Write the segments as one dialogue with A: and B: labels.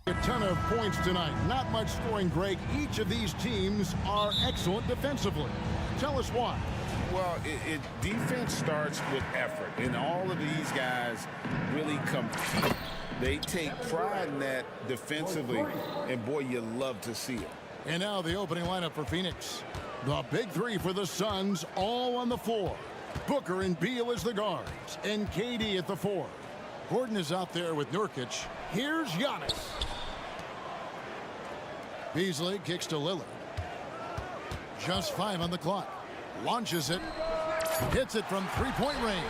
A: A ton of points tonight. Not much scoring, Greg. Each of these teams are excellent defensively. Tell us why.
B: Well, defense starts with effort, and all of these guys really compete. They take pride in that defensively, and boy, you love to see it.
A: And now the opening lineup for Phoenix. The big three for the Suns, all on the floor. Booker and Beal as the guards, and KD at the four. Gordon is out there with Nurkic. Here's Giannis. Beasley kicks to Lillard. Just 5 on the clock. Launches it. Hits it from three-point range.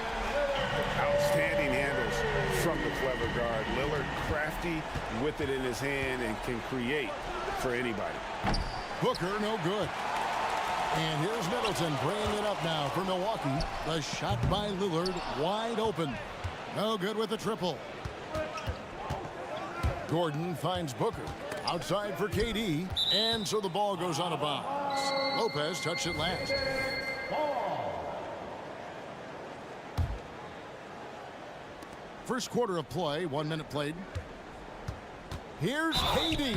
B: Outstanding handles from the clever guard. Lillard crafty with it in his hand and can create for anybody.
A: Booker, no good. And here's Middleton bringing it up now for Milwaukee. The shot by Lillard wide open. No good with the triple. Gordon finds Booker. Outside for KD. And so the ball goes out of bounds. Lopez touched it last. First quarter of play, 1 minute played. Here's KD.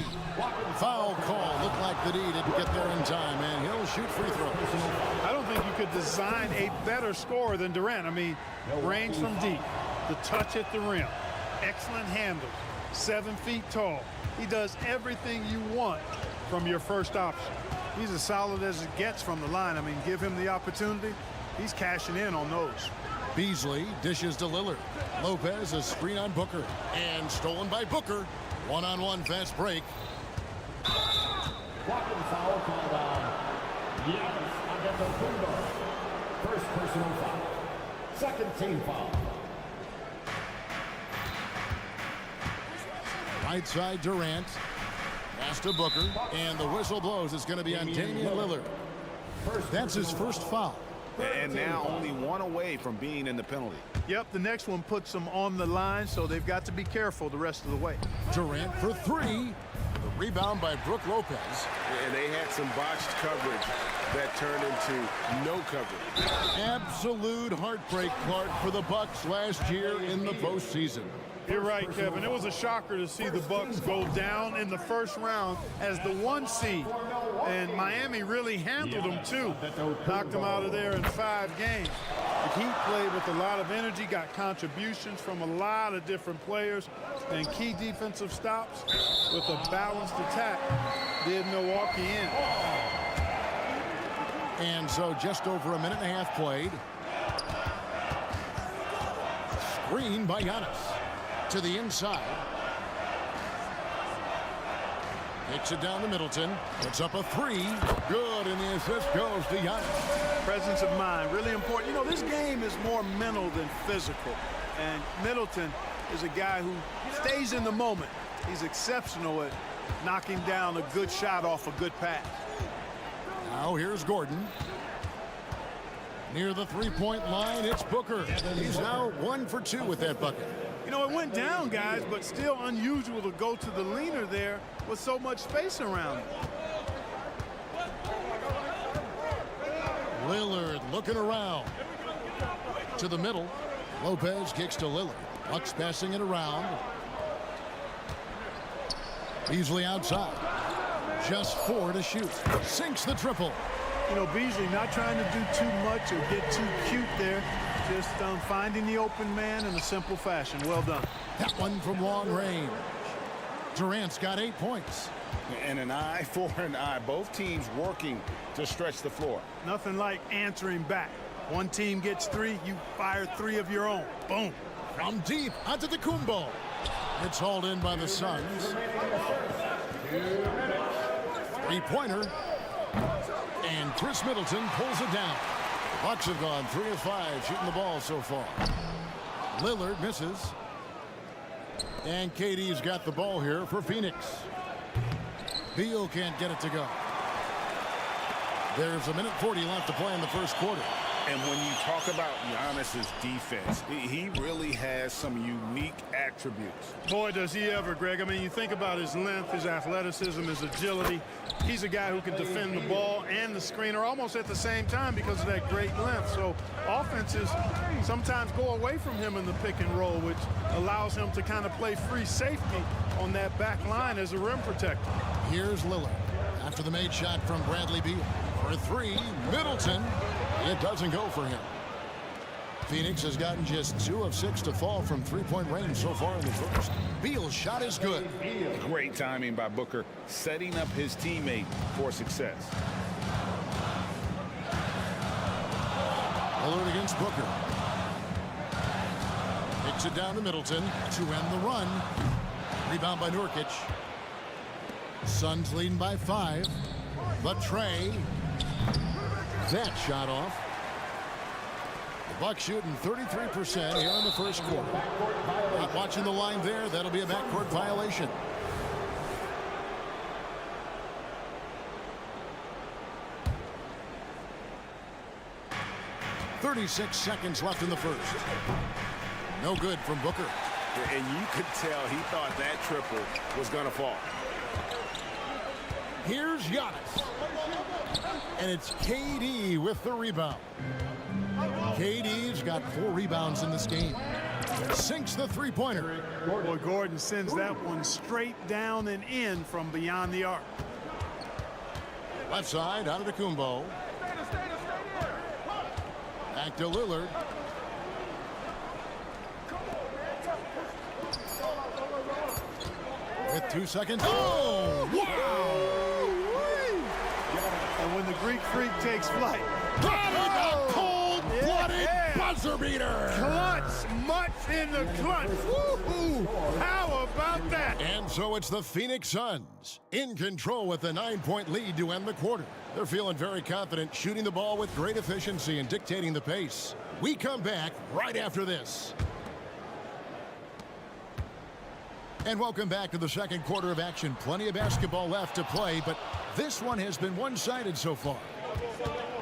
A: Foul call. Looked like the D didn't get there in time, and he'll shoot free throws.
C: I don't think you could design a better scorer than Durant. I mean, range from deep, the touch at the rim, excellent handles, 7 feet tall. He does everything you want from your first option. He's as solid as it gets from the line. I mean, give him the opportunity. He's cashing in on those.
A: Beasley dishes to Lillard. Lopez a screen on Booker. And stolen by Booker. One-on-one fast break.
D: Walking foul called on Giannis Antetokounmpo. First personal foul. Second team foul.
A: Right side Durant. Pass to Booker. And the whistle blows. It's going to be on Damian Lillard. That's his first foul.
B: And now only one away from being in the penalty.
C: Yep, the next one puts them on the line, so they've got to be careful the rest of the way.
A: Durant for three. The rebound by Brook Lopez.
B: And they had some botched coverage that turned into no coverage.
A: Absolute heartbreak, Clark, for the Bucks last year in the postseason.
C: You're right, Kevin. It was a shocker to see the Bucks go down in the first round as the 1 seed. And Miami really handled them, too. Knocked them out of there in 5 games. The Heat played with a lot of energy, got contributions from a lot of different players, and key defensive stops with a balanced attack did Milwaukee in.
A: And so just over a minute and a half played. Screen by Giannis. To the inside. Kicks it down to Middleton. Puts up a 3. Good, and the assist goes to Giannis.
C: Presence of mind, really important. You know, this game is more mental than physical. And Middleton is a guy who stays in the moment. He's exceptional at knocking down a good shot off a good pass.
A: Now here's Gordon. Near the three-point line, it's Booker. He's now 1 for 2 with that bucket.
C: You know, it went down, guys, but still unusual to go to the leaner there with so much space around it.
A: Lillard looking around. To the middle. Lopez kicks to Lillard. Bucks passing it around. Beasley outside. Just 4 to shoot. Sinks the triple.
C: You know, Beasley not trying to do too much or get too cute there. Just finding the open man in a simple fashion. Well done.
A: That one from long range. Durant's got 8 points.
B: And an eye for an eye. Both teams working to stretch the floor.
C: Nothing like answering back. One team gets 3, you fire 3 of your own. Boom.
A: From deep onto the Kumbo. It's hauled in by the Suns. 3-pointer. And Chris Middleton pulls it down. Bucks have gone 3 of 5 shooting the ball so far. Lillard misses. And KD's got the ball here for Phoenix. Beal can't get it to go. There's a minute 40 left to play in the first quarter.
B: And when you talk about Giannis's defense, he really has some unique attributes.
C: Boy, does he ever, Greg. I mean, you think about his length, his athleticism, his agility. He's a guy who can defend the ball and the screener almost at the same time because of that great length. So offenses sometimes go away from him in the pick and roll, which allows him to kind of play free safety on that back line as a rim protector.
A: Here's Lillard after the made shot from Bradley Beal. For three, Middleton. It doesn't go for him. Phoenix has gotten just 2 of 6 to fall from three-point range so far in the first. Beal's shot is good.
B: Great timing by Booker, setting up his teammate for success.
A: Lillard against Booker. Kicks it down to Middleton to end the run. Rebound by Nurkic. Suns leading by 5. The tray. That shot off. The Bucks shooting 33% here in the first quarter. Not watching the line there. That'll be a backcourt violation. .36 seconds left in the first. No good from Booker.
B: And you could tell he thought that triple was going to fall.
A: Here's Giannis. And it's KD with the rebound. KD's got 4 rebounds in this game. Sinks the three-pointer.
C: Boy, Gordon sends that one straight down and in from beyond the arc.
A: Left side, out of the Kumbo. Back to Lillard. With 2 seconds. Oh! Wow!
C: And when the Greek Freak takes flight.
A: A cold-blooded buzzer beater.
C: Clutch, much in the clutch. Woo-hoo. How about that?
A: And so it's the Phoenix Suns in control with a 9-point lead to end the quarter. They're feeling very confident, shooting the ball with great efficiency and dictating the pace. We come back right after this. And welcome back to the second quarter of action. Plenty of basketball left to play, but this one has been one-sided so far.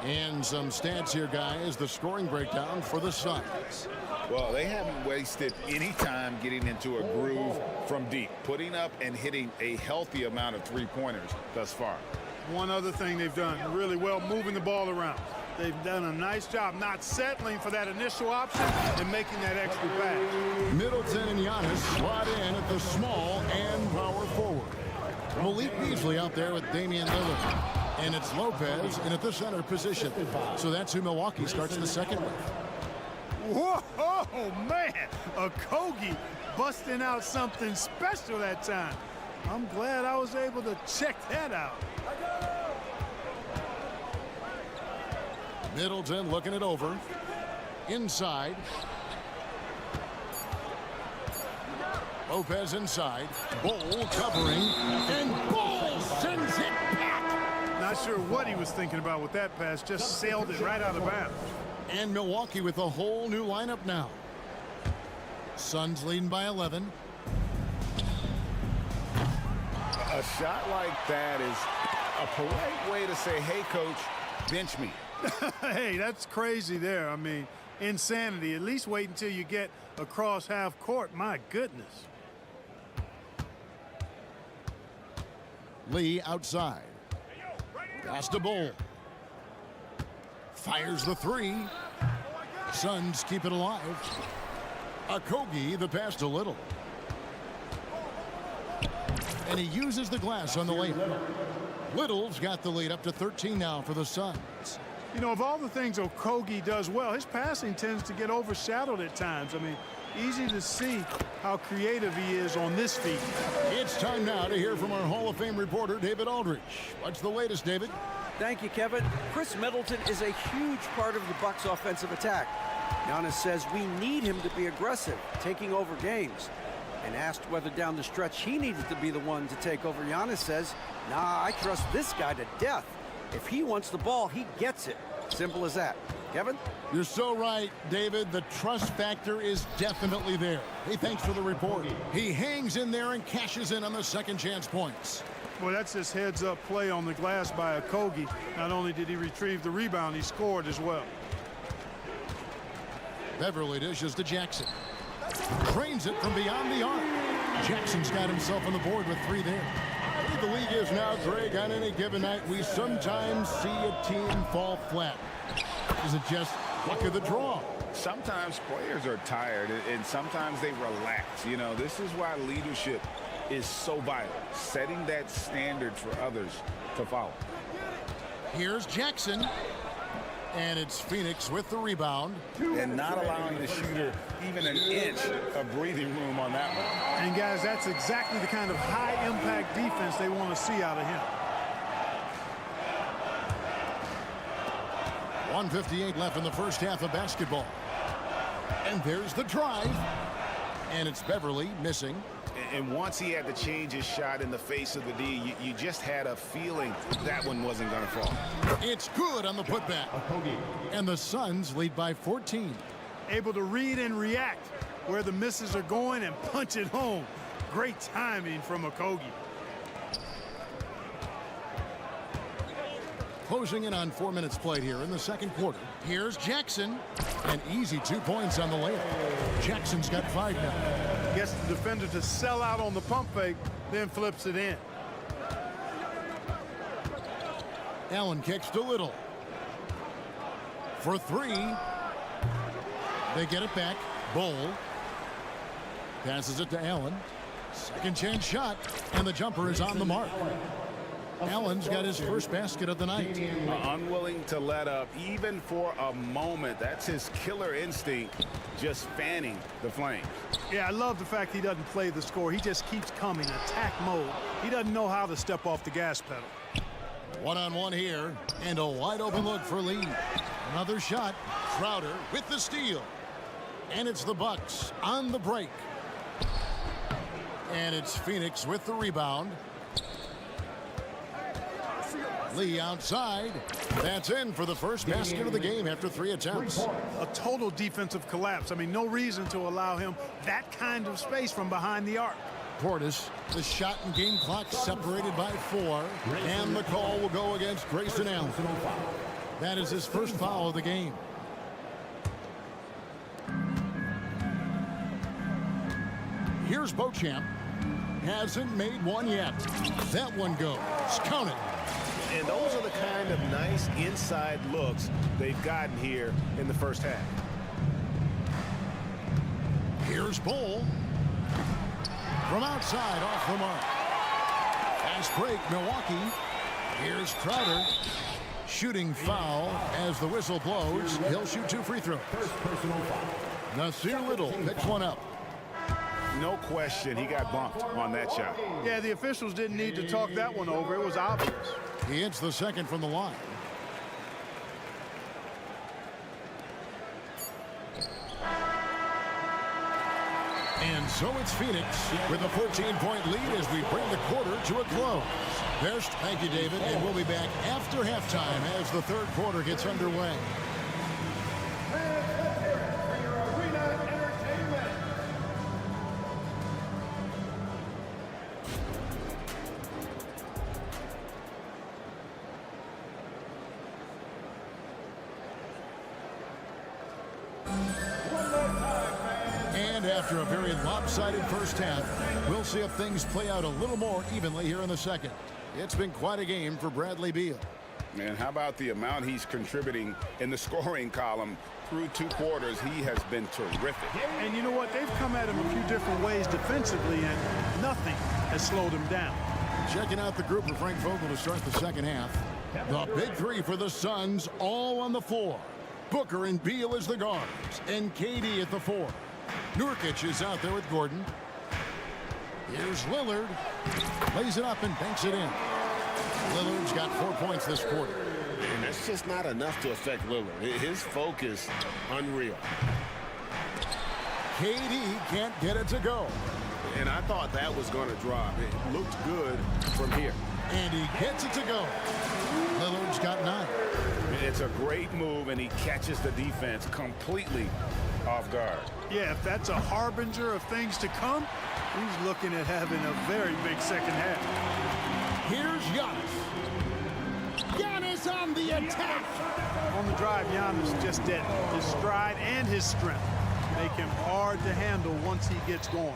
A: And some stats here, guys. The scoring breakdown for the Suns.
B: Well, they haven't wasted any time getting into a groove from deep, putting up and hitting a healthy amount of three-pointers thus far.
C: One other thing they've done really well, moving the ball around. They've done a nice job not settling for that initial option and making that extra pass.
A: Middleton and Giannis slot in at the small and power forward. Malik Beasley out there with Damian Lillard. And it's Lopez in at the center position. So that's who Milwaukee starts the second with.
C: Whoa, man. A Kogi busting out something special that time. I'm glad I was able to check that out.
A: Middleton looking it over. Inside. Lopez inside. Bull covering. And Bull sends it back.
C: Not sure what he was thinking about with that pass. Just sailed it right out of bounds.
A: And Milwaukee with a whole new lineup now. Suns leading by 11.
B: A shot like that is a polite way to say, hey, coach, bench me.
C: Hey, that's crazy there. I mean, insanity. At least wait until you get across half court. My goodness.
A: Lee outside. Pass to Bull. Fires the three. Suns keep it alive. Okogie the pass to Little. And he uses the glass on the layup. Little's got the lead up to 13 now for the Suns.
C: You know, of all the things Okogie does well, his passing tends to get overshadowed at times. I mean, easy to see how creative he is on this feat.
A: It's time now to hear from our Hall of Fame reporter, David Aldridge. What's the latest, David?
E: Thank you, Kevin. Chris Middleton is a huge part of the Bucks' offensive attack. Giannis says we need him to be aggressive, taking over games. And asked whether down the stretch he needed to be the one to take over, Giannis says, nah, I trust this guy to death. If he wants the ball, he gets it. Simple as that. Kevin?
A: You're so right, David. The trust factor is definitely there. Hey, thanks for the report. He hangs in there and cashes in on the second chance points.
C: Well, that's his heads-up play on the glass by Okogie. Not only did he retrieve the rebound, he scored as well.
A: Beverly dishes to Jackson. Drains it from beyond the arc. Jackson's got himself on the board with 3 there. The league is now, Greg, on any given night, we sometimes see a team fall flat. Is it just luck of the draw?
B: Sometimes players are tired, and sometimes they relax. You know, this is why leadership is so vital, setting that standard for others to follow.
A: Here's Jackson. And it's Phoenix with the rebound.
B: And not allowing the shooter even an inch of breathing room on that one.
C: And, guys, that's exactly the kind of high-impact defense they want to see out of him.
A: 1:58 left in the first half of basketball. And there's the drive. And it's Beverly missing.
B: And once he had to change his shot in the face of the D, you just had a feeling that one wasn't going to fall.
A: It's good on the putback. And the Suns lead by 14.
C: Able to read and react where the misses are going and punch it home. Great timing from Okogie.
A: Closing in on 4 minutes played here in the second quarter. Here's Jackson. An easy 2 points on the layup. Jackson's got 5 now.
C: Gets the defender to sell out on the pump fake, then flips it in.
A: Allen kicks to Little. For 3. They get it back. Bull passes it to Allen. Second chance shot, and the jumper is on the mark. Allen's got his first basket of the night.
B: Unwilling to let up even for a moment. That's his killer instinct, just fanning the flames.
C: Yeah, I love the fact he doesn't play the score. He just keeps coming, attack mode. He doesn't know how to step off the gas pedal.
A: 1-on-1 here, and a wide open look for Lee. Another shot. Crowder with the steal. And it's the Bucks on the break. And it's Phoenix with the rebound. Lee outside. That's in for the first basket of the game after 3 attempts.
C: A total defensive collapse. I mean, no reason to allow him that kind of space from behind the arc.
A: Portis, the shot and game clock separated by 4. And the call will go against Grayson Allen. That is his first foul of the game. Here's Beauchamp. Hasn't made one yet. That one goes. Count it.
B: And those are the kind of nice inside looks they've gotten here in the first half.
A: Here's Bull. From outside, off the mark. Fast break, Milwaukee. Here's Crowder. Shooting foul as the whistle blows. He'll shoot 2 free throws. Nasir Little picks one up.
B: No question, he got bumped on that shot.
C: Yeah, the officials didn't need to talk that one over. It was obvious.
A: He hits the second from the line. And so it's Phoenix with a 14-point lead as we bring the quarter to a close. Thank you, David, and we'll be back after halftime as the third quarter gets underway. And after a very lopsided first half, we'll see if things play out a little more evenly here in the second. It's been quite a game for Bradley Beal.
B: Man, how about the amount he's contributing in the scoring column through 2 quarters? He has been terrific.
C: And you know what? They've come at him a few different ways defensively, and nothing has slowed him down.
A: Checking out the group of Frank Vogel to start the second half. The big 3 for the Suns, all on the floor. Booker and Beal as the guards, and KD at the 4. Nurkic is out there with Gordon. Here's Lillard. Lays it up and banks it in. Lillard's got 4 points this quarter.
B: And that's just not enough to affect Lillard. His focus, unreal.
A: KD can't get it to go.
B: And I thought that was going to drop. It looked good from here.
A: And he gets it to go. Lillard's got 9.
B: It's a great move, and he catches the defense completely off guard.
C: Yeah, if that's a harbinger of things to come, he's looking at having a very big second half.
A: Here's Giannis. Giannis on the attack.
C: On the drive, Giannis just did his stride and his strength make him hard to handle once he gets going.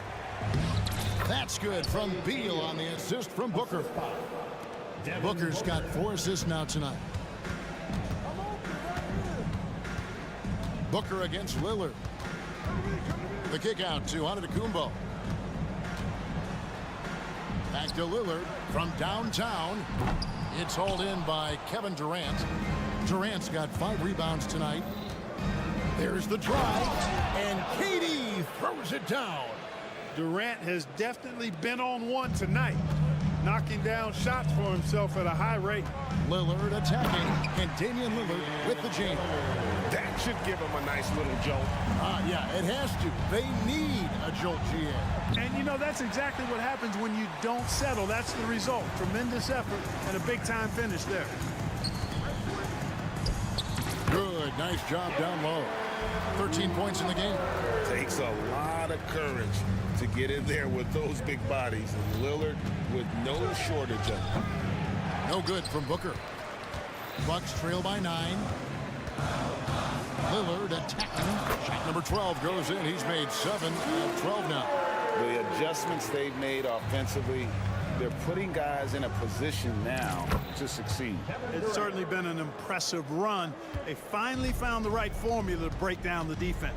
A: That's good from Beal on the assist from Booker. Booker's got 4 assists now tonight. Booker against Lillard. The kick out to Antetokounmpo. Back to Lillard from downtown. It's hauled in by Kevin Durant. Durant's got 5 rebounds tonight. There's the drive, and KD throws it down.
C: Durant has definitely been on one tonight, knocking down shots for himself at a high rate.
A: Lillard attacking, and Damian Lillard with the jam.
B: That should give him a nice little jolt.
A: Yeah, it has to. They need a jolt, GA.
C: And, you know, that's exactly what happens when you don't settle. That's the result. Tremendous effort and a big-time finish there.
A: Good, nice job down low. 13 points in the game.
B: Takes a lot of courage to get in there with those big bodies. And Lillard with no shortage of them.
A: No good from Booker. Bucks trail by 9. Lillard attacking. Shot number 12 goes in. He's made 7 of 12 now.
B: The adjustments they've made offensively, they're putting guys in a position now to succeed.
C: It's certainly been an impressive run. They finally found the right formula to break down the defense.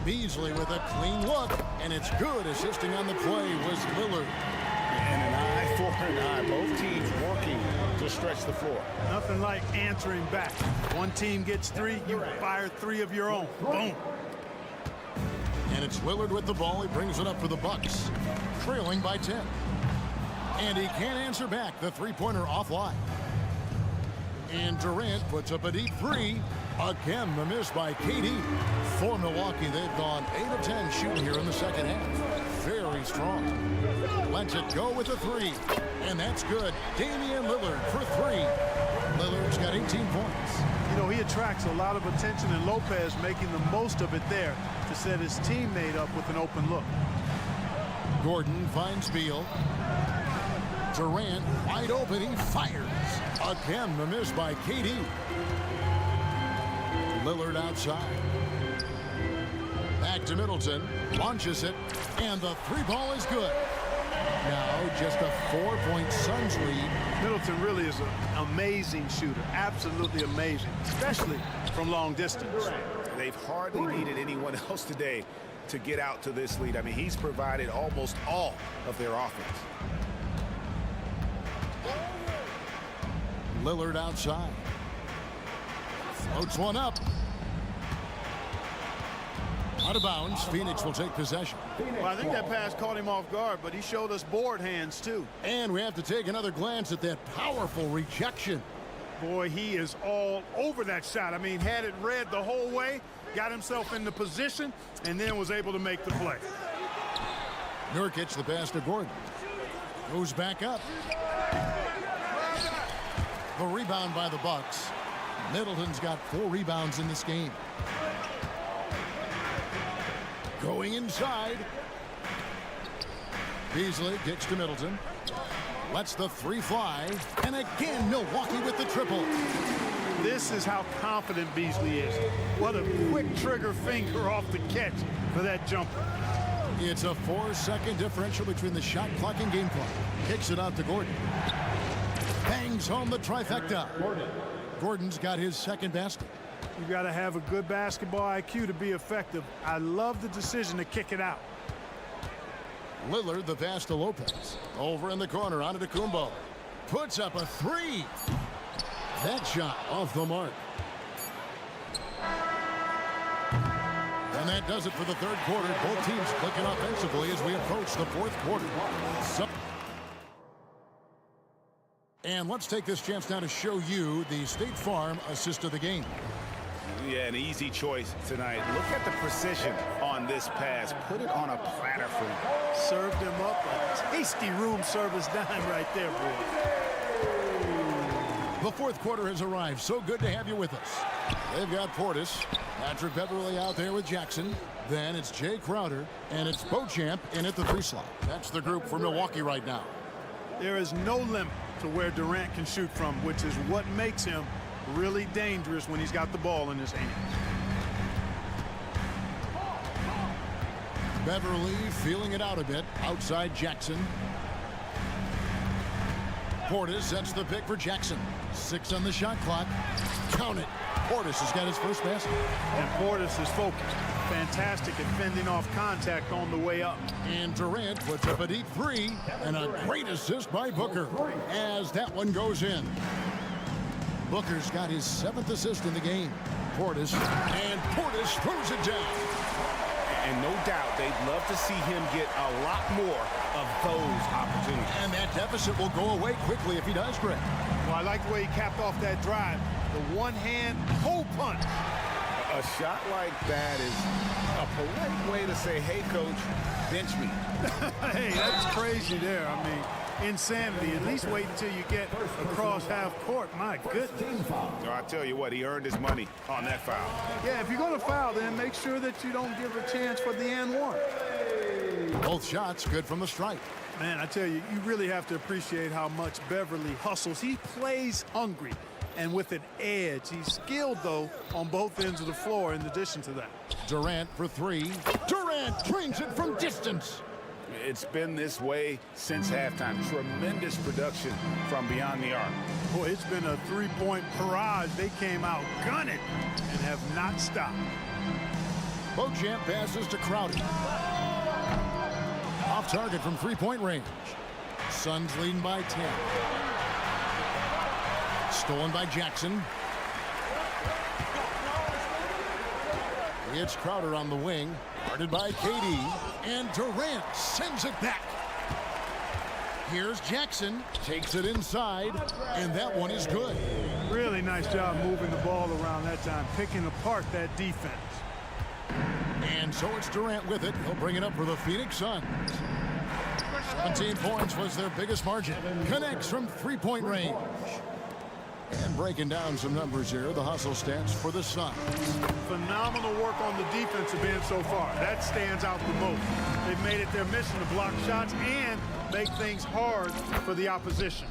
A: Beasley with a clean look, and it's good. Assisting on the play was Lillard.
B: And an eye for an eye. Both teams working to stretch the floor.
C: Nothing like answering back. One team gets 3, you fire 3 of your own. Boom.
A: And it's Lillard with the ball. He brings it up for the Bucks, trailing by 10. And he can't answer back. The three-pointer offline. And Durant puts up a deep 3. Again, the miss by KD. For Milwaukee, they've gone 8 of 10 shooting here in the second half. Very strong. Lets it go with a 3. And that's good. Damian Lillard for 3. Lillard's got 18 points.
C: You know, he attracts a lot of attention, and Lopez making the most of it there to set his teammate up with an open look.
A: Gordon finds Beal. Durant wide open. He fires. Again, the miss by KD. Lillard outside. Back to Middleton. Launches it. And the 3-ball is good. Now just a 4-point Suns lead.
C: Middleton really is an amazing shooter. Absolutely amazing, especially from long distance.
B: They've hardly needed anyone else today to get out to this lead. I mean, he's provided almost all of their offense.
A: Lillard outside. Floats one up. Out of bounds. Phoenix will take possession.
C: Well, I think that pass caught him off guard, but he showed us board hands, too.
A: And we have to take another glance at that powerful rejection.
C: Boy, he is all over that shot. I mean, had it read the whole way, got himself in the position, and then was able to make the play.
A: Nurkic, the pass to Gordon. Goes back up. The rebound by the Bucks. Middleton's got 4 rebounds in this game. Going inside. Beasley kicks to Middleton. Lets the 3 fly. And again, Milwaukee with the triple.
C: This is how confident Beasley is. What a quick trigger finger off the catch for that jumper.
A: It's a 4-second differential between the shot clock and game clock. Kicks it out to Gordon. Bangs home the trifecta. Gordon's got his second basket.
C: You've got to have a good basketball IQ to be effective. I love the decision to kick it out.
A: Lillard, the pass to Lopez. Over in the corner, Antetokounmpo. Puts up a 3. That shot off the mark. And that does it for the third quarter. Both teams clicking offensively as we approach the fourth quarter. And let's take this chance now to show you the State Farm assist of the game.
B: Yeah, an easy choice tonight. Look at the precision on this pass. Put it on a platter for him.
C: Served him up a tasty room service dime right there, boy.
A: The fourth quarter has arrived. So good to have you with us. They've got Portis, Patrick Beverly out there with Jackson. Then it's Jay Crowder, and it's Beauchamp in at the 3 slot. That's the group for Milwaukee right now.
C: There is no limit to where Durant can shoot from, which is what makes him really dangerous when he's got the ball in his hands.
A: Beverly feeling it out a bit. Outside Jackson. Portis sets the pick for Jackson. 6 on the shot clock. Count it. Portis has got his first basket.
C: And Portis is focused. Fantastic at fending off contact on the way up.
A: And Durant puts up a deep 3. And a great assist by Booker as that one goes in. Booker's got his 7th assist in the game. Portis throws it down.
B: And no doubt they'd love to see him get a lot more of those opportunities.
A: And that deficit will go away quickly if he does, Greg.
C: Well, I like the way he capped off that drive. The one-hand hole punch.
B: A shot like that is a polite way to say, hey, coach, bench me.
C: Hey, that's crazy there. I mean, insanity. At least wait until you get across half court. My goodness.
B: So I tell you what, he earned his money on that foul.
C: Yeah, if you're going to foul, then make sure that you don't give a chance for the and one.
A: Both shots good from the stripe.
C: Man, I tell you, you really have to appreciate how much Beverly hustles. He plays hungry and with an edge. He's skilled, though, on both ends of the floor in addition to that.
A: Durant for 3. Durant drains it from distance.
B: It's been this way since halftime. Tremendous production from beyond the arc.
C: Boy, it's been a three-point barrage. They came out gunning and have not stopped.
A: Beauchamp passes to Crowder. Off target from three-point range. Suns leading by 10. Stolen by Jackson. It's Crowder on the wing. Guarded by KD. And Durant sends it back. Here's Jackson. Takes it inside. And that one is good.
C: Really nice job moving the ball around that time, picking apart that defense.
A: And so it's Durant with it. He'll bring it up for the Phoenix Suns. 17 points was their biggest margin. Connects from three-point range. And breaking down some numbers here, the hustle stats for the Suns.
C: Phenomenal work on the defensive end so far. That stands out the most. They've made it their mission to block shots and make things hard for the opposition.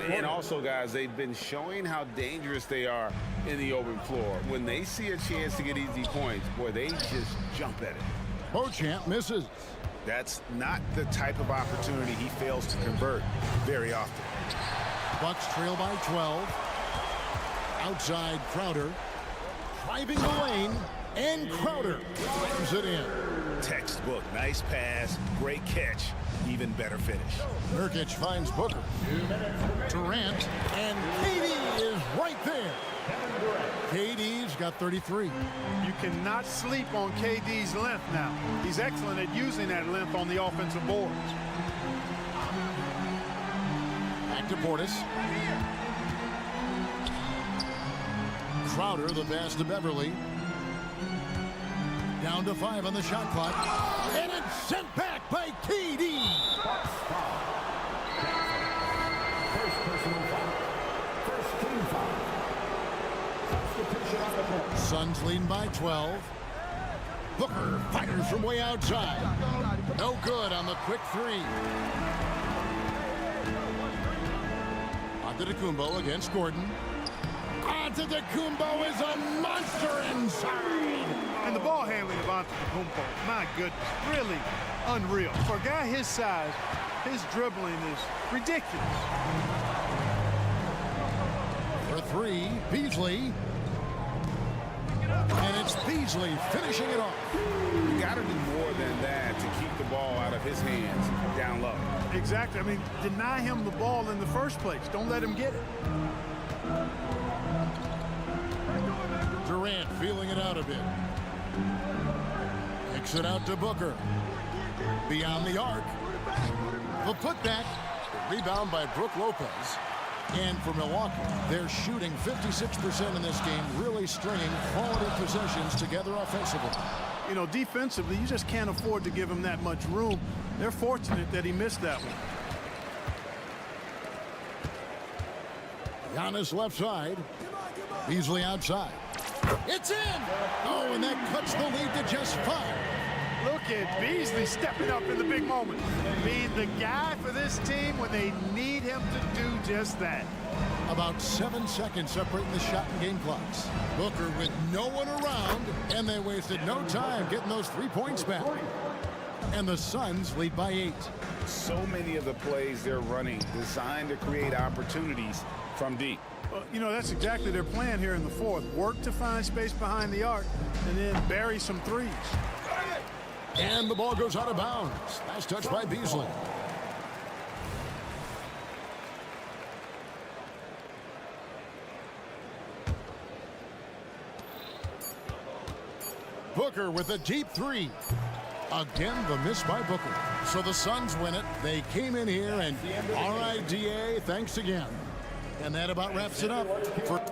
B: And also, guys, they've been showing how dangerous they are in the open floor. When they see a chance to get easy points, boy, they just jump at it.
A: Beauchamp misses.
B: That's not the type of opportunity he fails to convert very often.
A: Bucks trail by 12. Outside Crowder. Driving the lane. And Crowder slams it in.
B: Textbook. Nice pass. Great catch. Even better finish.
A: Nurkic finds Booker. Durant. And KD is right there. KD's got 33.
C: You cannot sleep on KD's length now. He's excellent at using that length on the offensive boards.
A: Back to Portis. Crowder, the pass to Beverly. Down to 5 on the shot clock. And it's sent back by KD.
D: First personal foul. First team foul. Substitution on the court.
A: Suns leading by 12. Booker fires from way outside. No good on the quick 3. Antetokounmpo against Gordon. Antetokounmpo is a monster inside.
C: And the ball handling of Antetokounmpo, my goodness, really unreal. For a guy his size, his dribbling is ridiculous.
A: For 3, Beasley. And it's Beasley finishing it off.
B: You got to do more than that to keep the ball out of his hands down low.
C: Exactly. I mean, deny him the ball in the first place. Don't let him get it.
A: Durant feeling it out a bit. Kicks it out to Booker. Beyond the arc. The putback. Rebound by Brook Lopez. And for Milwaukee, they're shooting 56% in this game, really stringing quality possessions together offensively.
C: You know, defensively, you just can't afford to give him that much room. They're fortunate that he missed that one.
A: Giannis left side. Beasley outside. It's in! Oh, and that cuts the lead to just 5.
C: Look at Beasley stepping up in the big moment, being the guy for this team when they need him to do just that.
A: About 7 seconds separating the shot and game clocks. Booker with no one around, and they wasted no time getting those 3 points back. And the Suns lead by 8.
B: So many of the plays they're running designed to create opportunities from deep.
C: You know, that's exactly their plan here in the fourth. Work to find space behind the arc and then bury some threes.
A: And the ball goes out of bounds. Nice touch by Beasley. Booker with a deep 3. Again, the miss by Booker. So the Suns win it. They came in here and RIDA, thanks again. And that about wraps it up for...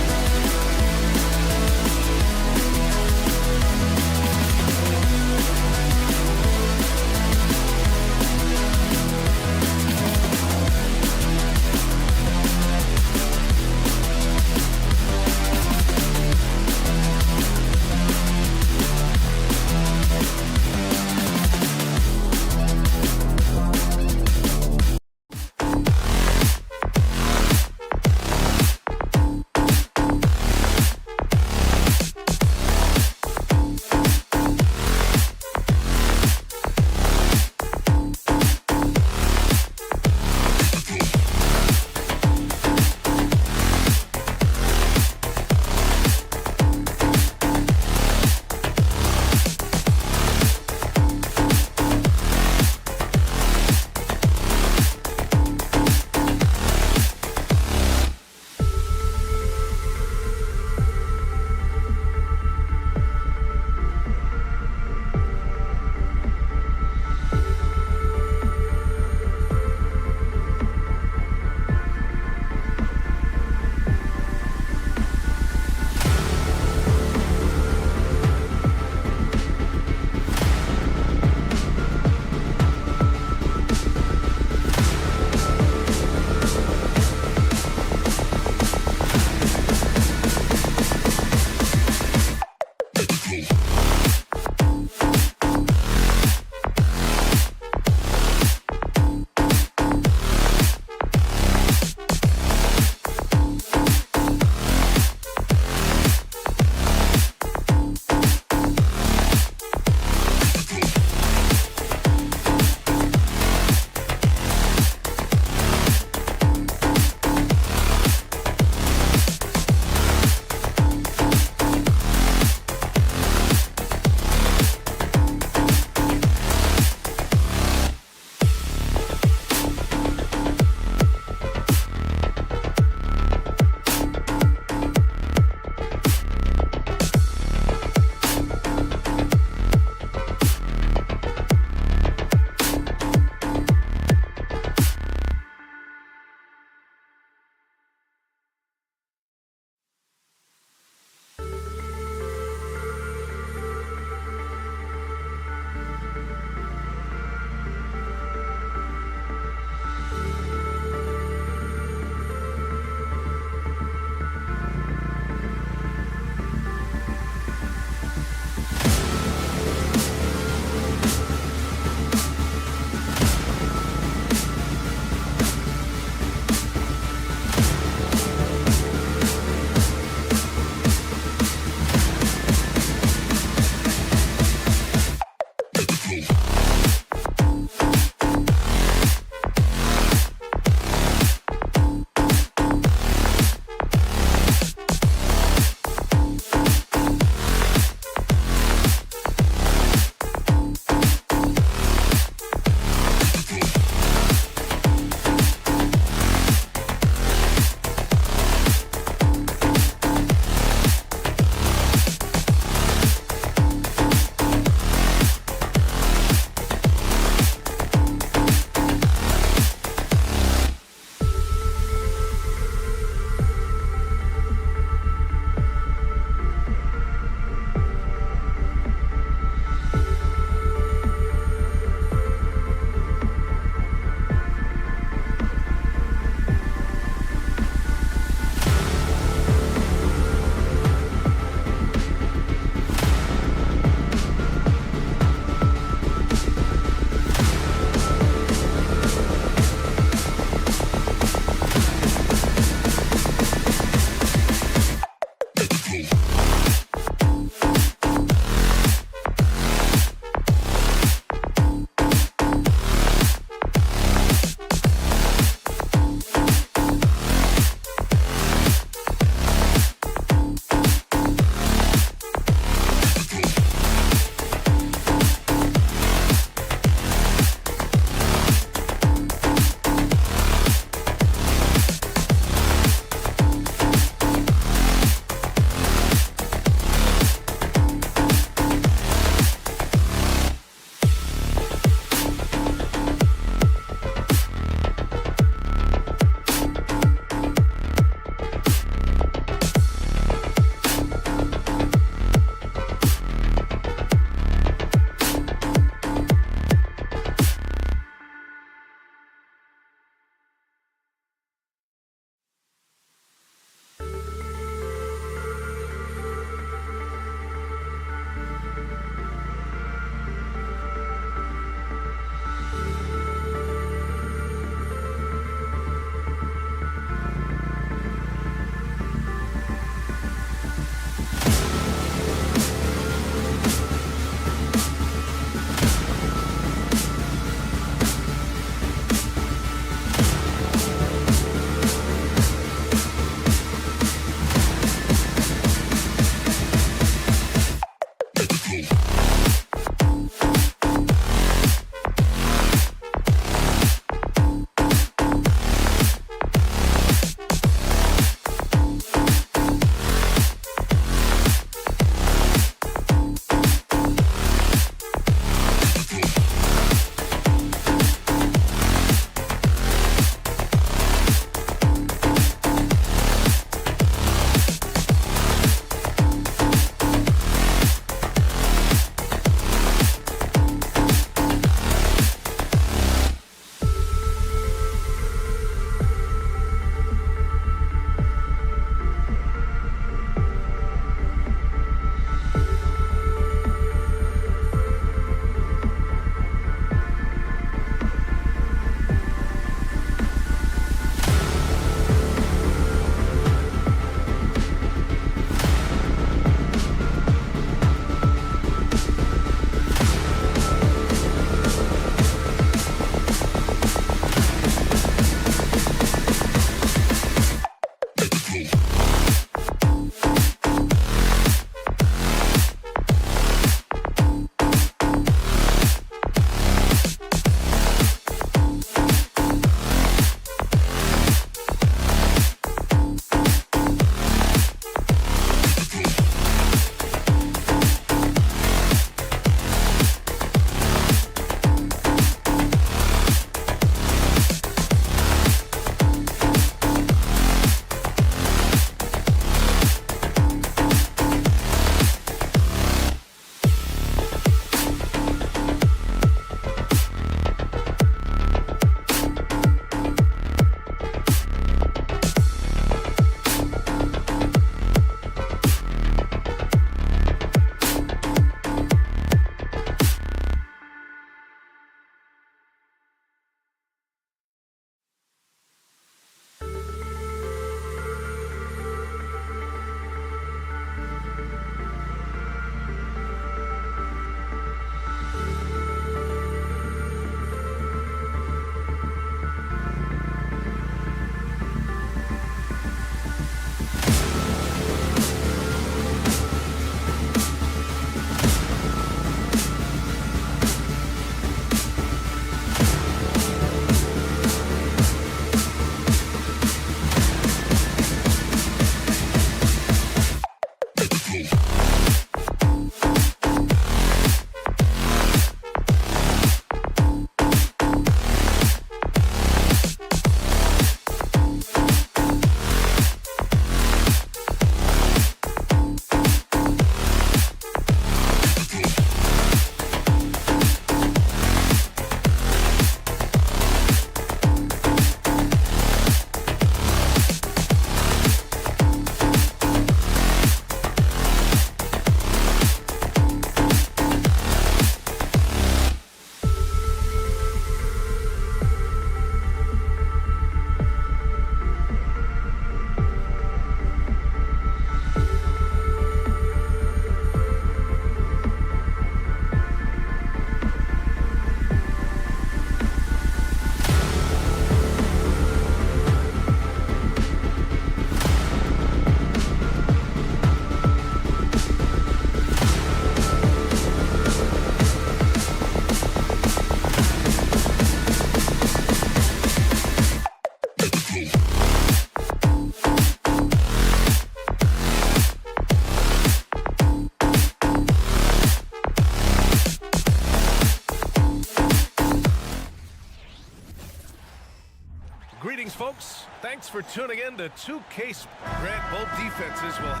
F: for tuning in to 2K. Grant, both defenses will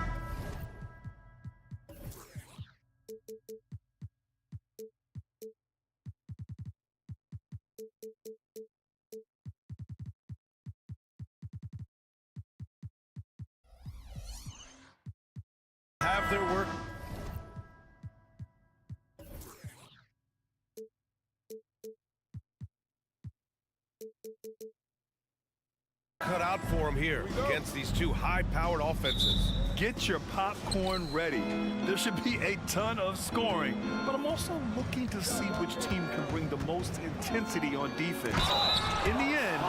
F: have their work cut out for him here against these two high-powered offenses.
G: Get your popcorn ready. There should be a ton of scoring, but I'm also looking to see which team can bring the most intensity on defense. In the end,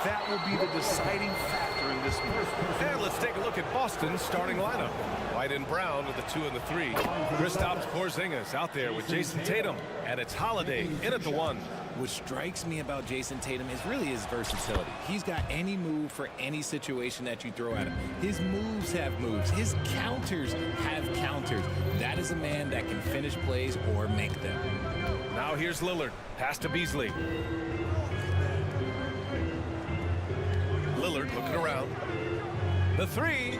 G: that will be the deciding factor in this one.
F: And let's take a look at Boston's starting lineup. White and Brown with the 2 and the 3. Kristaps Porzingis out there with Jason Tatum, and it's Holiday in at the 1.
H: What strikes me about Jason Tatum is really his versatility. He's got any move for any situation that you throw at him. His moves have moves. His counters have counters. That is a man that can finish plays or make them.
F: Now here's Lillard. Pass to Beasley. Lillard looking around. The 3.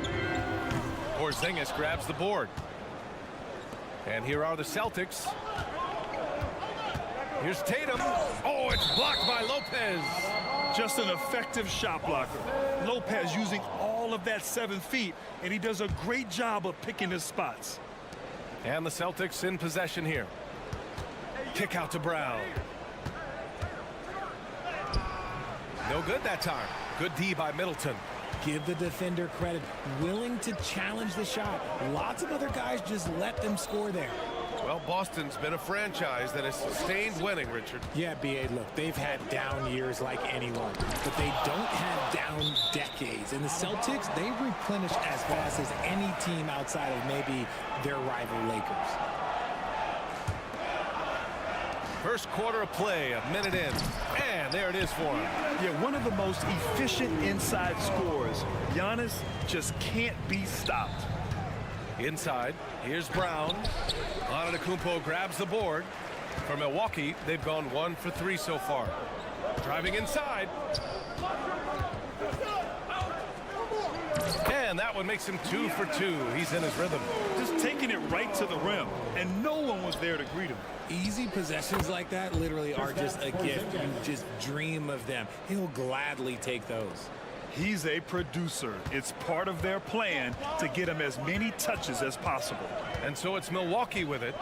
F: Porzingis grabs the board. And here are the Celtics. Here's Tatum. Oh, it's blocked by Lopez.
G: Just an effective shot blocker. Lopez using all of that 7 feet, and he does a great job of picking his spots.
F: And the Celtics in possession here. Kick out to Brown. No good that time. Good D by Middleton.
H: Give the defender credit. Willing to challenge the shot. Lots of other guys just let them score there.
F: Well, Boston's been a franchise that has sustained winning, Richard.
H: Yeah, B.A., look, they've had down years like anyone, but they don't have down decades. And the Celtics, they replenish as fast as any team outside of maybe their rival Lakers.
F: First quarter of play, a minute in. And there it is for him.
G: Yeah, one of the most efficient inside scorers. Giannis just can't be stopped.
F: Inside, here's Brown. Antetokounmpo grabs the board. For Milwaukee, they've gone 1 for 3 so far. Driving inside. And that one makes him 2 for 2. He's in his rhythm.
G: Just taking it right to the rim, and no one was there to greet him.
H: Easy possessions like that literally are just a gift. You just dream of them. He'll gladly take those.
G: He's a producer. It's part of their plan to get him as many touches as possible.
F: And so it's Milwaukee with it.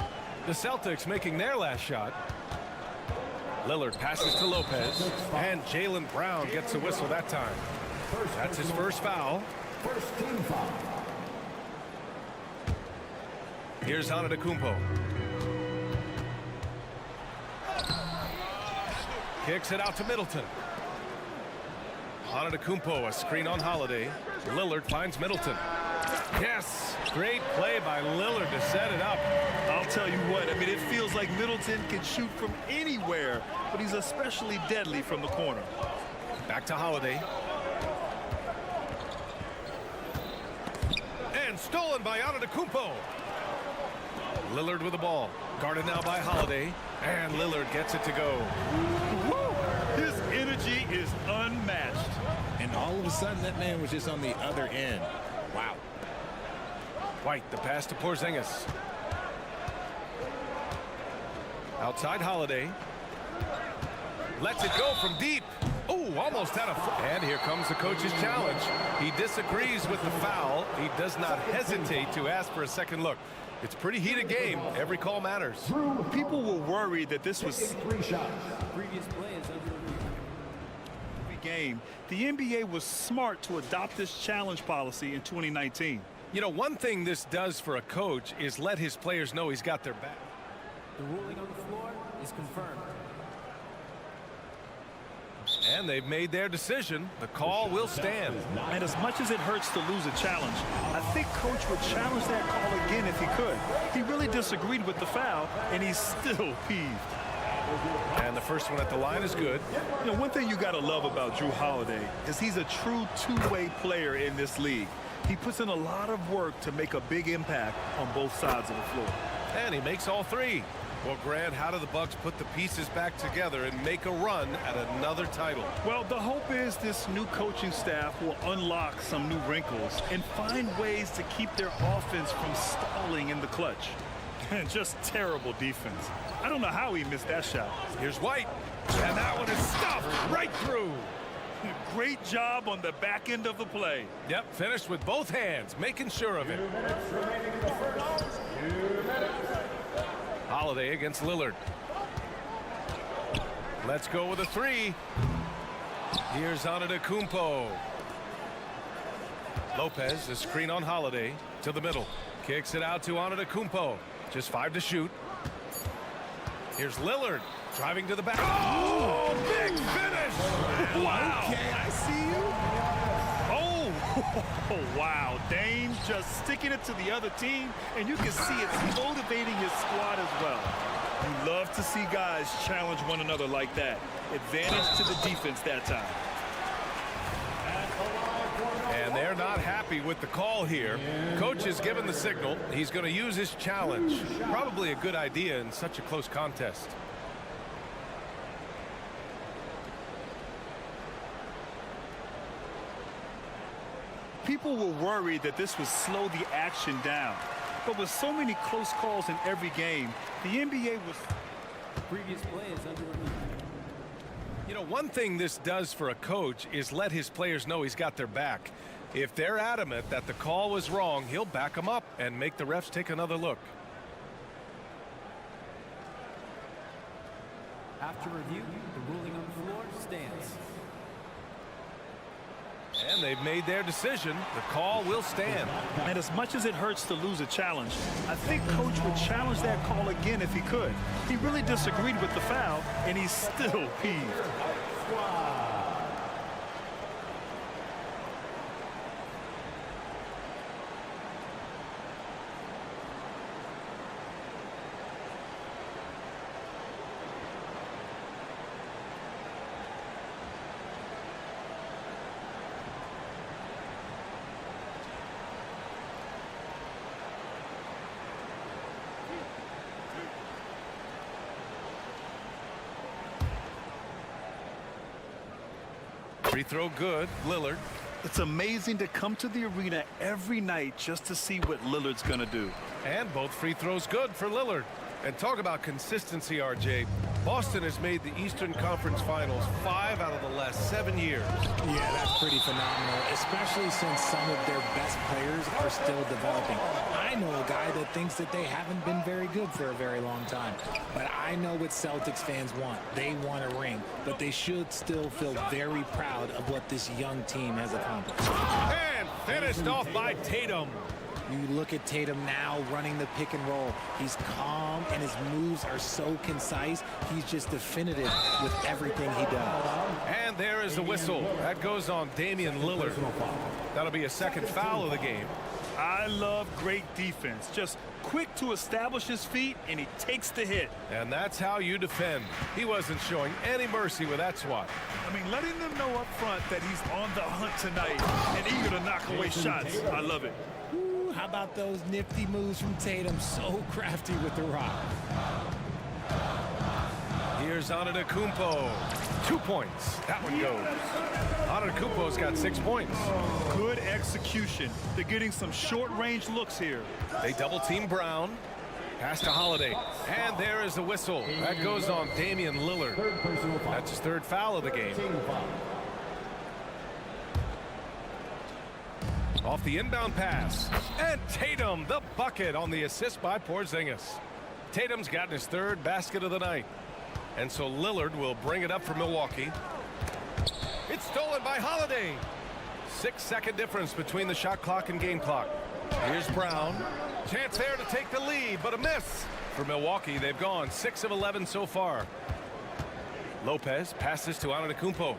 F: The Celtics making their last shot. Lillard passes to Lopez. And Jaylen Brown gets a whistle that time. That's his first foul.
D: First team foul.
F: Here's Antetokounmpo. Kicks it out to Middleton. Antetokounmpo, a screen on Holiday. Lillard finds Middleton. Yes, great play by Lillard to set it up.
G: I'll tell you what, I mean, it feels like Middleton can shoot from anywhere, but he's especially deadly from the corner.
F: Back to Holiday. And stolen by Antetokounmpo. Lillard with the ball. Guarded now by Holiday. And Lillard gets it to go.
G: Woo! His energy is unmatched.
H: And all of a sudden, that man was just on the other end. Wow.
F: White, the pass to Porzingis. Outside Holiday. Lets it go from deep. Oh, almost had a foot. And here comes the coach's challenge. He disagrees with the foul. He does not hesitate to ask for a second look. It's a pretty heated game. Every call matters.
G: People were worried that this was
D: 3 shots.
H: Previous play is
G: game. The NBA was smart to adopt this challenge policy in 2019.
F: You know, one thing this does for a coach is let his players know he's got their back.
H: The ruling on the floor is confirmed.
F: And they've made their decision. The call will stand.
G: And as much as it hurts to lose a challenge, I think Coach would challenge that call again if he could. He really disagreed with the foul, and he's still peeved.
F: And the first one at the line is good.
G: You know, one thing you got to love about Jrue Holiday is he's a true two-way player in this league. He puts in a lot of work to make a big impact on both sides of the floor.
F: And he makes all three. Well, Grant, how do the Bucks put the pieces back together and make a run at another title?
G: Well, the hope is this new coaching staff will unlock some new wrinkles and find ways to keep their offense from stalling in the clutch. And just terrible defense. I don't know how he missed that shot.
F: Here's White, and that one is stuffed right through.
G: Great job on the back end of the play.
F: Yep, finished with both hands, making sure of it. Holiday against Lillard. Let's go with a three. Here's Antetokounmpo. Lopez, the screen on Holiday to the middle. Kicks it out to Antetokounmpo. Just 5 to shoot. Here's Lillard driving to the back. Oh, big finish! Wow.
G: Okay, I see you. Oh, wow. Dame just sticking it to the other team, and you can see it's motivating his squad as well. You love to see guys challenge one another like that. Advantage to the defense that time.
F: And they're not happy with the call here. Coach has given the signal. He's going to use his challenge. Probably a good idea in such a close contest.
G: People were worried that this would slow the action down. But with so many close calls in every game, the NBA was...
D: Previous play is under review.
F: You know, one thing this does for a coach is let his players know he's got their back. If they're adamant that the call was wrong, he'll back them up and make the refs take another look.
D: After review, the ruling on the floor stands.
F: And they've made their decision. The call will stand.
G: And as much as it hurts to lose a challenge, I think Coach would challenge that call again if he could. He really disagreed with the foul, and he's still peeved.
F: Free throw good. Lillard.
G: It's amazing to come to the arena every night just to see what Lillard's going to do.
F: And both free throws good for Lillard. And talk about consistency, RJ. Boston has made the Eastern Conference Finals 5 out of the last 7 years.
H: Yeah, that's pretty phenomenal, especially since some of their best players are still developing. I know a guy that thinks that they haven't been very good for a very long time. But I know what Celtics fans want. They want a ring, but they should still feel very proud of what this young team has accomplished.
F: And finished off by Tatum.
H: You look at Tatum now running the pick and roll. He's calm and his moves are so concise. He's just definitive with everything he does.
F: And there is the whistle. That goes on Damian Lillard. That'll be a second foul of the game.
G: I love great defense. Just quick to establish his feet, and he takes the hit.
F: And that's how you defend. He wasn't showing any mercy with that swat.
G: I mean, letting them know up front that he's on the hunt tonight and eager to knock away shots. I love it.
H: How about those nifty moves from Tatum? So crafty with the rock.
F: Here's Antetokounmpo. 2 points. That one goes. Antetokounmpo's got 6 points.
G: Good execution. They're getting some short-range looks here.
F: They double-team Brown. Pass to Holiday. And there is the whistle. That goes on Damian Lillard. That's his third foul of the game. Off the inbound pass. And Tatum, the bucket on the assist by Porzingis. Tatum's gotten his third basket of the night. And so Lillard will bring it up for Milwaukee. It's stolen by Holiday. 6-second difference between the shot clock and game clock. Here's Brown. Chance there to take the lead, but a miss. For Milwaukee, they've gone 6 of 11 so far. Lopez passes to Antetokounmpo.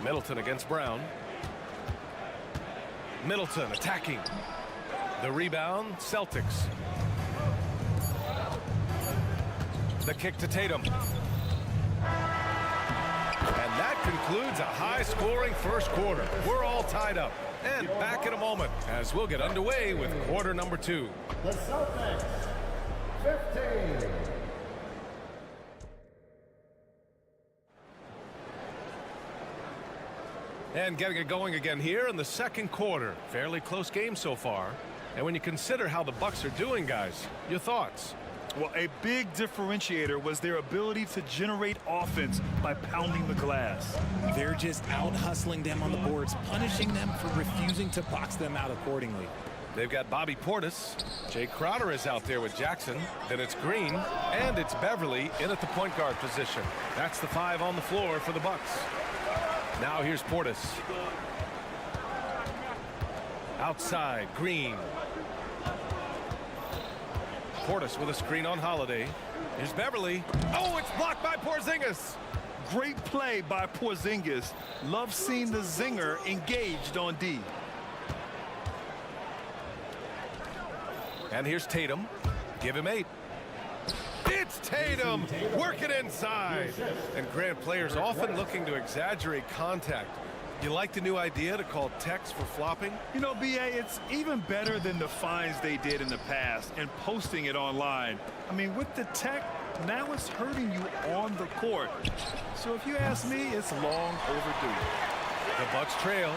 F: Middleton against Brown. Middleton attacking. The rebound, Celtics. The kick to Tatum. And that concludes a high-scoring first quarter. We're all tied up. And back in a moment as we'll get underway with quarter number 2.
D: The Celtics, 15.
F: And getting it going again here in the second quarter. Fairly close game so far. And when you consider how the Bucks are doing, guys, your thoughts?
G: Well, a big differentiator was their ability to generate offense by pounding the glass.
H: They're just out hustling them on the boards, punishing them for refusing to box them out accordingly.
F: They've got Bobby Portis. Jay Crowder is out there with Jackson. Then it's Green. And it's Beverly in at the point guard position. That's the 5 on the floor for the Bucks. Now here's Portis. Outside, Green. Portis with a screen on Holiday. Here's Beverly. Oh, it's blocked by Porzingis.
G: Great play by Porzingis. Love seeing the zinger engaged on D.
F: And here's Tatum. Give him 8. It's Tatum working inside. And Grant, players often looking to exaggerate contact. You like the new idea to call techs for flopping?
G: You know, BA, it's even better than the fines they did in the past and posting it online. I mean, with the tech, now it's hurting you on the court. So if you ask me, it's long overdue.
F: The Bucks trail.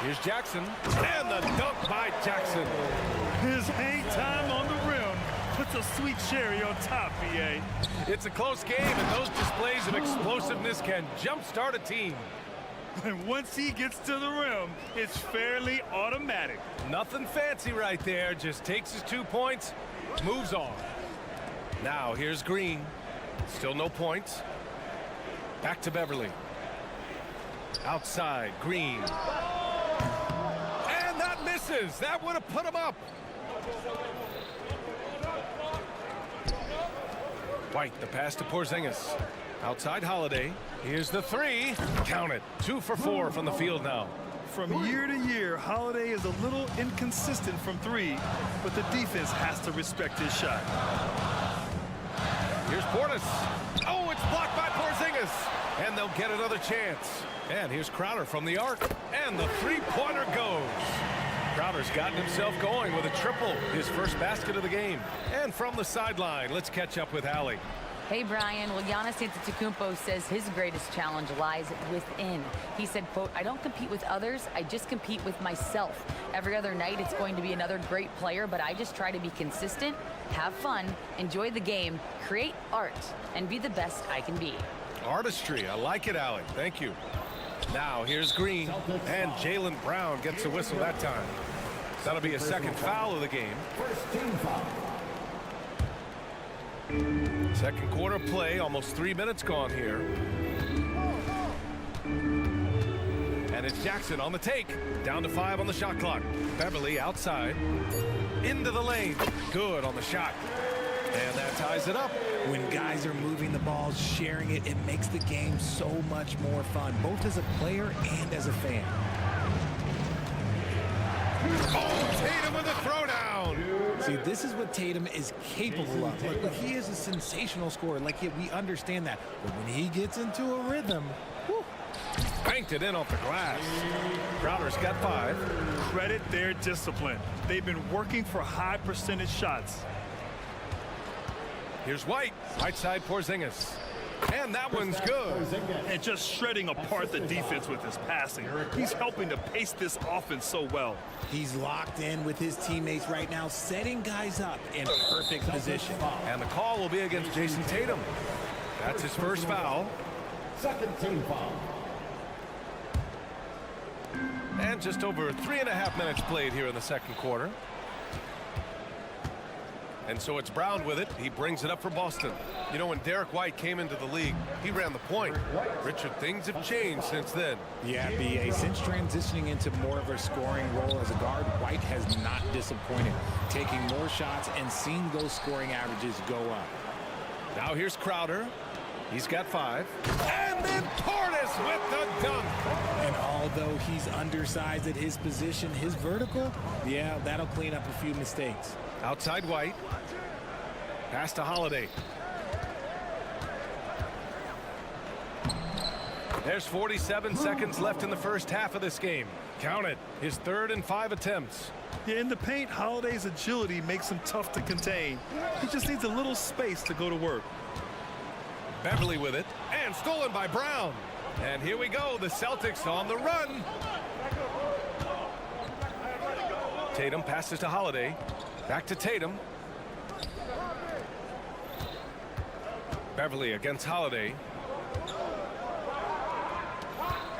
F: Here's Jackson. And the dunk by Jackson.
G: His hang time on the rim puts a sweet cherry on top, BA.
F: It's a close game, and those displays of explosiveness can jumpstart a team.
G: And once he gets to the rim, it's fairly automatic.
F: Nothing fancy right there. Just takes his 2 points, moves on. Now here's Green. Still no points. Back to Beverly. Outside, Green. And that misses. That would have put him up. White, the pass to Porzingis. Outside Holiday. Here's the 3. Count it. 2 for 4 from the field now.
G: From year to year, Holiday is a little inconsistent from 3, but the defense has to respect his shot.
F: Here's Portis. Oh, it's blocked by Porzingis. And they'll get another chance. And here's Crowder from the arc. And the 3-pointer goes. Crowder's gotten himself going with a triple, his first basket of the game. And from the sideline, let's catch up with Allie.
I: Hey, Brian. Well, Giannis Antetokounmpo says his greatest challenge lies within. He said, quote, "I don't compete with others. I just compete with myself. Every other night, it's going to be another great player, but I just try to be consistent, have fun, enjoy the game, create art, and be the best I can be."
F: Artistry. I like it, Allie. Thank you. Now here's Green, and Jaylen Brown gets a whistle that time. That'll be a second foul of the game.
D: First team foul.
F: Second quarter play, almost 3 minutes gone here. And it's Jackson on the take. Down to 5 on the shot clock. Beverly outside. Into the lane. Good on the shot. And that ties it up.
H: When guys are moving the ball, sharing it, it makes the game so much more fun, both as a player and as a fan.
F: Oh, Tatum with a throwdown.
H: See, this is what Tatum is capable of. Like, he is a sensational scorer. Like, we understand that. But when he gets into a rhythm, whew.
F: Banked it in off the glass. Crowder's got 5.
G: Credit their discipline. They've been working for high percentage shots.
F: Here's White. Right side Porzingis. And that one's good.
G: And just shredding apart the defense with his passing. He's helping to pace this offense so well.
H: He's locked in with his teammates right now, setting guys up in perfect position.
F: And the call will be against Jason Tatum. That's his first foul.
D: Second team foul.
F: And just over 3.5 minutes played here in the second quarter. And so it's Brown with it. He brings it up for Boston. You know, when Derek White came into the league, he ran the point. Richard, things have changed since then.
H: Yeah, BA, since transitioning into more of a scoring role as a guard, White has not disappointed, taking more shots and seeing those scoring averages go up.
F: Now here's Crowder. He's got 5. And then Portis with the dunk.
H: And although he's undersized at his position, his vertical, yeah, that'll clean up a few mistakes.
F: Outside White. Pass to Holiday. There's 47 seconds left in the first half of this game. Count it. His 3rd and 5 attempts.
G: Yeah, in the paint, Holiday's agility makes him tough to contain. He just needs a little space to go to work.
F: Beverly with it, and stolen by Brown. And here we go, the Celtics on the run. Tatum passes to Holiday. Back to Tatum. Beverly against Holiday.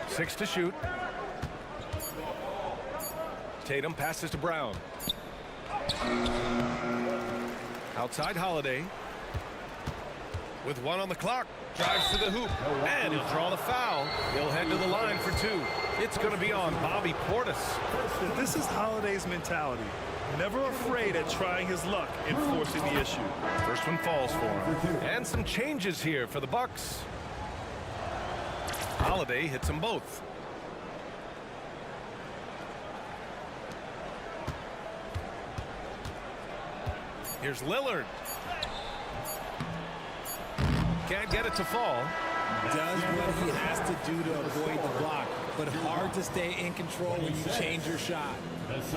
F: 6 to shoot. Tatum passes to Brown. Outside Holiday. With 1 on the clock. Drives to the hoop. And he'll draw the foul. He'll head to the line for 2. It's going to be on Bobby Portis.
G: This is Holiday's mentality. Never afraid at trying his luck and forcing the issue.
F: First one falls for him. And some changes here for the Bucks. Holiday hits them both. Here's Lillard. Can't get it to fall.
H: Does what he has to do to avoid the block, but hard to stay in control when you change your shot.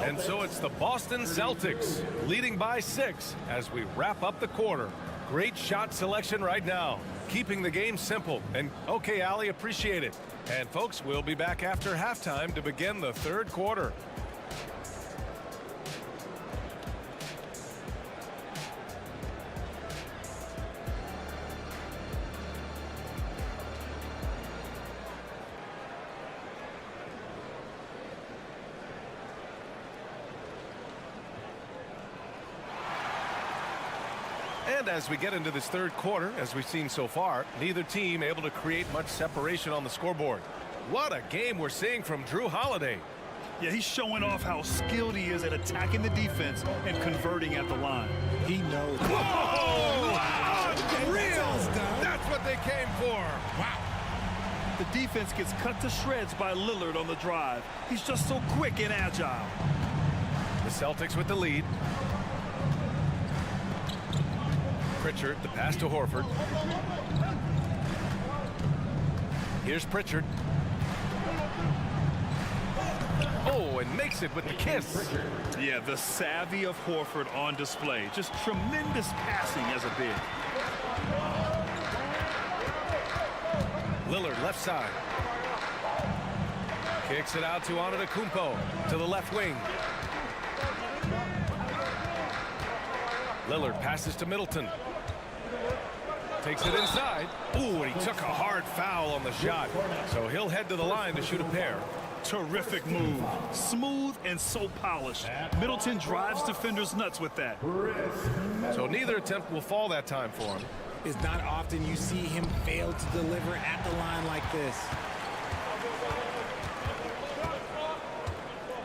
F: And so it's the Boston Celtics leading by 6 as we wrap up the quarter. Great shot selection right now, keeping the game simple. And okay, Allie, appreciate it. And folks, we'll be back after halftime to begin the 3rd quarter. And as we get into this 3rd quarter, as we've seen so far, neither team able to create much separation on the scoreboard. What a game we're seeing from Drew Holiday.
G: Yeah, he's showing off how skilled he is at attacking the defense and converting at the line.
H: He knows.
F: Whoa! Unreal! That's what they came for. Wow.
G: The defense gets cut to shreds by Lillard on the drive. He's just so quick and agile.
F: The Celtics with the lead. Pritchard, the pass to Horford. Here's Pritchard. Oh, and makes it with the kiss.
G: Yeah, the savvy of Horford on display. Just tremendous passing as a big.
F: Lillard left side. Kicks it out to Antetokounmpo to the left wing. Lillard passes to Middleton. Takes it inside. Ooh, and he took a hard foul on the shot. So he'll head to the line to shoot a pair.
G: Terrific move. Smooth and so polished. Middleton drives defenders nuts with that.
F: So neither attempt will fall that time for him.
H: It's not often you see him fail to deliver at the line like this.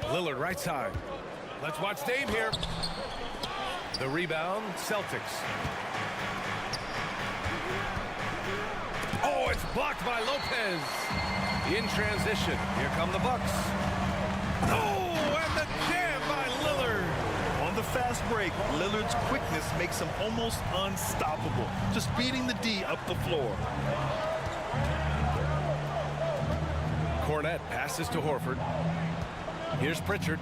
F: Lillard right side. Let's watch Dame here. The rebound, Celtics. Oh, it's blocked by Lopez. In transition, here come the Bucks. Oh, and the jam by Lillard.
G: On the fast break, Lillard's quickness makes him almost unstoppable. Just beating the D up the floor.
F: Cornette passes to Horford. Here's Pritchard.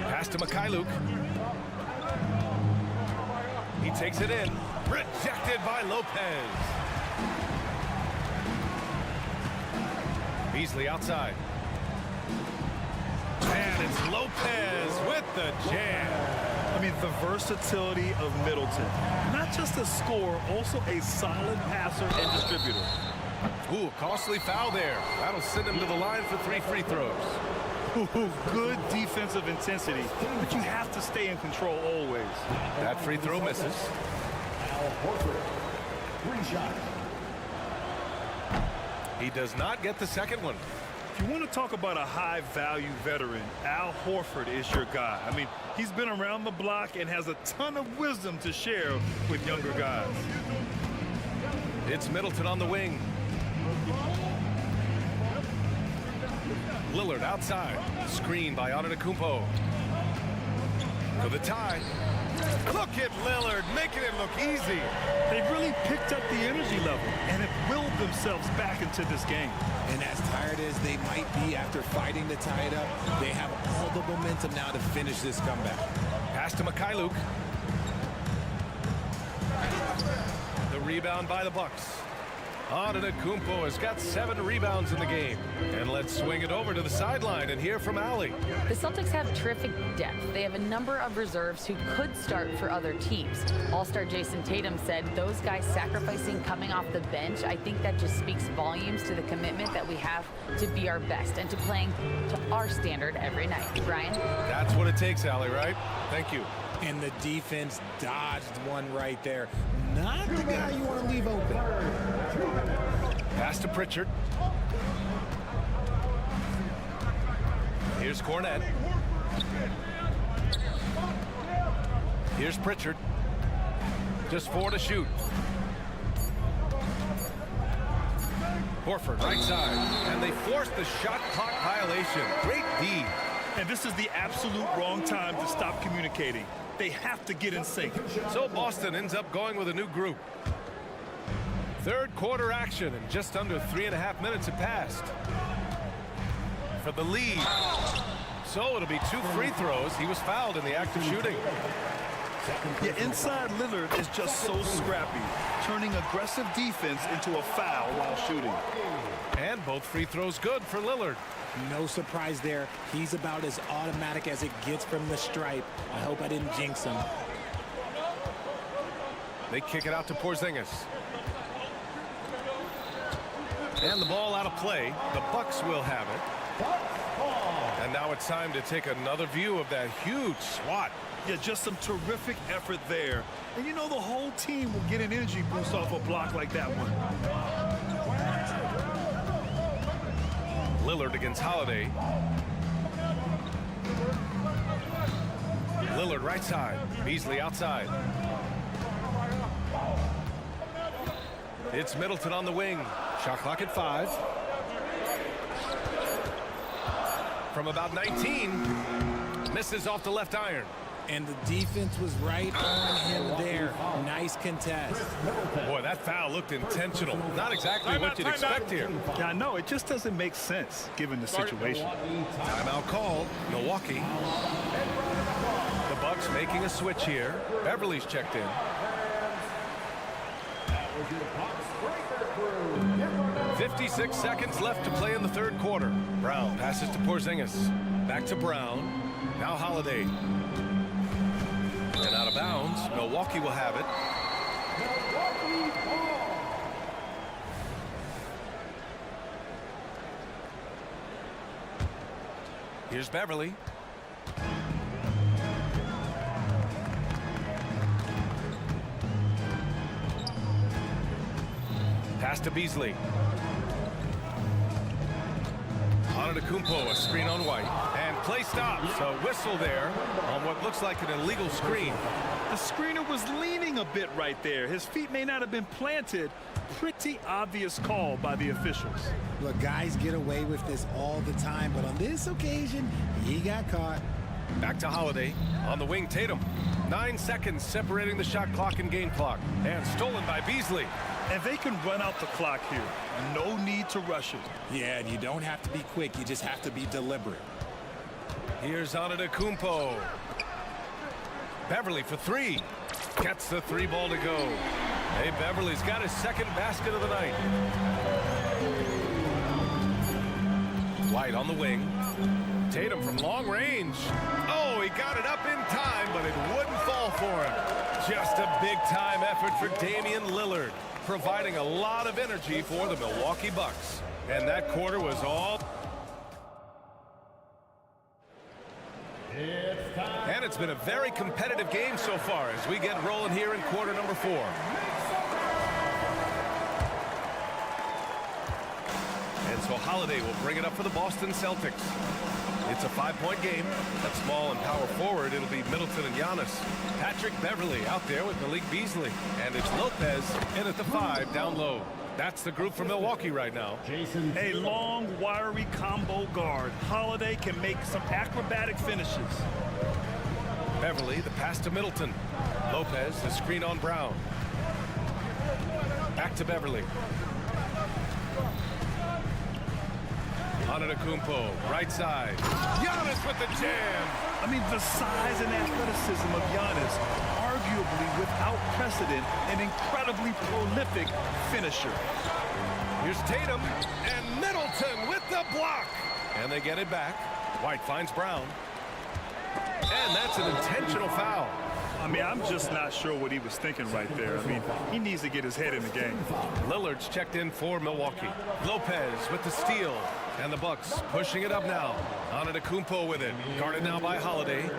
F: Pass to Mikhailuk. He takes it in. Rejected by Lopez. Beasley outside. And it's Lopez with the jam.
G: I mean, the versatility of Middleton. Not just a scorer, also a solid passer and distributor.
F: Ooh, costly foul there. That'll send him to the line for 3 free throws.
G: Ooh, good defensive intensity, but you have to stay in control always.
F: That free throw misses. He does not get the second one.
G: If you want to talk about a high-value veteran, Al Horford is your guy. I mean, he's been around the block and has a ton of wisdom to share with younger guys.
F: It's Middleton on the wing. Lillard outside. Screen by Antetokounmpo. For the tie. Look at Lillard making it look easy.
G: They really picked up the energy level and have willed themselves back into this game.
H: And as tired as they might be after fighting to tie it up, they have all the momentum now to finish this comeback.
F: Pass to Mikhailuk. The rebound by the Bucks. Antetokounmpo has got 7 rebounds in the game. And let's swing it over to the sideline and hear from Allie.
I: The Celtics have terrific depth. They have a number of reserves who could start for other teams. All-star Jason Tatum said those guys sacrificing coming off the bench, I think that just speaks volumes to the commitment that we have to be our best and to playing to our standard every night. Brian?
F: That's what it takes, Allie, right? Thank you.
H: And the defense dodged one right there. Not the guy you want to leave open.
F: Pass to Pritchard. Here's Cornette. Here's Pritchard. Just 4 to shoot. Horford, right side. And they forced the shot clock violation. Great D.
G: And this is the absolute wrong time to stop communicating. They have to get in sync.
F: So Boston ends up going with a new group. Third quarter action, and just under 3.5 minutes have passed. For the lead. So it'll be 2 free throws. He was fouled in the act of shooting.
G: Yeah, inside Lillard is just so scrappy, turning aggressive defense into a foul while shooting.
F: And both free throws good for Lillard.
H: No surprise there. He's about as automatic as it gets from the stripe. I hope I didn't jinx him.
F: They kick it out to Porzingis. And the ball out of play. The Bucks will have it. And now it's time to take another view of that huge swat.
G: Yeah, just some terrific effort there. And you know the whole team will get an energy boost off a block like that one.
F: Lillard against Holiday. Lillard right side. Beasley outside. It's Middleton on the wing. Shot clock at 5. From about 19. Misses off the left iron.
H: And the defense was right on him there. Nice contest.
F: Boy, that foul looked intentional. Not exactly what you'd expect here.
G: Yeah, I know. It just doesn't make sense given the situation.
F: Timeout called. Milwaukee. The Bucks making a switch here. Beverly's checked in. 56 seconds left to play in the third quarter. Brown passes to Porzingis. Back to Brown. Now Holiday. And out of bounds. Milwaukee will have it. Here's Beverly. Pass to Beasley. Antetokounmpo, a screen on White. And play stops. A whistle there on what looks like an illegal screen.
G: The screener was leaning a bit right there. His feet may not have been planted. Pretty obvious call by the officials.
H: Look, guys get away with this all the time, but on this occasion, he got caught.
F: Back to Holiday. On the wing, Tatum. 9 seconds separating the shot clock and game clock. And stolen by Beasley.
G: And they can run out the clock here. No need to rush it.
H: Yeah, and you don't have to be quick. You just have to be deliberate.
F: Here's Antetokounmpo. Beverly for 3. Gets the 3 ball to go. Hey, Beverly's got his second basket of the night. White on the wing. Tatum from long range. Oh, he got it up in time, but it wouldn't fall for him. Just a big-time effort for Damian Lillard, providing a lot of energy for the Milwaukee Bucks. And that quarter was all. And it's been a very competitive game so far as we get rolling here in quarter number 4. And so Holiday will bring it up for the Boston Celtics. It's a 5-point game. At small and power forward, it'll be Middleton and Giannis. Patrick Beverly out there with Malik Beasley. And it's Lopez in at the 5 down low. That's the group for Milwaukee right now.
G: A long, wiry combo guard. Holiday can make some acrobatic finishes.
F: Beverly, the pass to Middleton. Lopez, the screen on Brown. Back to Beverly. Antetokounmpo, right side. Giannis with the jam.
G: I mean, the size and athleticism of Giannis, arguably without precedent, an incredibly prolific finisher.
F: Here's Tatum and Middleton with the block. And they get it back. White finds Brown. And that's an intentional foul.
G: I mean, I'm just not sure what he was thinking right there. I mean, he needs to get his head in the game.
F: Lillard's checked in for Milwaukee. Lopez with the steal. And the Bucks pushing it up now. Antetokounmpo with it. Guarded now by Holiday.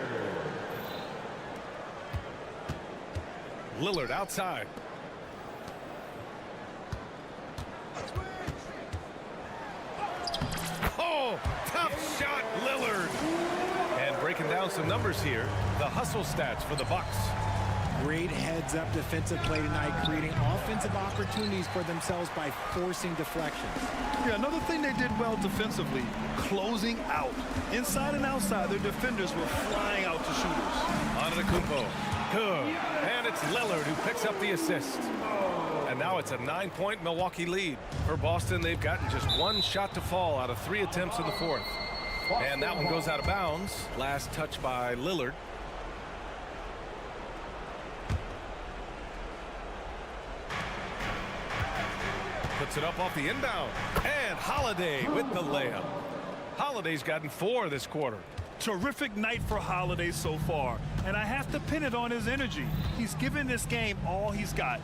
F: Lillard outside. Oh, tough shot, Lillard. And breaking down some numbers here, the hustle stats for the Bucks.
H: Great heads-up defensive play tonight, creating offensive opportunities for themselves by forcing deflections.
G: Yeah, another thing they did well defensively, closing out. Inside and outside, their defenders were flying out to shooters.
F: Antetokounmpo, good. And it's Lillard who picks up the assist. And now it's a 9-point Milwaukee lead. For Boston, they've gotten just one shot to fall out of 3 attempts in the fourth. And that one goes out of bounds. Last touch by Lillard. Puts it up off the inbound. And Holiday with the layup. Holiday's gotten 4 this quarter.
G: Terrific night for Holiday so far. And I have to pin it on his energy. He's given this game all he's got.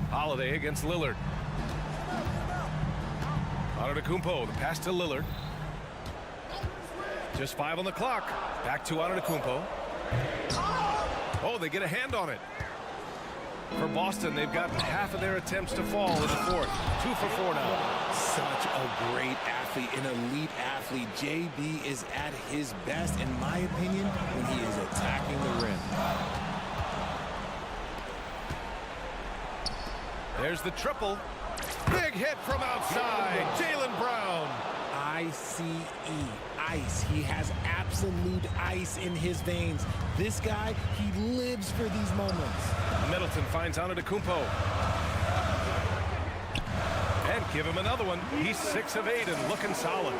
F: Holiday against Lillard. Antetokounmpo, the pass to Lillard. Just 5 on the clock. Back to Antetokounmpo. Oh, they get a hand on it. For Boston, they've gotten half of their attempts to fall in the fourth. 2 for 4 now.
H: Such a great athlete, an elite athlete. JB is at his best, in my opinion, when he is attacking the rim.
F: There's the triple. Big hit from outside. Jaylen Brown.
H: ICE, ice. He has absolute ice in his veins. This guy, he lives for these moments.
F: Middleton finds Antetokounmpo. And give him another one. He's 6 of 8 and looking solid.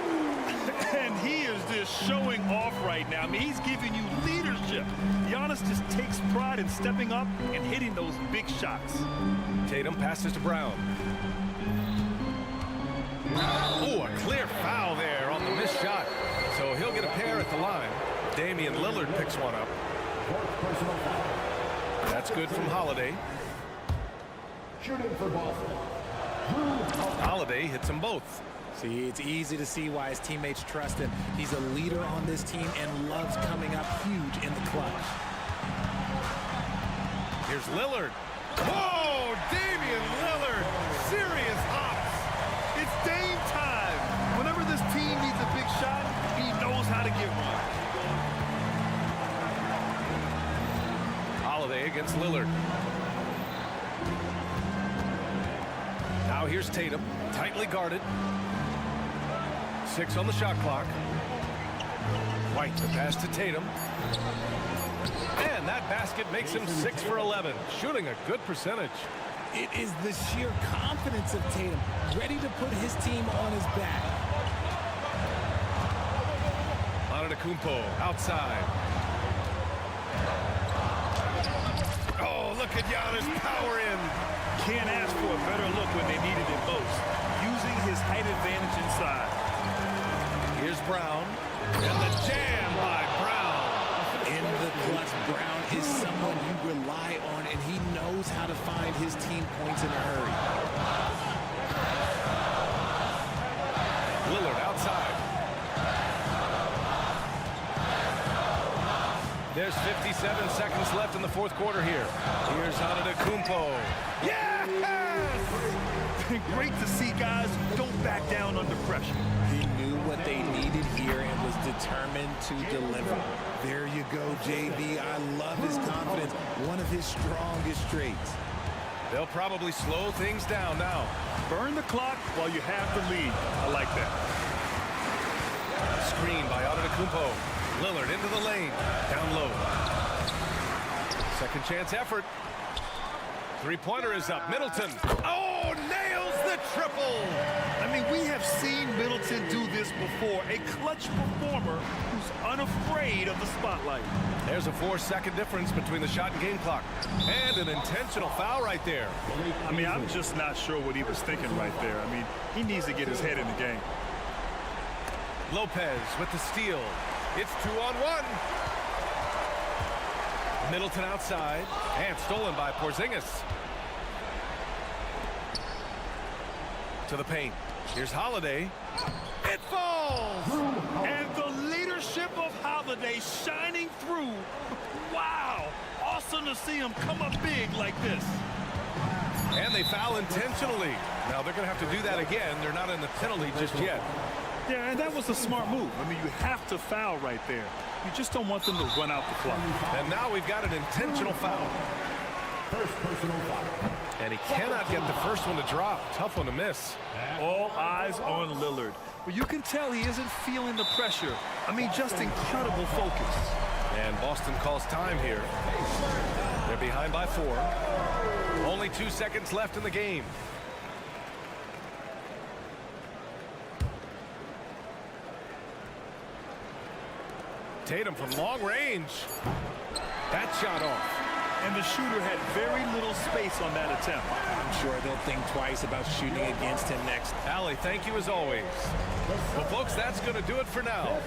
G: And he is just showing off right now. I mean, he's giving you leadership. Giannis just takes pride in stepping up and hitting those big shots.
F: Tatum passes to Brown. Oh, a clear foul there on the missed shot. So he'll get a pair at the line. Damian Lillard picks one up. That's good from Holiday.
D: Shooting for Boston.
F: Holiday hits them both.
H: See, it's easy to see why his teammates trust him. He's a leader on this team and loves coming up huge in the clutch.
F: Here's Lillard. Whoa, Damian Lillard. Serious hops.
G: It's Dame time. Whenever this team needs a big shot, he knows how to give one.
F: Holiday against Lillard. Now here's Tatum, tightly guarded. 6 on the shot clock. White, the pass to Tatum. And that basket makes him 6 for 11, shooting a good percentage.
H: It is the sheer confidence of Tatum, ready to put his team on his back.
F: Antetokounmpo outside. Oh, look at Giannis power in.
G: Can't ask for a better look when they needed it most. Using his height advantage inside.
F: Here's Brown. And the jam by Brown.
H: In the clutch, Brown is someone you rely on, and he knows how to find his team points in a hurry.
F: Lillard outside. There's 57 seconds left in the fourth quarter here. Here's Antetokounmpo. Yes!
G: Great to see guys who don't back down under pressure.
H: He knew what they needed here and was determined to deliver. There you go, JB. I love his confidence. One of his strongest traits.
F: They'll probably slow things down now.
G: Burn the clock while you have the lead. I like that.
F: screen by Antetokounmpo. Lillard into the lane. Down low. Second chance effort. Three-pointer is up. Middleton. Oh, nails the triple.
G: I mean, we have seen Middleton do this before. A clutch performer who's unafraid of the spotlight.
F: There's a 4-second difference between the shot and game clock. And an intentional foul right there.
G: I mean, I'm just not sure what he was thinking right there. I mean, he needs to get his head in the game.
F: Lopez with the steal. It's 2-on-1. Middleton outside. And stolen by Porzingis. To the paint. Here's Holiday. It falls!
G: And the leadership of Holiday shining through. Wow! Awesome to see him come up big like this.
F: And they foul intentionally. Now they're going to have to do that again. They're not in the penalty just yet.
G: Yeah, and that was a smart move. I mean, you have to foul right there. You just don't want them to run out the clock.
F: And now we've got an intentional foul.
D: First personal foul.
F: And he cannot get the first one to drop. Tough one to miss.
G: All eyes on Lillard. But you can tell he isn't feeling the pressure. I mean, just incredible focus.
F: And Boston calls time here. They're behind by 4. Only 2 seconds left in the game. Tatum from long range. That shot off.
G: And the shooter had very little space on that attempt.
H: I'm sure they'll think twice about shooting against him next.
F: Allie, thank you as always. Well, folks, that's going to do it for now.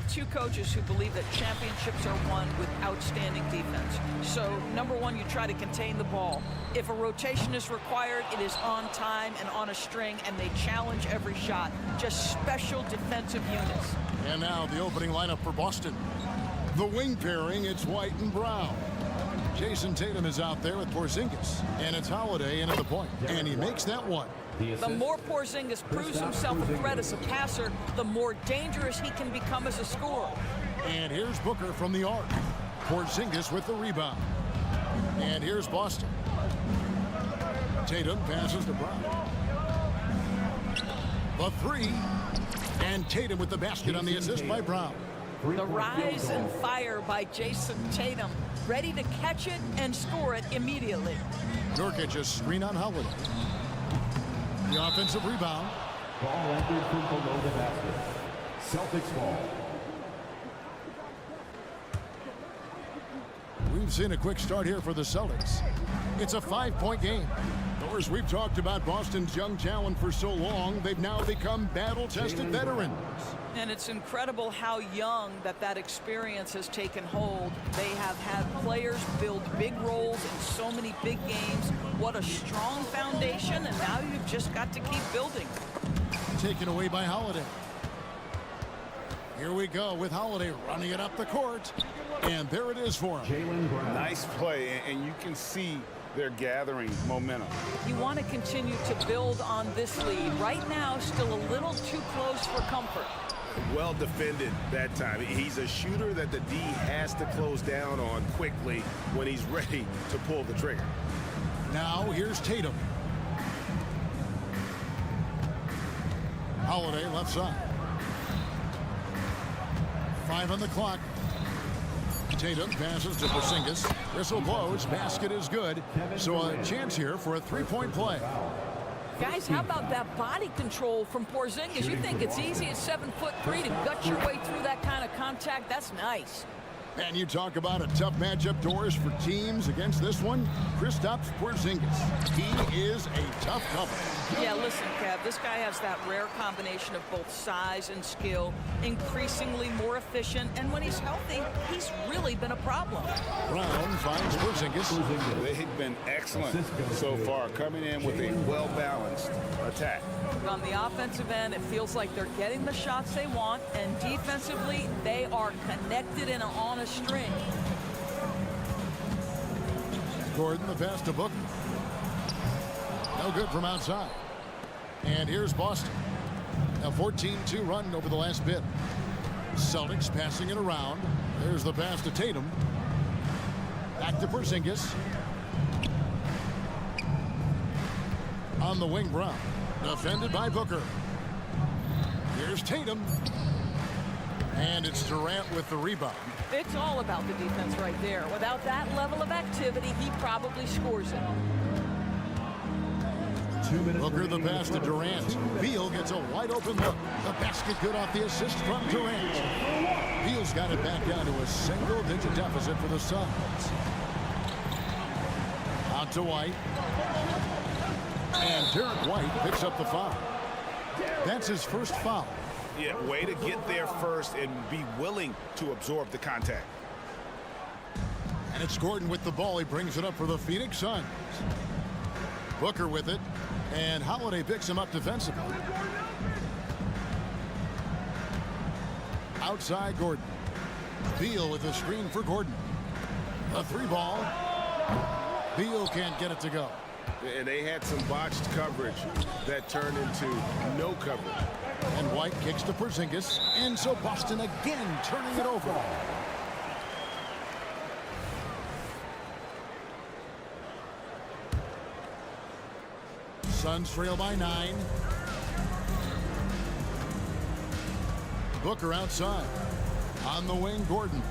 J: have two coaches who believe that championships are won with outstanding defense. So, number one, you try to contain the ball. If a rotation is required, it is on time and on a string, and they challenge every shot. Just special defensive units.
A: And now the opening lineup for Boston. The wing pairing, it's White and Brown. Jason Tatum is out there with Porzingis, and it's Holiday in at the point, and he makes that one.
J: The more Porzingis proves himself a threat as a passer, the more dangerous he can become as a scorer.
A: And here's Booker from the arc. Porzingis with the rebound. And here's Boston. Tatum passes to Brown. The three. And Tatum with the basket on the assist by Brown.
J: The rise and fire by Jason Tatum, ready to catch it and score it immediately.
A: Nurkic a screen on Holiday. The offensive rebound.
D: Ball entered from below the basket. Celtics ball.
A: We've seen a quick start here for the Celtics. It's a 5-point game. Of course, we've talked about Boston's young talent for so long, they've now become battle-tested veterans.
J: And it's incredible how young that experience has taken hold. They have had players build big roles in so many big games. What a strong foundation, and now you've just got to keep building.
A: Taken away by Holiday. Here we go with Holiday running it up the court. And there it is for him.
B: Nice play, and you can see they're gathering momentum.
J: You want to continue to build on this lead. Right now, still a little too close for comfort.
B: Well defended that time. He's a shooter that the D has to close down on quickly when he's ready to pull the trigger.
A: Now here's Tatum. Holiday left side. 5 on the clock. Tatum passes to Porzingis. Whistle blows. Basket is good. So a chance here for a 3-point play.
J: Guys, how about that body control from Porzingis? You think it's easy at 7'3" to gut your way through that kind of contact? That's nice.
A: And you talk about a tough matchup, Doris, for teams against this one. Kristaps Porzingis. He is a tough cover.
J: Yeah, listen, Kev, this guy has that rare combination of both size and skill, increasingly more efficient, and when he's healthy, he's really been a problem.
A: Brown finds Porzingis.
B: They've been excellent so far, coming in with a well-balanced attack.
J: On the offensive end, it feels like they're getting the shots they want, and defensively, they are connected and on a string.
A: Gordon, the pass to Booker. No good from outside. And here's Boston. A 14-2 run over the last bit. Celtics passing it around. There's the pass to Tatum. Back to Porzingis. On the wing, Brown. Defended by Booker. Here's Tatum. And it's Durant with the rebound.
J: It's all about the defense right there. Without that level of activity, he probably scores it.
A: Booker the pass to Durant. Beal gets a wide open look. The basket good off the assist from Durant. Beal's got it back down to a single-digit deficit for the Suns. Out to White. And Derek White picks up the foul. That's his first foul.
B: Yeah, way to get there first and be willing to absorb the contact.
A: And it's Gordon with the ball. He brings it up for the Phoenix Suns. Booker with it. And Holiday picks him up defensively. Outside Gordon. Beal with the screen for Gordon. A 3-ball. Beal can't get it to go.
B: And they had some botched coverage that turned into no coverage.
A: And White kicks to Porzingis. And so Boston again turning it over. Suns trail by 9. Booker outside. On the wing, Gordon.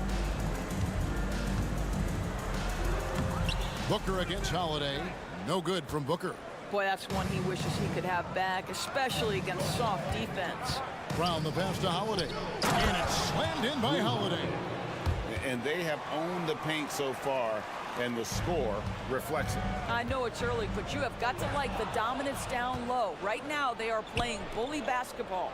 A: Booker against Holiday. No good from Booker.
J: Boy, that's one he wishes he could have back, especially against soft defense.
A: Brown the pass to Holiday. And it's slammed in by Holiday.
B: And they have owned the paint so far, and the score reflects it.
J: I know it's early, but you have got to like the dominance down low. Right now, they are playing bully basketball.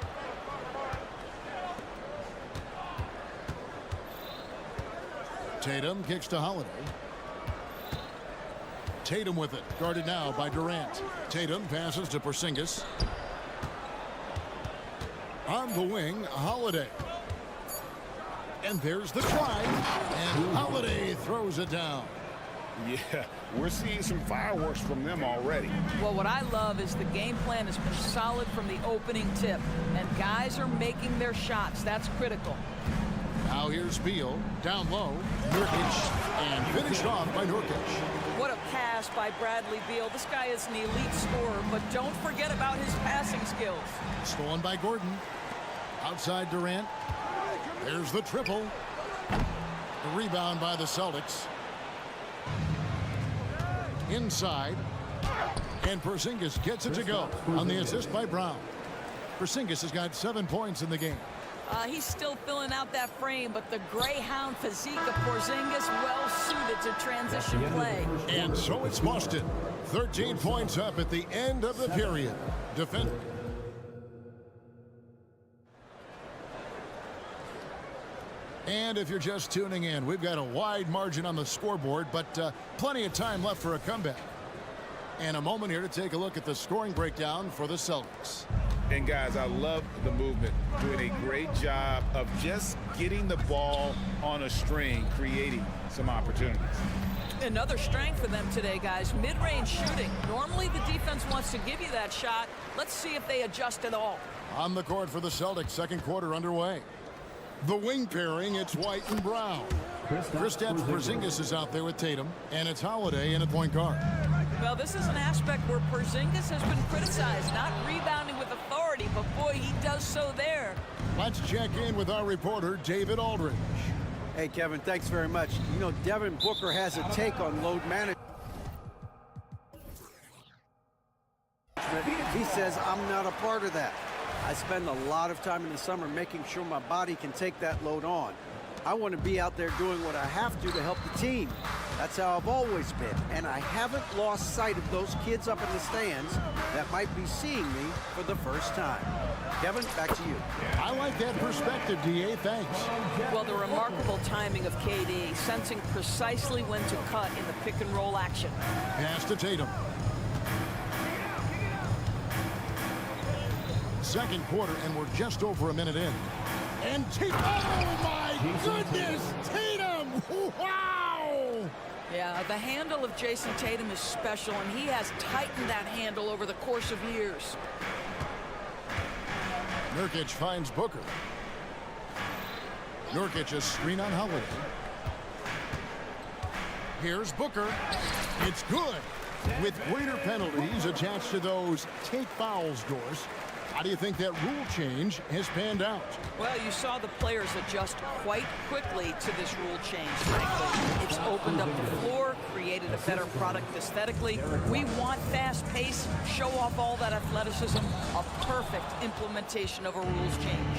A: Tatum kicks to Holiday. Tatum with it, guarded now by Durant. Tatum passes to Porzingis. On the wing, Holiday. And there's the try, and Holiday throws it down.
B: Yeah, we're seeing some fireworks from them already.
J: Well, what I love is the game plan has been solid from the opening tip, and guys are making their shots. That's critical.
A: Now here's Beal, down low, Nurkic, and finished off by Nurkic.
J: What a pass by Bradley Beal. This guy is an elite scorer, but don't forget about his passing skills.
A: Stolen by Gordon. Outside Durant. There's the triple. The rebound by the Celtics. Inside. And Porzingis gets it to go on the assist by Brown. Porzingis has got 7 points in the game.
J: He's still filling out that frame, but the Greyhound physique of Porzingis well suited to transition play.
A: And so it's Boston. 13 points up at the end of the period. Defend. And if you're just tuning in, we've got a wide margin on the scoreboard, but plenty of time left for a comeback. And a moment here to take a look at the scoring breakdown for the Celtics.
B: And guys, I love the movement, doing a great job of just getting the ball on a string, creating some opportunities.
J: Another strength for them today, guys, mid-range shooting. Normally the defense wants to give you that shot. Let's see if they adjust at all.
A: On the court for the Celtics, second quarter underway. The wing pairing, it's White and Brown. Kristaps Porzingis is out there with Tatum, and it's Holiday in at point guard.
J: Well, this is an aspect where Porzingis has been criticized, not rebounding with authority, but boy, he does so there.
A: Let's check in with our reporter, David Aldridge.
E: Hey, Kevin, thanks very much. You know, Devin Booker has a take on load management. He says, I'm not a part of that. I spend a lot of time in the summer making sure my body can take that load on. I want to be out there doing what I have to help the team. That's how I've always been. And I haven't lost sight of those kids up in the stands that might be seeing me for the first time. Kevin, back to you.
A: I like that perspective, D.A. Thanks.
J: Well, the remarkable timing of KD, sensing precisely when to cut in the pick and roll action.
A: Pass to Tatum. Second quarter, and we're just over a minute in. And Tatum, oh my goodness, Tatum, wow!
J: Yeah, the handle of Jason Tatum is special, and he has tightened that handle over the course of years.
A: Nurkic finds Booker. Nurkic a screen on Holiday. Here's Booker. It's good. With greater penalties attached to those take fouls, Doris. How do you think that rule change has panned out?
J: Well, you saw the players adjust quite quickly to this rule change, frankly. It's opened up the floor, created a better product aesthetically. We want fast pace, show off all that athleticism, a perfect implementation of a rules change.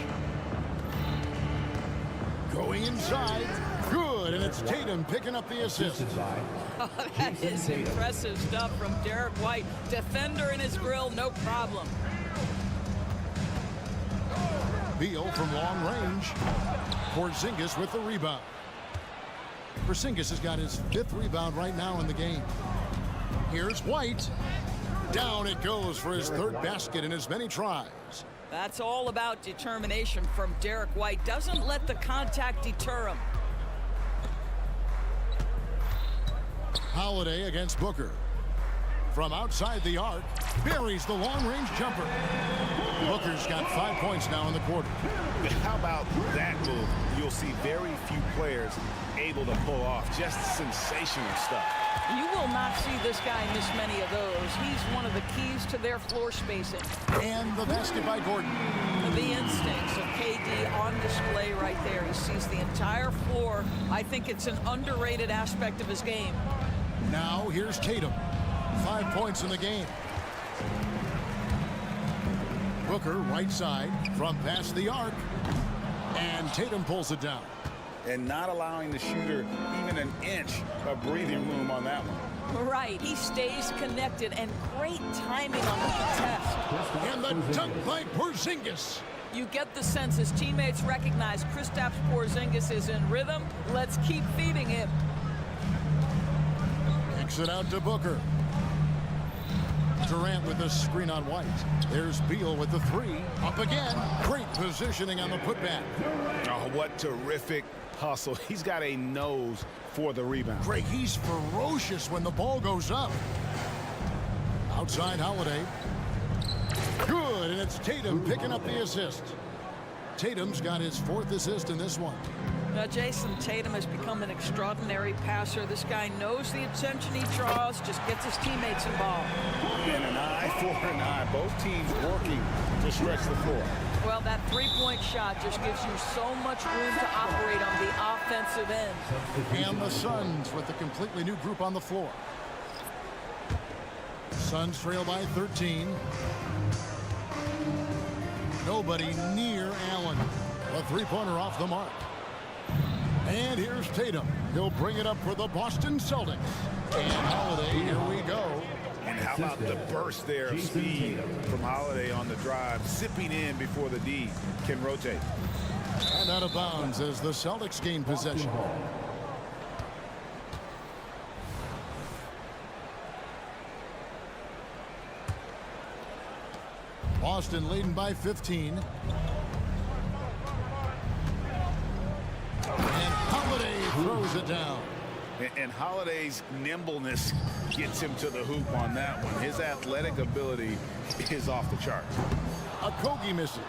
A: Going inside, good, and it's Tatum picking up the assist.
J: Oh, that is impressive stuff from Derek White. Defender in his grill, no problem.
A: Beal from long range. Porzingis with the rebound. Porzingis has got his 5th rebound right now in the game. Here's White. Down it goes for his 3rd basket in as many tries.
J: That's all about determination from Derek White. Doesn't let the contact deter him.
A: Holiday against Booker. From outside the arc, buries the long-range jumper. Booker's got 5 points now in the quarter.
B: How about that move? You'll see very few players able to pull off just sensational stuff.
J: You will not see this guy miss many of those. He's one of the keys to their floor spacing.
A: And the basket by Gordon.
J: The instincts of KD on display right there. He sees the entire floor. I think it's an underrated aspect of his game.
A: Now here's Tatum. 5 points in the game. Booker right side from past the arc. And Tatum pulls it down.
B: And not allowing the shooter even an inch of breathing room on that one.
J: Right, he stays connected, and great timing on the contest.
A: And the dunk by Porzingis.
J: You get the sense his teammates recognize Kristaps Porzingis is in rhythm. Let's keep feeding him.
A: Kicks it out to Booker. Durant with the screen on White. There's Beal with the three. Up again. Great positioning on the putback.
B: Oh, what terrific hustle. He's got a nose for the rebound.
A: Greg, he's ferocious when the ball goes up. Outside Holiday. Good, and it's Tatum picking up the assist. Tatum's got his 4th assist in this one.
J: Now, Jason Tatum has become an extraordinary passer. This guy knows the attention he draws, just gets his teammates involved.
B: And an eye for an eye. Both teams working to stretch the floor.
J: Well, that three-point shot just gives you so much room to operate on the offensive end.
A: And the Suns with a completely new group on the floor. Suns trail by 13. Nobody near Allen. A three-pointer off the mark. And here's Tatum. He'll bring it up for the Boston Celtics. And Holiday, here we go.
B: And how about the burst there of speed from Holiday on the drive, zipping in before the D can rotate.
A: And out of bounds as the Celtics gain possession. Boston leading by 15. And Holiday throws it down.
B: And Holiday's nimbleness gets him to the hoop on that one. His athletic ability is off the chart.
A: Okogie misses.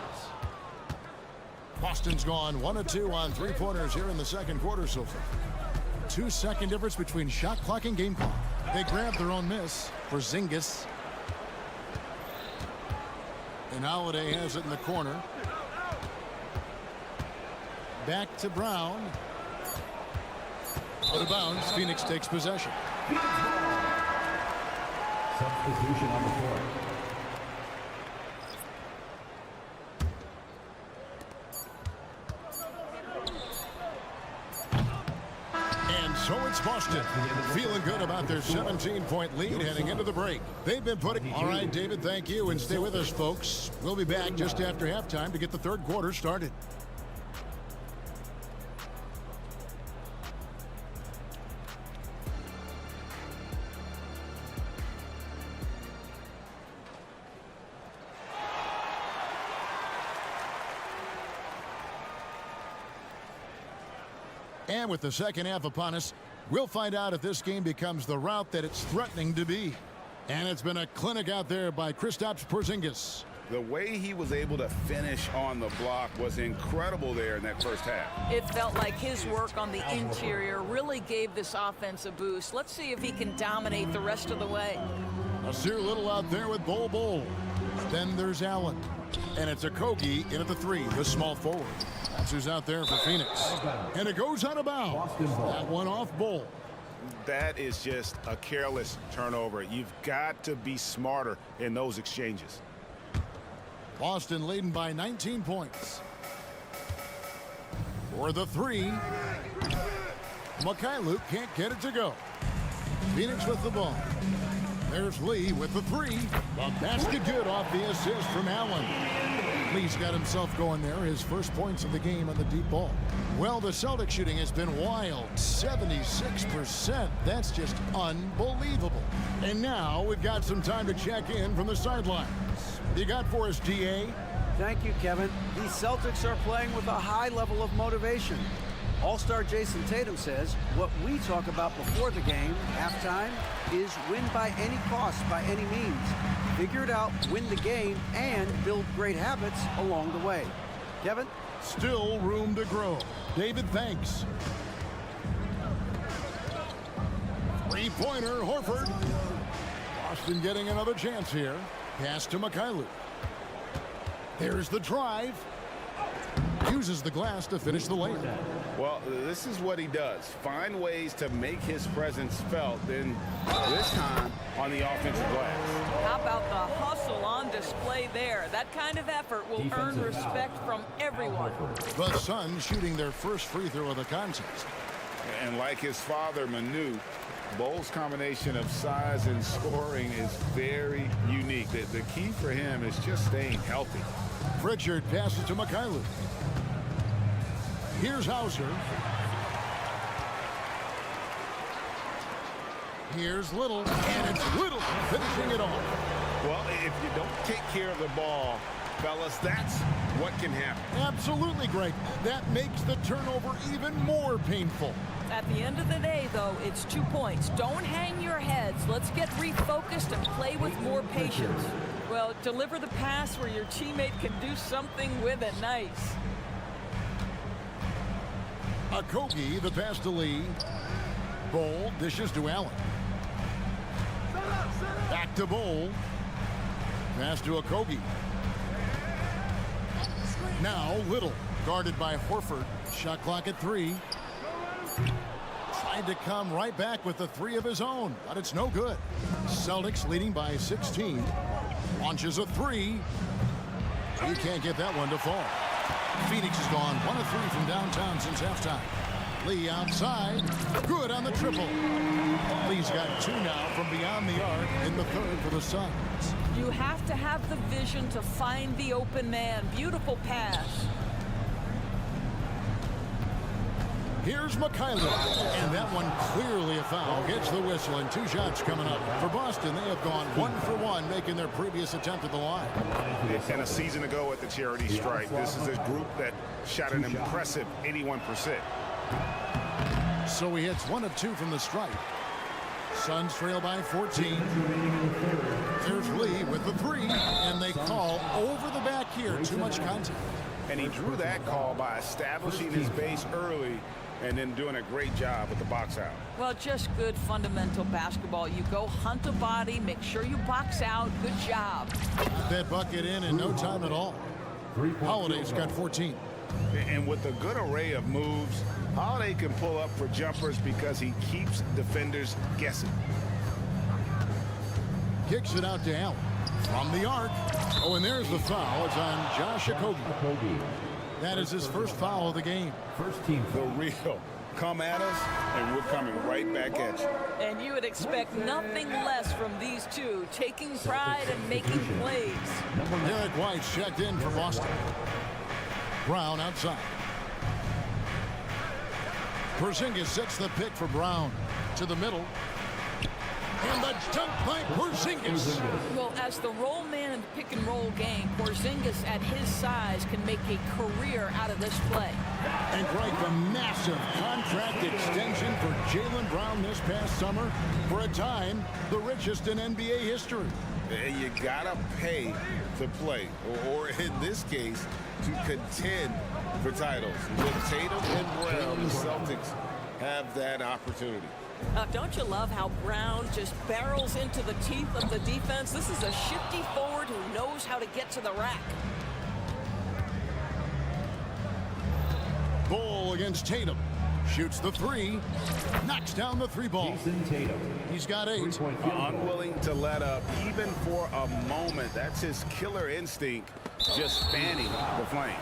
A: Boston's gone 1 of 2 on three-pointers here in the second quarter so far. 2-second difference between shot clock and game clock. They grab their own miss for Zingis. And Holiday has it in the corner. Back to Brown. Out of bounds, Phoenix takes possession.
D: Substitution on the floor.
A: And so it's Boston, feeling good about their 17-point lead heading into the break. They've been putting... All right, David, thank you, and stay with us, folks. We'll be back just after halftime to get the third quarter started. And with the second half upon us, we'll find out if this game becomes the route that it's threatening to be. And it's been a clinic out there by Kristaps Porzingis.
B: The way he was able to finish on the block was incredible there in that first half.
J: It felt like his work on the interior really gave this offense a boost. Let's see if he can dominate the rest of the way.
A: Nasir Little out there with Bol. Then there's Allen. And it's Okogie in at the three, the small forward. That's who's out there for Phoenix. And it goes out of bounds. That one off Bol.
B: That is just a careless turnover. You've got to be smarter in those exchanges.
A: Boston leading by 19 points. For the three. Mikhailuk can't get it to go. Phoenix with the ball. There's Lee with the three. The basket good off the assist from Allen. Lee's got himself going there. His first points of the game on the deep ball. Well, the Celtics shooting has been wild. 76%. That's just unbelievable. And now we've got some time to check in from the sidelines. What do you got for us, DA?
E: Thank you, Kevin. These Celtics are playing with a high level of motivation. All-star Jason Tatum says what we talk about before the game, halftime, is win by any cost, by any means. Figure it out, win the game, and build great habits along the way. Kevin?
A: Still room to grow. David, thanks. Three-pointer, Horford. Boston getting another chance here. Pass to Mikhailuk. There's the drive. Uses the glass to finish the layup.
B: Well, this is what he does. Find ways to make his presence felt, then this time on the offensive glass.
J: How about the hustle on display there? That kind of effort will earn respect from everyone.
A: The Suns shooting their first free throw of the contest.
B: And like his father, Manu, Bol's combination of size and scoring is very unique. The key for him is just staying healthy.
A: Pritchard passes to Mikhailuk. Here's Hauser. Here's Little, and it's Little finishing it off.
B: Well, if you don't take care of the ball, fellas, that's what can happen.
A: Absolutely, Greg. That makes the turnover even more painful.
J: At the end of the day, though, it's 2 points. Don't hang your heads. Let's get refocused and play with more patience. Well, deliver the pass where your teammate can do something with it. Nice.
A: Okogie, the pass to Lee. Bowl dishes to Allen. Back to Bowl. Pass to Okogie. Now Little, guarded by Horford. Shot clock at 3. Tried to come right back with the 3 of his own, but it's no good. Celtics leading by 16. Launches a 3. He can't get that one to fall. Phoenix has gone 1 of 3 from downtown since halftime. Lee outside. Good on the triple. Lee's got 2 now from beyond the arc in the third for the Suns.
J: You have to have the vision to find the open man. Beautiful pass.
A: Here's Mikhailuk, and that one clearly a foul. Gets the whistle, and 2 shots coming up. For Boston, they have gone 1 for 1, making their previous attempt at the line.
B: And a season ago at the charity strike, this is a group that shot an impressive 81%.
A: So he hits 1 of 2 from the strike. Suns trail by 14. There's Lee with the 3, and they call over the back here. Too much contact.
B: And he drew that call by establishing his base early and then doing a great job with the box out.
J: Well, just good fundamental basketball. You go hunt a body, make sure you box out. Good job.
A: That bucket in no time at all. Holiday's got 14.
B: And with a good array of moves, Holiday can pull up for jumpers because he keeps defenders guessing.
A: Kicks it out to Allen. From the arc. Oh, and there's the foul. It's on Josh Okogie. That is his first foul of the game.
D: First team.
B: The real. Come at us, and we're coming right back at you.
J: And you would expect nothing less from these two, taking pride and making plays.
A: Derek White's checked in for Boston. Brown outside. Porzingis sets the pick for Brown. To the middle. And the dunk by Porzingis.
J: Well, as the roll man in the pick and roll game, Porzingis at his size can make a career out of this play.
A: And Greg, the massive contract extension for Jaylen Brown this past summer. For a time, the richest in NBA history.
B: And you gotta pay to play, or in this case, to contend for titles. With Tatum and Brown, the Celtics have that opportunity.
J: Don't you love how Brown just barrels into the teeth of the defense? This is a shifty forward who knows how to get to the rack.
A: Bull against Tatum. Shoots the 3. Knocks down the 3 ball. He's got 8.
B: Unwilling to let up, even for a moment. That's his killer instinct, just fanning the flame.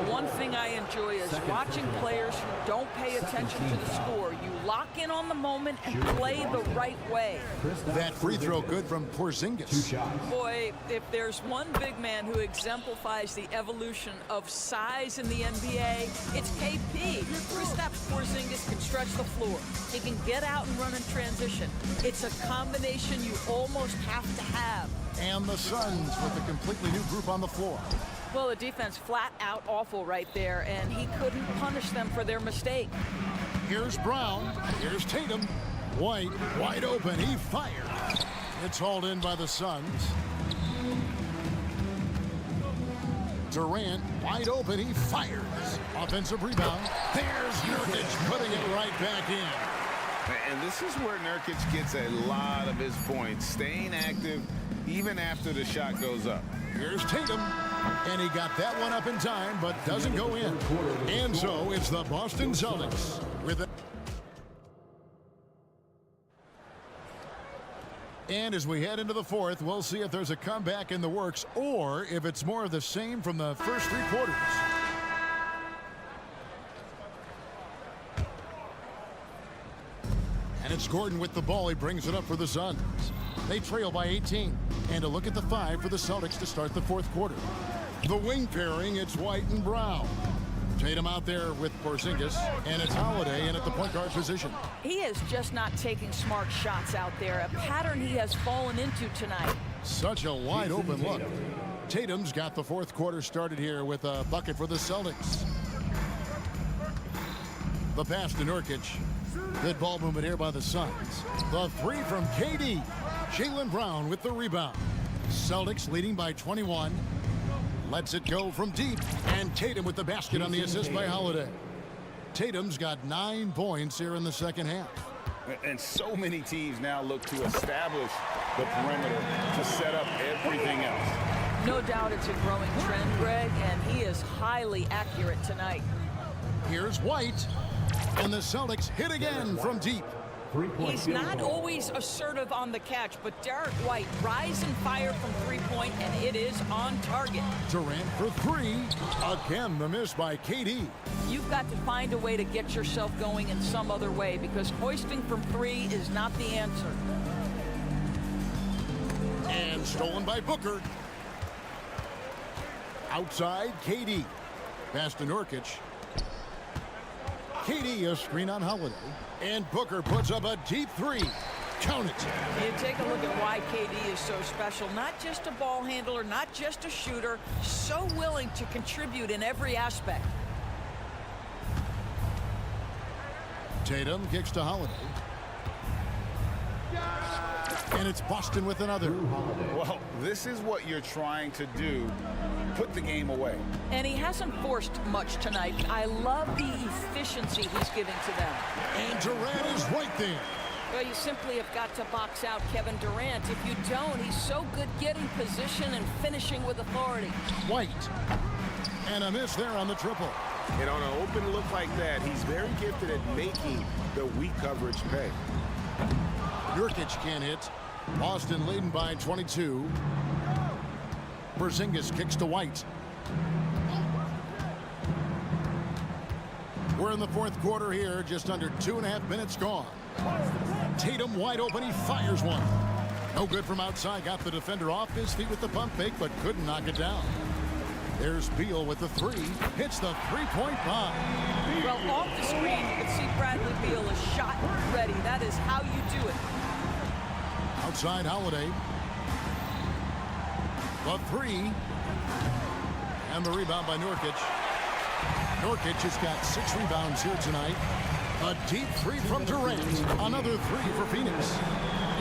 J: One thing I enjoy is watching players who don't pay attention to the score. You lock in on the moment and play the right way.
A: That free throw good from Porzingis.
J: Boy, if there's one big man who exemplifies the evolution of size in the NBA, it's KP. Kristaps Porzingis can stretch the floor. He can get out and run in transition. It's a combination you almost have to have.
A: And the Suns with a completely new group on the floor.
J: Well, the defense flat out awful right there, and he couldn't punish them for their mistake.
A: Here's Brown. Here's Tatum. White wide open. He fires. It's hauled in by the Suns. Durant wide open. He fires. Offensive rebound. There's Nurkic putting it right back in.
B: And this is where Nurkic gets a lot of his points, staying active even after the shot goes up.
A: Here's Tatum. And he got that one up in time, but doesn't go in. And so it's the Boston Celtics with it. And as we head into the fourth, we'll see if there's a comeback in the works or if it's more of the same from the first 3 quarters. And it's Gordon with the ball. He brings it up for the Suns. They trail by 18. And a look at the 5 for the Celtics to start the fourth quarter. The wing pairing, it's White and Brown. Tatum out there with Porzingis, and it's Holiday in at the point guard position.
J: He is just not taking smart shots out there, a pattern he has fallen into tonight.
A: Such a wide open look. Tatum's got the fourth quarter started here with a bucket for the Celtics. The pass to Nurkic. Good ball movement here by the Suns. The three from KD. Jaylen Brown with the rebound. Celtics leading by 21. Lets it go from deep. And Tatum with the basket on the assist by Holiday. Tatum's got 9 points here in the second half.
B: And so many teams now look to establish the perimeter to set up everything else.
J: No doubt it's a growing trend, Greg, and he is highly accurate tonight.
A: Here's White. And the Celtics hit again from deep.
J: He's not always assertive on the catch, but Derek White rise and fire from three-point, and it is on target.
A: Durant for 3. Again, the miss by KD.
J: You've got to find a way to get yourself going in some other way, because hoisting from 3 is not the answer.
A: And stolen by Booker. Outside, KD. Pass to Nurkic. KD a screen on Holiday. And Booker puts up a deep 3. Count it.
J: You take a look at why KD is so special. Not just a ball handler, not just a shooter. So willing to contribute in every aspect.
A: Tatum kicks to Holiday. And it's Boston with another.
B: Well, this is what you're trying to do. Put the game away.
J: And he hasn't forced much tonight. I love the efficiency he's giving to them.
A: And Durant is right there.
J: Well, you simply have got to box out Kevin Durant. If you don't, he's so good getting position and finishing with authority.
A: White. And a miss there on the triple.
B: And on an open look like that, he's very gifted at making the weak coverage pay.
A: Nurkic can't hit. Boston leading by 22. Porzingis kicks to White. We're in the fourth quarter here, just under 2.5 minutes gone. Tatum wide open, he fires one. No good from outside, got the defender off his feet with the pump fake, but couldn't knock it down. There's Beal with the 3, hits the three-point bomb.
J: Well, off the screen, you can see Bradley Beal is shot ready. That is how you do it.
A: Outside Holiday. The 3. And the rebound by Nurkic. Nurkic has got 6 rebounds here tonight. A deep 3 from Durant. Another 3 for Phoenix.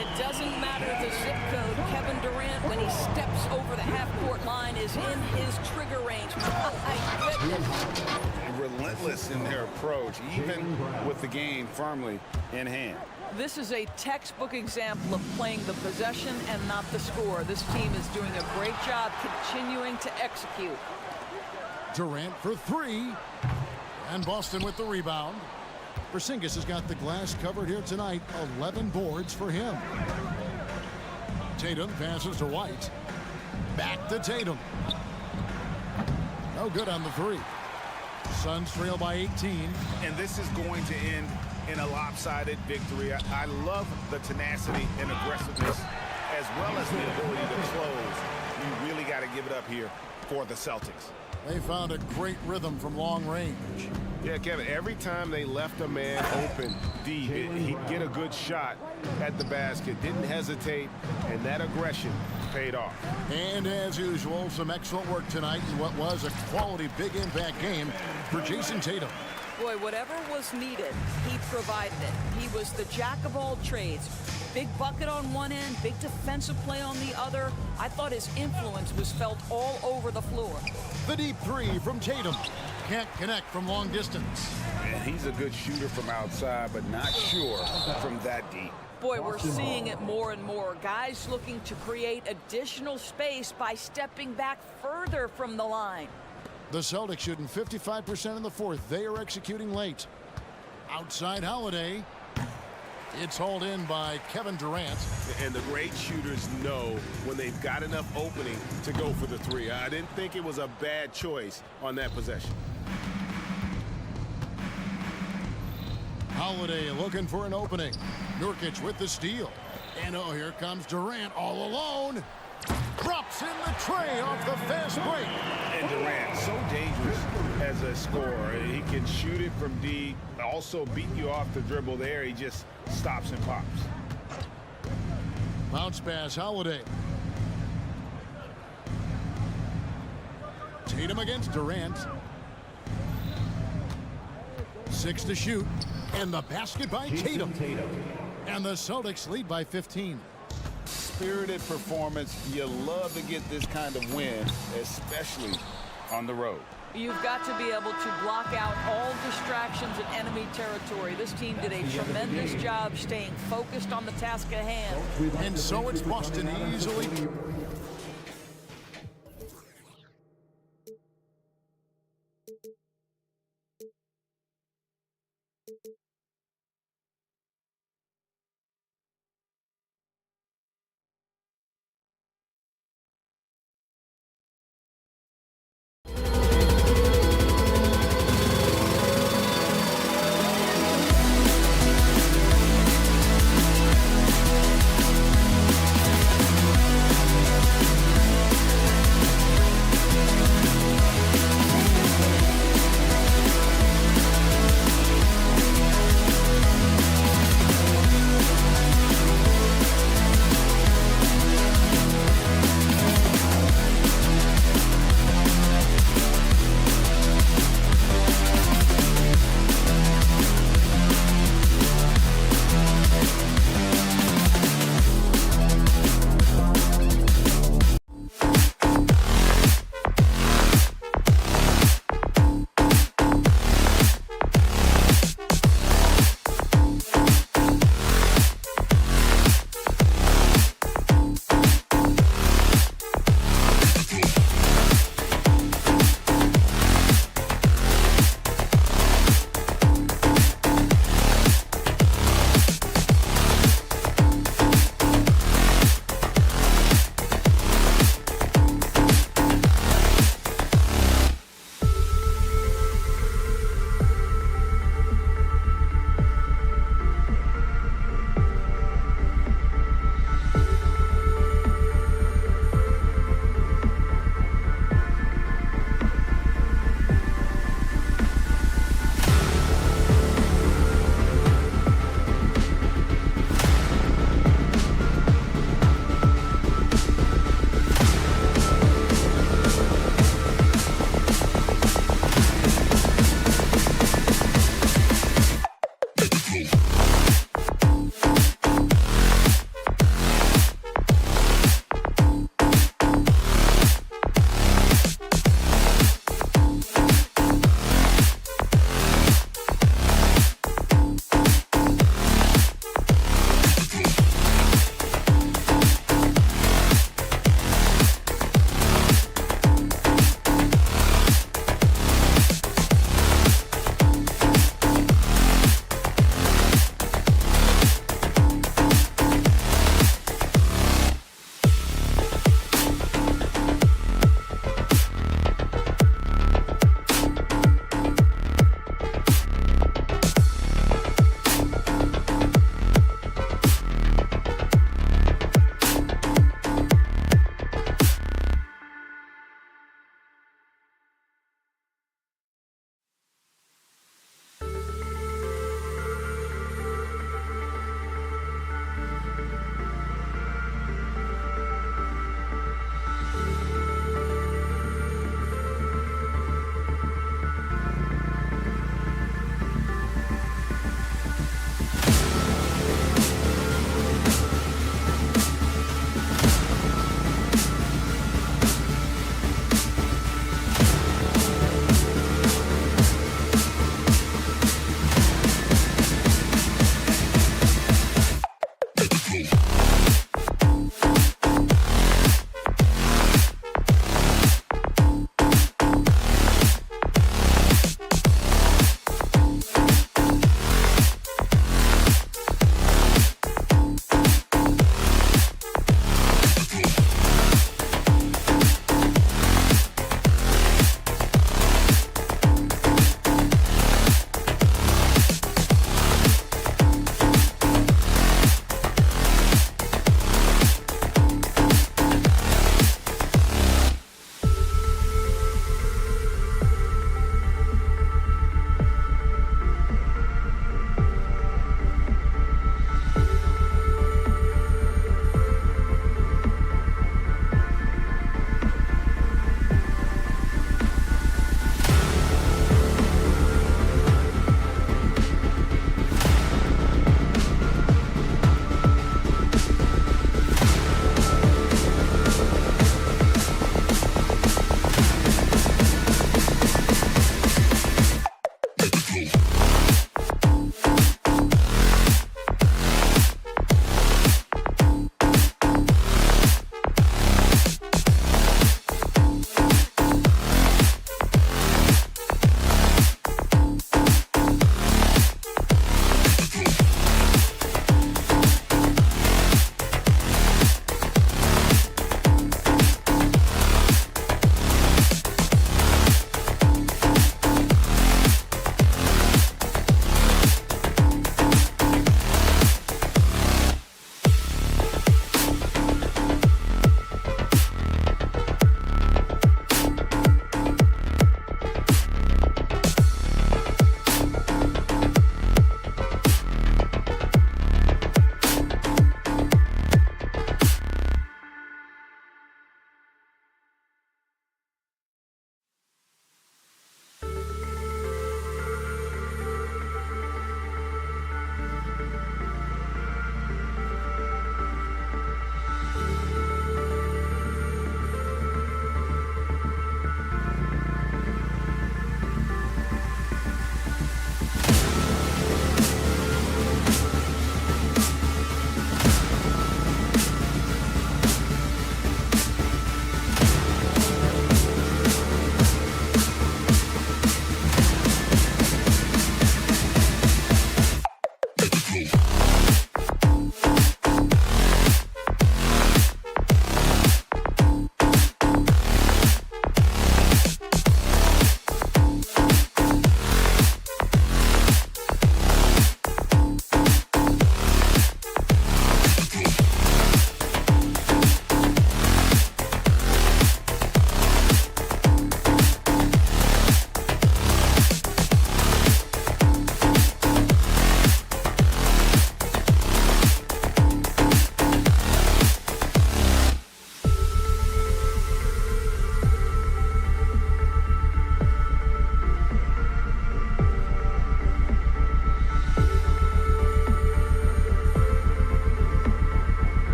J: It doesn't matter the zip code. Kevin Durant, when he steps over the half-court line, is in his trigger range. My goodness.
B: Relentless in their approach, even with the game firmly in hand.
J: This is a textbook example of playing the possession and not the score. This team is doing a great job continuing to execute.
A: Durant for 3. And Boston with the rebound. Porzingis has got the glass covered here tonight. 11 boards for him. Tatum passes to White. Back to Tatum. No good on the 3. Suns trail by 18.
B: And this is going to end in a lopsided victory. I love the tenacity and aggressiveness, as well as the ability to close. You really got to give it up here for the Celtics.
A: They found a great rhythm from long range.
B: Yeah, Kevin, every time they left a man open deep, he'd get a good shot at the basket. Didn't hesitate, and that aggression paid off.
A: And as usual, some excellent work tonight in what was a quality big impact game for Jason Tatum.
J: Boy, whatever was needed, he provided it. He was the jack of all trades. Big bucket on one end, big defensive play on the other. I thought his influence was felt all over the floor.
A: The deep 3 from Tatum. Can't connect from long distance.
B: And he's a good shooter from outside, but not sure from that deep.
J: Boy, we're seeing it more and more. Guys looking to create additional space by stepping back further from the line.
A: The Celtics shooting 55% in the fourth. They are executing late. Outside Holiday. It's hauled in by Kevin Durant.
B: And the great shooters know when they've got enough opening to go for the 3. I didn't think it was a bad choice on that possession.
A: Holiday looking for an opening. Nurkic with the steal. And oh, here comes Durant all alone. drops in the tray off the fast break.
B: And Durant, so dangerous as a scorer. He can shoot it from deep, also beat you off the dribble there. He just stops and pops.
A: Bounce pass, Holiday. Tatum against Durant. 6 to shoot. And the basket by Tatum. And the Celtics lead by 15.
B: Spirited performance. You love to get this kind of win, especially on the road.
J: You've got to be able to block out all distractions in enemy territory. This team did a tremendous job staying focused on the task at hand.
A: And so it's Boston easily.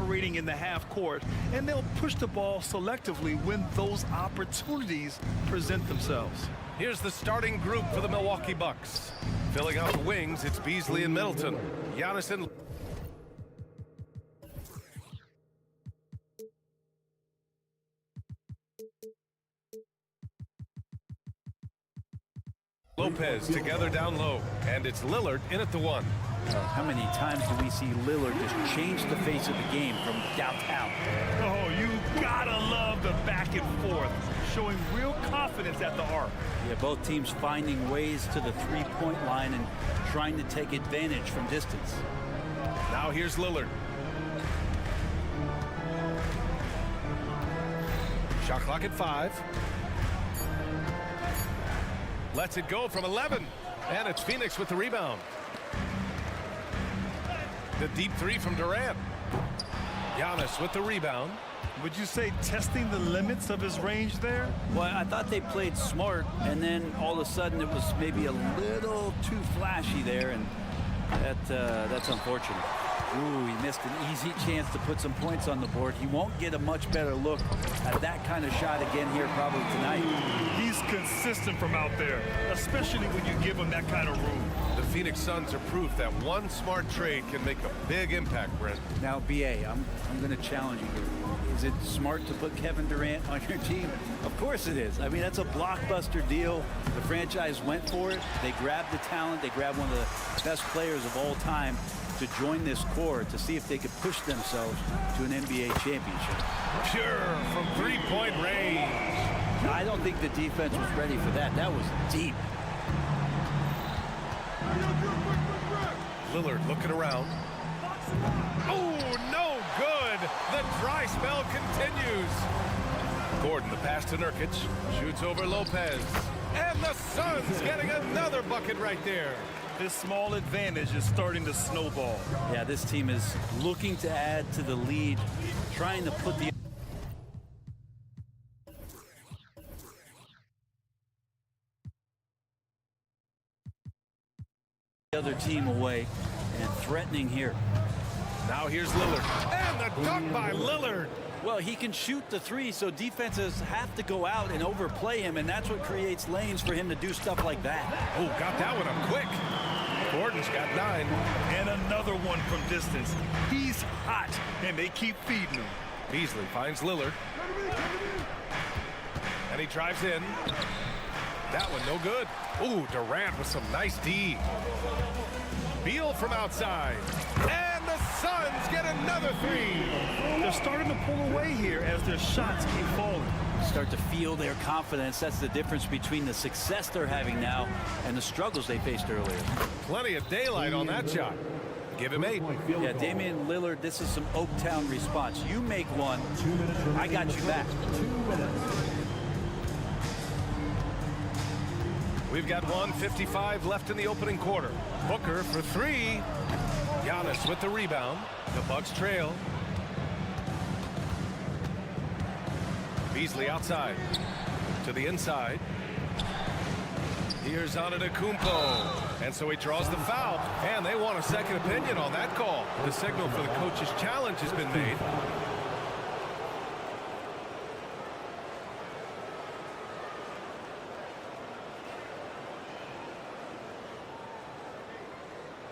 G: operating in the half court, and they'll push the ball selectively when those opportunities present themselves.
F: Here's the starting group for the Milwaukee Bucks. Filling out the wings, it's Beasley and Middleton. Giannis and Lopez together down low, and it's Lillard in at the 1.
K: How many times do we see Lillard just change the face of the game from downtown?
G: Oh, you gotta love the back and forth, showing real confidence at the arc.
K: Yeah, both teams finding ways to the three-point line and trying to take advantage from distance.
F: Now here's Lillard. Shot clock at 5. Lets it go from 11. And it's Phoenix with the rebound. The deep 3 from Durant. Giannis with the rebound.
G: Would you say testing the limits of his range there?
K: Well, I thought they played smart, and then all of a sudden it was maybe a little too flashy there, and that's unfortunate. Ooh, he missed an easy chance to put some points on the board. He won't get a much better look at that kind of shot again here probably tonight.
G: He's consistent from out there, especially when you give him that kind of room.
F: The Phoenix Suns are proof that one smart trade can make a big impact, Brent.
K: Now, BA, I'm going to challenge you here. Is it smart to put Kevin Durant on your team? Of course it is. I mean, that's a blockbuster deal. The franchise went for it. They grabbed the talent. They grabbed one of the best players of all time to join this core to see if they could push themselves to an NBA championship.
F: Pure from three-point range.
K: I don't think the defense was ready for that. That was deep.
F: Lillard looking around. Oh, no good. The dry spell continues. Gordon, the pass to Nurkic. Shoots over Lopez. And the Suns getting another bucket right there.
G: This small advantage is starting to snowball.
K: Yeah, this team is looking to add to the lead, trying to put the other team away and threatening here.
F: Now here's Lillard. And the dunk by Lillard.
K: Well, he can shoot the 3, so defenses have to go out and overplay him, and that's what creates lanes for him to do stuff like that.
F: Oh, got that one up quick. Gordon's got 9.
G: And another one from distance. He's hot, and they keep feeding him.
F: Beasley finds Lillard. And he drives in. That one no good. Ooh, Durant with some nice D. Beal from outside. And the Suns get another 3.
G: They're starting to pull away here as their shots keep falling.
K: Start to feel their confidence. That's the difference between the success they're having now and the struggles they faced earlier.
F: Plenty of daylight on that shot. Give him 8.
K: Yeah, Damian Lillard, this is some Oaktown response. You make one, I got you back.
F: We've got 1:55 left in the opening quarter. Booker for 3. Giannis with the rebound. The Bucks trail. Beasley outside. To the inside. Here's Antetokounmpo. And so he draws the foul. And they want a second opinion on that call. The signal for the coach's challenge has been made.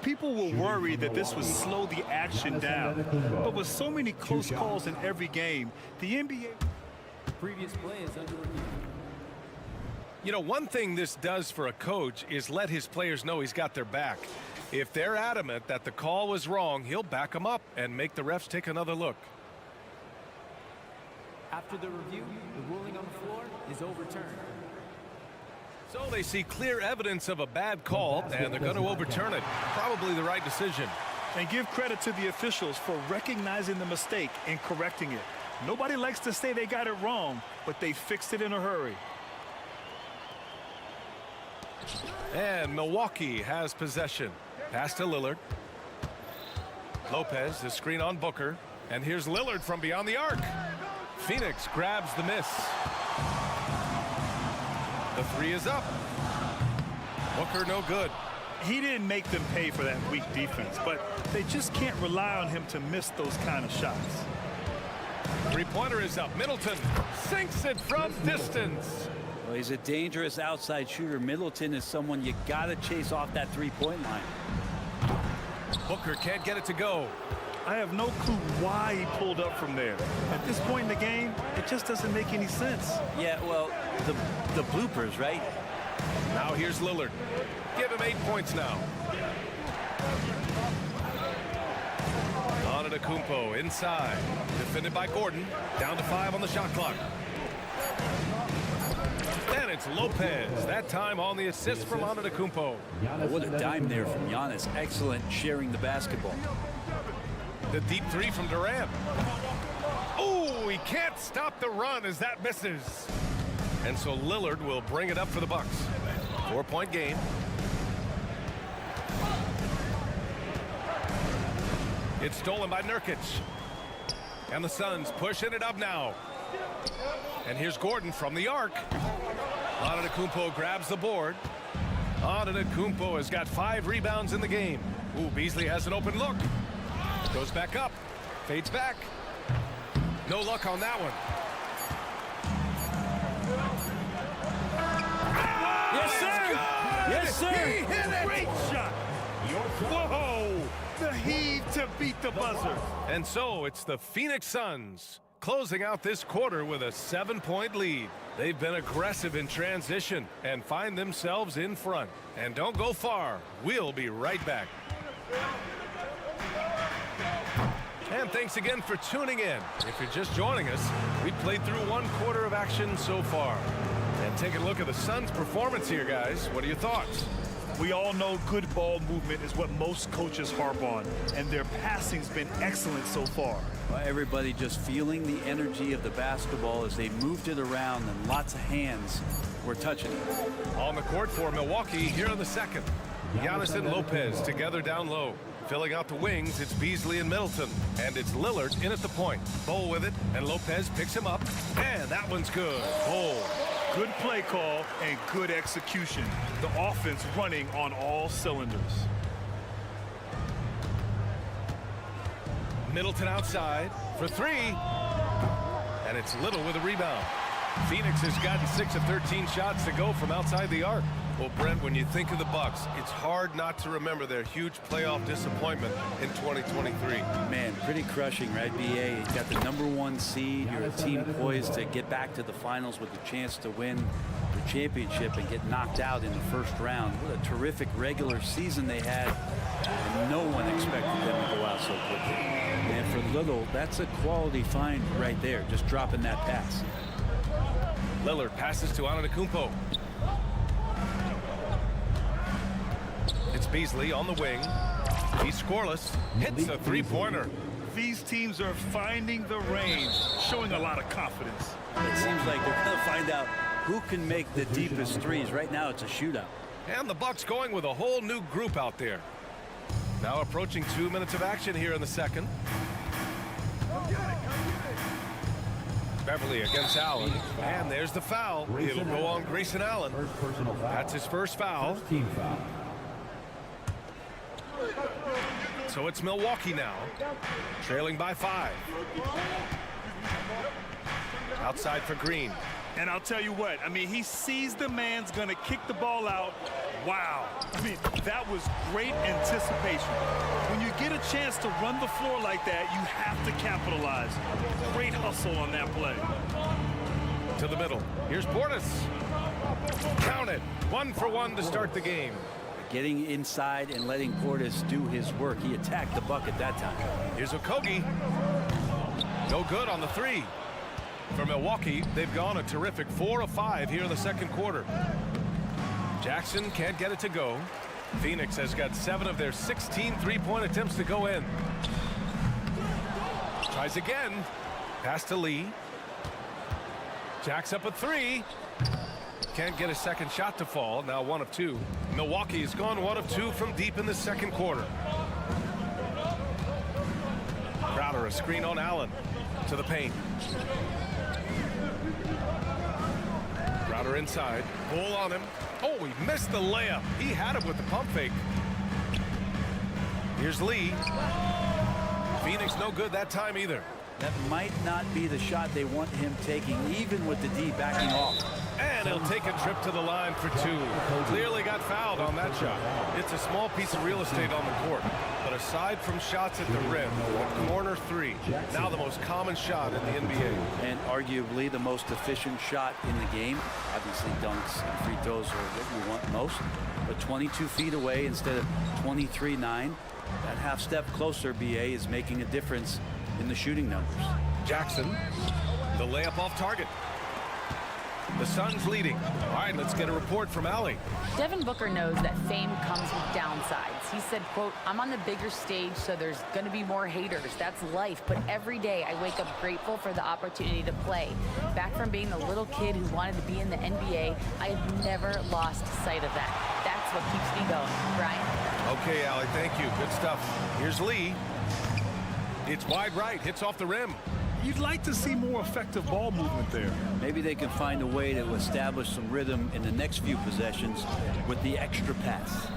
G: People were worried that this would slow the action down. But with so many close calls in every game, the NBA...
D: Previous play is under review.
F: You know, one thing this does for a coach is let his players know he's got their back. If they're adamant that the call was wrong, he'll back them up and make the refs take another look.
D: After the review, the ruling on the floor is overturned.
F: So they see clear evidence of a bad call, and they're going to overturn it. Probably the right decision.
G: And give credit to the officials for recognizing the mistake and correcting it. Nobody likes to say they got it wrong, but they fixed it in a hurry.
F: And Milwaukee has possession. Pass to Lillard. Lopez, the screen on Booker. And here's Lillard from beyond the arc. Phoenix grabs the miss. The 3 is up. Booker no good.
G: he didn't make them pay for that weak defense, but they just can't rely on him to miss those kind of shots.
F: Three-pointer is up. Middleton sinks it from distance.
K: Well, he's a dangerous outside shooter. Middleton is someone you got to chase off that three-point line.
F: Booker can't get it to go.
G: I have no clue why he pulled up from there. At this point in the game, it just doesn't make any sense.
K: Yeah, well, the bloopers, right?
F: Now here's Lillard. Give him 8 points now. Antetokounmpo inside. Defended by Gordon. Down to 5 on the shot clock. And it's Lopez. That time on the assist from Antetokounmpo.
K: Oh, what a dime there from Giannis. Excellent sharing the basketball.
F: The deep three from Durant. Oh, he can't stop the run as that misses. And so Lillard will bring it up for the Bucks. 4-point game. It's stolen by Nurkic. And the Suns pushing it up now. And here's Gordon from the arc. Antetokounmpo grabs the board. Antetokounmpo has got 5 rebounds in the game. Ooh, Beasley has an open look. Goes back up. Fades back. No luck on that one.
G: Yes, sir! Yes, sir!
F: He hit it!
G: Great shot! Whoa! The heave to beat the buzzer.
F: And so it's the Phoenix Suns closing out this quarter with a 7-point lead. They've been aggressive in transition and find themselves in front. And don't go far. We'll be right back. And thanks again for tuning in. If you're just joining us, we played through 1 quarter of action so far. And take a look at the Suns' performance here, guys. What are your thoughts?
G: We all know good ball movement is what most coaches harp on, and their passing's been excellent so far.
K: Well, everybody just feeling the energy of the basketball as they moved it around, and lots of hands were touching it.
F: On the court for Milwaukee here in the second. Giannis and Lopez together down low. Filling out the wings, it's Beasley and Middleton. And it's Lillard in at the point. Bowl with it, and Lopez picks him up. And that one's good. Bowl.
G: Good play call and good execution. The offense running on all cylinders.
F: Middleton outside for 3. And it's Little with a rebound. Phoenix has gotten 6 of 13 shots to go from outside the arc. Well, Brent, when you think of the Bucks, it's hard not to remember their huge playoff disappointment in 2023.
K: Man, pretty crushing, right, BA? You got the #1 seed. You're a team poised to get back to the finals with a chance to win the championship and get knocked out in the first round. What a terrific regular season they had, and no one expected them to go out so quickly. And for Little, that's a quality find right there, just dropping that pass.
F: Lillard passes to Antetokounmpo. It's Beasley on the wing. He's scoreless. Hits a 3-pointer.
G: These teams are finding the range, showing a lot of confidence.
K: It seems like they're going to find out who can make the deepest threes. Right now, it's a shootout.
F: And the Bucks going with a whole new group out there. Now approaching 2 minutes of action here in the second. Beverly against Allen. And there's the foul. It'll go on Grayson Allen. That's his first foul. So it's Milwaukee now, trailing by 5. Outside for Green.
G: And I'll tell you what, I mean, he sees the man's going to kick the ball out. Wow. I mean, that was great anticipation. When you get a chance to run the floor like that, you have to capitalize. Great hustle on that play.
F: To the middle. Here's Portis. Count it. 1 for 1 to start the game.
K: Getting inside and letting Portis do his work. He attacked the bucket that time.
F: Here's Okogie. No good on the 3. For Milwaukee, they've gone a terrific 4 of 5 here in the second quarter. Jackson can't get it to go. Phoenix has got 7 of their 16 3-point attempts to go in. Tries again. Pass to Lee. Jacks up a 3. Can't get a second shot to fall. Now 1 of 2. Milwaukee has gone 1 of 2 from deep in the second quarter. Crowder, a screen on Allen. To the paint. Crowder inside. Pull on him. Oh, he missed the layup. He had him with the pump fake. Here's Lee. Phoenix no good that time either.
K: That might not be the shot they want him taking, even with the D backing off.
F: And he'll take a trip to the line for two. Clearly got fouled on that shot. It's a small piece of real estate on the court. But aside from shots at the rim, the corner three, now the most common shot in the NBA.
K: And arguably the most efficient shot in the game. Obviously dunks and free throws are what you want most. But 22 feet away instead of 23-9. That half step closer, BA, is making a difference in the shooting numbers.
F: Jackson, the layup off target. The Suns leading. All right, let's get a report from Allie.
I: Devin Booker knows that fame comes with downsides. He said, quote, "I'm on the bigger stage, so there's going to be more haters. That's life. But every day I wake up grateful for the opportunity to play. Back from being the little kid who wanted to be in the NBA, I have never lost sight of that. That's what keeps me going." Brian?
F: Okay, Allie, thank you. Good stuff. Here's Lee. It's wide right. Hits off the rim.
G: You'd like to see more effective ball movement there.
K: Maybe they can find a way to establish some rhythm in the next few possessions with the extra pass.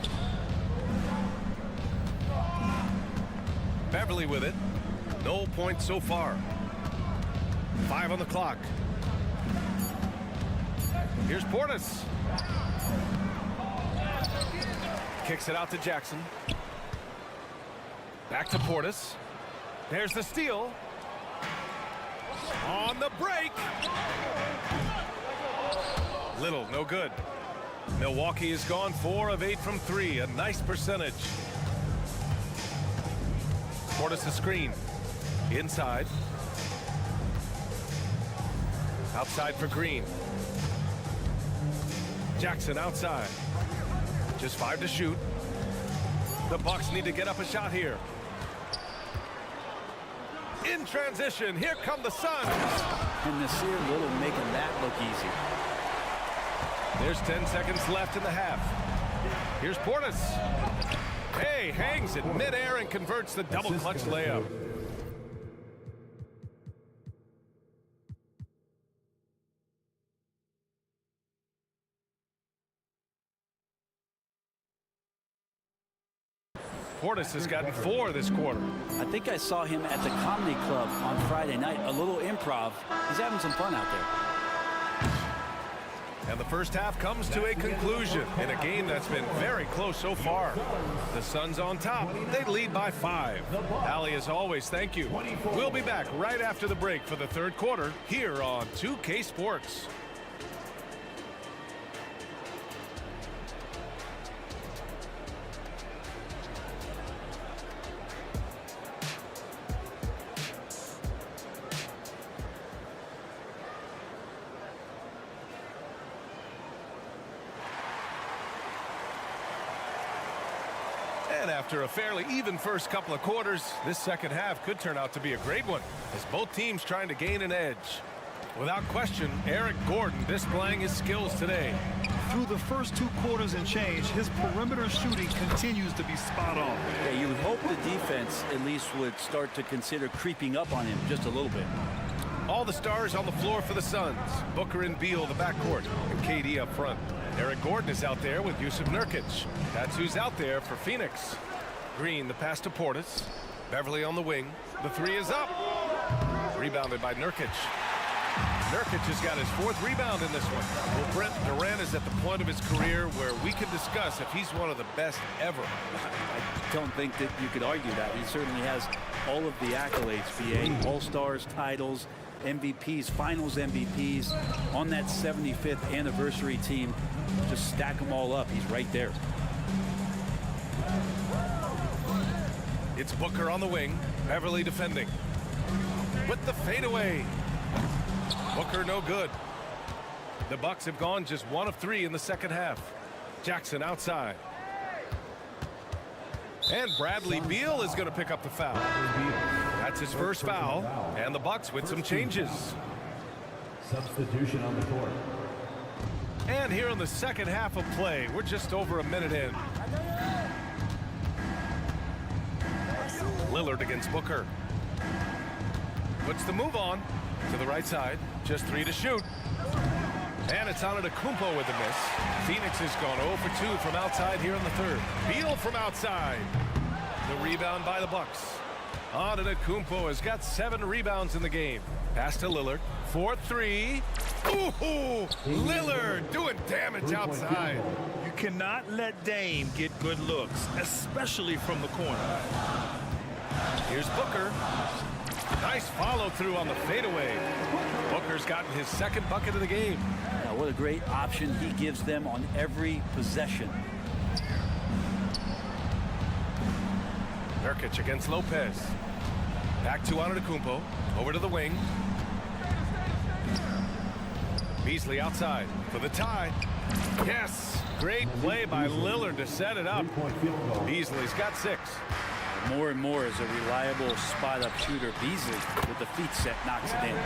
F: Beverly with it. No points so far. 5 on the clock. Here's Portis. Kicks it out to Jackson. Back to Portis. There's the steal. On the break. Little, no good. Milwaukee has gone 4 of 8 from 3. A nice percentage. Portis a screen. Inside. Outside for Green. Jackson outside. Just 5 to shoot. The Bucks need to get up a shot here. In transition, here come the Suns.
K: And Nasir Little making that look easy.
F: There's 10 seconds left in the half. Here's Portis. Hey, hangs it midair and converts the double clutch layup. Portis has gotten 4 this quarter.
K: I think I saw him at the Comedy Club on Friday night. A little improv. He's having some fun out there.
F: And the first half comes to a conclusion in a game that's been very close so far. The Suns on top. They lead by 5. Allie, as always, thank you. We'll be back right after the break for the third quarter here on 2K Sports. And after a fairly even first couple of quarters, this second half could turn out to be a great one as both teams trying to gain an edge. Without question, Eric Gordon displaying his skills today.
G: Through the first 2 quarters and change, his perimeter shooting continues to be spot on.
K: Yeah, you would hope the defense at least would start to consider creeping up on him just a little bit.
F: All the stars on the floor for the Suns. Booker and Beal, the backcourt, and KD up front. Eric Gordon is out there with Yusuf Nurkic. That's who's out there for Phoenix. Green, the pass to Portis. Beverly on the wing. The 3 is up. Rebounded by Nurkic. Nurkic has got his 4th rebound in this one. Well, Brent, Durant is at the point of his career where we can discuss if he's one of the best ever.
K: I don't think that you could argue that. He certainly has all of the accolades, BA. All-Stars, titles, MVPs, finals MVPs on that 75th anniversary team. Just stack them all up. He's right there.
F: It's Booker on the wing. Beverly defending. With the fadeaway. Booker no good. The Bucks have gone just 1 of 3 in the second half. Jackson outside. And Bradley Beal is going to pick up the foul. That's his first foul. And the Bucks with some changes.
D: Substitution on the court.
F: And here in the second half of play, we're just over a minute in. Lillard against Booker. Puts the move on to the right side. Just 3 to shoot. And it's Antetokounmpo with the miss. Phoenix has gone 0 for 2 from outside here in the third. Beal from outside. The rebound by the Bucks. Antetokounmpo has got 7 rebounds in the game. Pass to Lillard. 4-3. Ooh, Lillard doing damage outside.
G: You cannot let Dame get good looks, especially from the corner.
F: Here's Booker. Nice follow through on the fadeaway. Booker's gotten his 2nd bucket of the game.
K: Yeah, what a great option he gives them on every possession.
F: Nurkic against Lopez. Back to Antetokounmpo. Over to the wing. Beasley outside for the tie. Yes! Great play by Lillard to set it up. Beasley's got 6.
K: More and more as a reliable spot-up shooter. Beasley with the feet set knocks it in.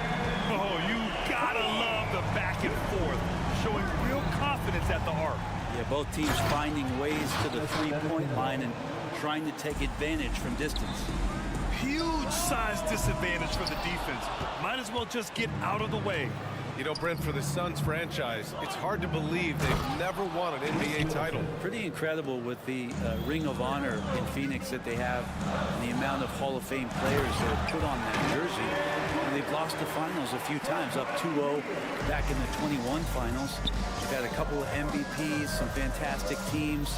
G: Oh, you gotta love the back and forth, showing real confidence at the arc.
K: Yeah, both teams finding ways to the three-point line and trying to take advantage from distance.
G: Huge size disadvantage for the defense. Might as well just get out of the way.
F: You know, Brent, for the Suns franchise, it's hard to believe they've never won an NBA title.
K: Pretty incredible with the Ring of Honor in Phoenix that they have and the amount of Hall of Fame players that have put on that jersey. And they've lost the finals a few times, up 2-0 back in the 21 finals. They've got a couple of MVPs, some fantastic teams.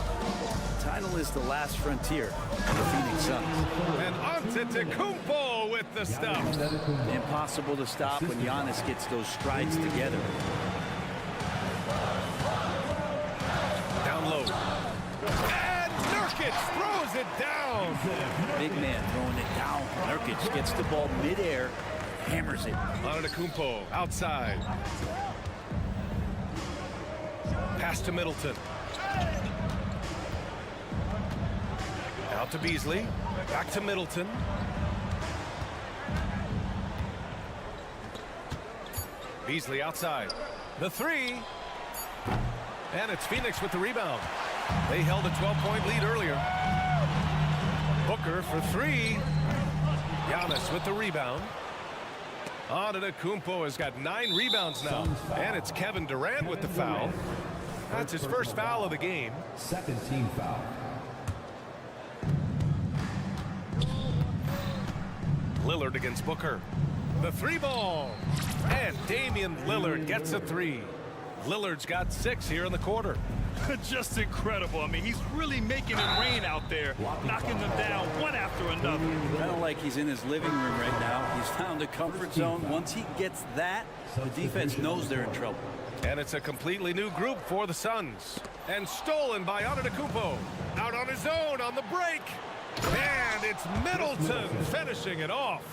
K: The title is the last frontier for the Phoenix Suns.
F: And Antetokounmpo with the stuff.
K: Impossible to stop when Giannis gets those strides together.
F: Down low. And Nurkic throws it down.
K: Big man throwing it down. Nurkic gets the ball midair, hammers it.
F: Antetokounmpo outside. Pass to Middleton. Out to Beasley. Back to Middleton. Beasley outside. The 3. And it's Phoenix with the rebound. They held a 12-point lead earlier. Booker for 3. Giannis with the rebound. Antetokounmpo has got 9 rebounds now. And it's Kevin Durant with the foul. That's his first foul of the game.
D: 2nd team foul.
F: Lillard against Booker. The 3 ball. And Damian Lillard gets a 3. Lillard's got 6 here in the quarter.
G: Just incredible. I mean, he's really making it rain out there, knocking them down one after another.
K: Kind of like he's in his living room right now. He's found a comfort zone. Once he gets that, the defense knows they're in trouble.
F: And it's a completely new group for the Suns. And stolen by Antetokounmpo. Out on his own on the break. And it's Middleton finishing it off.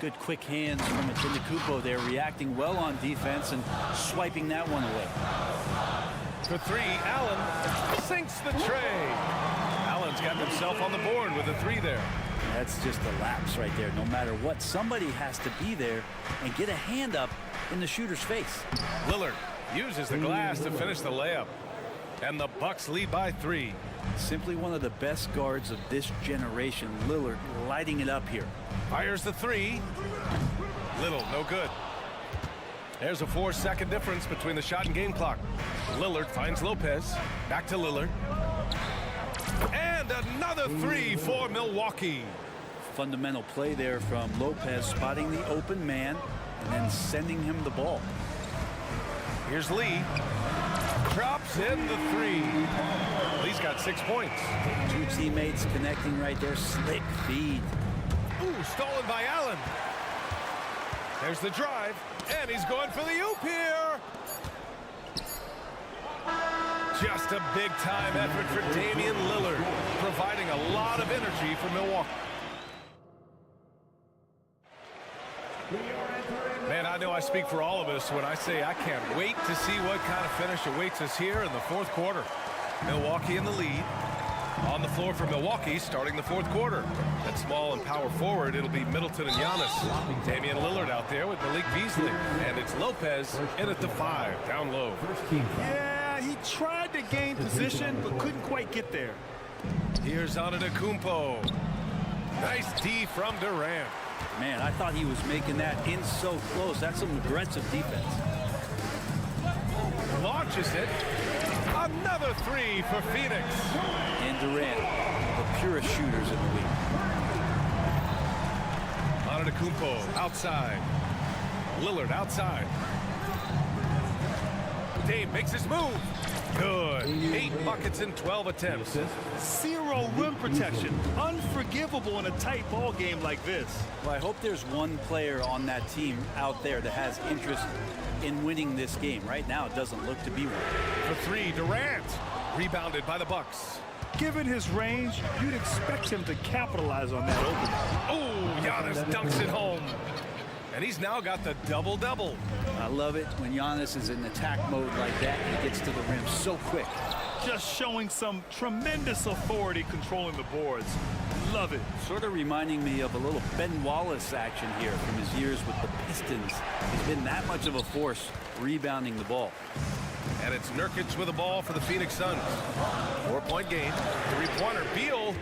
K: Good quick hands from Antetokounmpo there, reacting well on defense and swiping that one away.
F: For 3, Allen sinks the tray. Allen's got himself on the board with a 3 there.
K: That's just a lapse right there. No matter what, somebody has to be there and get a hand up in the shooter's face.
F: Lillard uses the glass to finish the layup. And the Bucks lead by 3.
K: Simply one of the best guards of this generation. Lillard lighting it up here.
F: Fires the 3. Little, no good. There's a 4-second difference between the shot and game clock. Lillard finds Lopez. Back to Lillard. And another 3 for Milwaukee.
K: Fundamental play there from Lopez, spotting the open man and then sending him the ball.
F: Here's Lee. Drops in the 3. Lee's got 6 points.
K: 2 teammates connecting right there. Slick feed.
F: Ooh, stolen by Allen. There's the drive, and he's going for the oop here. Just a big-time effort for Damian Lillard, providing a lot of energy for Milwaukee. Man, I know I speak for all of us when I say I can't wait to see what kind of finish awaits us here in the 4th quarter. Milwaukee in the lead. On the floor for Milwaukee, starting the 4th quarter. At small and power forward, it'll be Middleton and Giannis. Damian Lillard out there with Malik Beasley. And it's Lopez in at the 5, down low.
G: Yeah, he tried to gain position, but couldn't quite get there.
F: Here's Antetokounmpo. Nice D from Durant.
K: Man, I thought he was making that in so close. That's some aggressive defense.
F: launches it. Another three for Phoenix.
K: And Durant, the purest shooters in the league.
F: Antetokounmpo outside. Lillard outside. Dame makes his move. Good. 8 buckets in 12 attempts.
G: Zero rim protection. Unforgivable in a tight ball game like this.
K: Well, I hope there's one player on that team out there that has interest in winning this game. Right now, it doesn't look to be one.
F: For three, Durant. Rebounded by the Bucks.
G: Given his range, you'd expect him to capitalize on that opening.
F: Oh, Giannis dunks it home. And he's now got the double-double.
K: I love it when Giannis is in attack mode like that. He gets to the rim so quick.
G: Just showing some tremendous authority controlling the boards. Love it.
K: Sort of reminding me of a little Ben Wallace action here from his years with the Pistons. He's been that much of a force rebounding the ball.
F: And it's Nurkic with the ball for the Phoenix Suns. 4-point game. Three-pointer. Beal.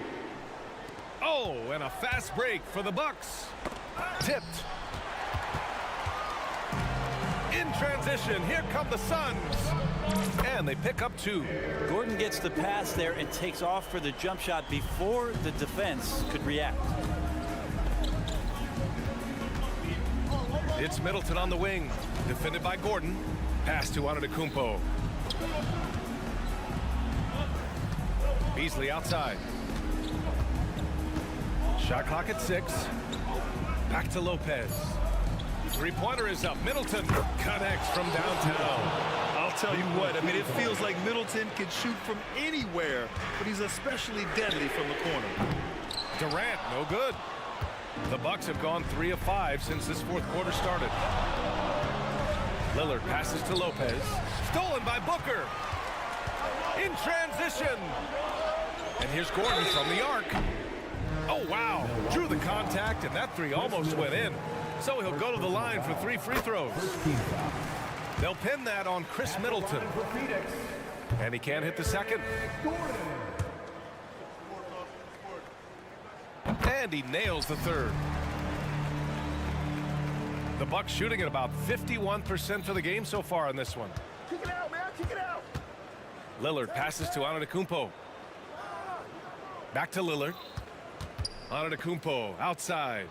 F: Oh, and a fast break for the Bucks. Tipped. In transition, here come the Suns. And they pick up 2.
K: Gordon gets the pass there and takes off for the jump shot before the defense could react.
F: It's Middleton on the wing. Defended by Gordon. Pass to Antetokounmpo. Beasley outside. Shot clock at 6. Back to Lopez. Three-pointer is up. Middleton connects from downtown.
G: I'll tell you what, I mean, it feels like Middleton can shoot from anywhere, but he's especially deadly from the corner.
F: Durant, no good. The Bucks have gone 3 of 5 since this fourth quarter started. Lillard passes to Lopez. Stolen by Booker. In transition. And here's Gordon from the arc. Oh, wow. Drew the contact, and that three almost went in. So he'll go to the line for 3 free throws. They'll pin that on Chris Middleton. And he can't hit the second. And he nails the third. The Bucks shooting at about 51% for the game so far in this one.
G: Kick it out, man. Kick it out.
F: Lillard passes to Antetokounmpo. Back to Lillard. Antetokounmpo outside.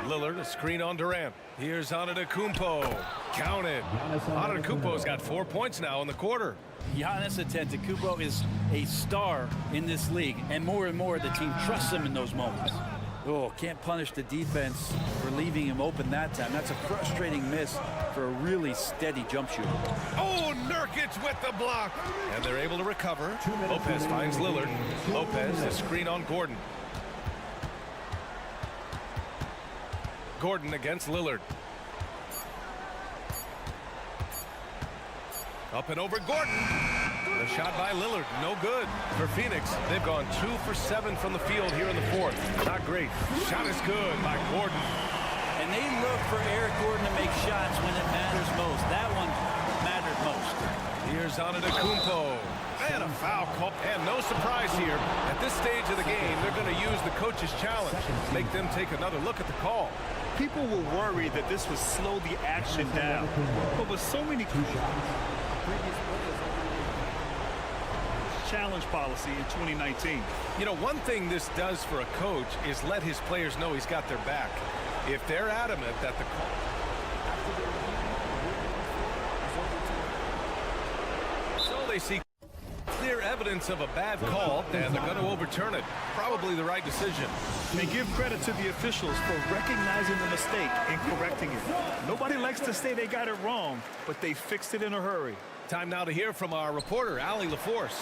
F: Lillard, a screen on Durant. Here's Antetokounmpo. Counted. Antetokounmpo's got 4 points now in the quarter.
K: Giannis Antetokounmpo is a star in this league, and more the team trusts him in those moments. Oh, can't punish the defense for leaving him open that time. That's a frustrating miss for a really steady jump shooter.
F: Oh, Nurkic with the block. And they're able to recover. Lopez finds Lillard. Lopez, a screen on Gordon. Gordon against Lillard. Up and over Gordon. The shot by Lillard, no good. For Phoenix, they've gone 2 for 7 from the field here in the fourth. Not great. Shot is good by Gordon.
K: And they look for Eric Gordon to make shots when it matters most. That one mattered most.
F: Here's Antetokounmpo. And a foul call. And no surprise here. At this stage of the game, they're going to use the coach's challenge. Make them take another look at the call.
G: People were worried that this would slow the action down. But with so many challenge policy in 2019.
F: You know, one thing this does for a coach is let his players know he's got their back. If they're adamant that the call... So they see clear evidence of a bad call, and they're going to overturn it. Probably the right decision.
G: They give credit to the officials for recognizing the mistake and correcting it. Nobody likes to say they got it wrong, but they fixed it in a hurry.
F: Time now to hear from our reporter, Allie LaForce.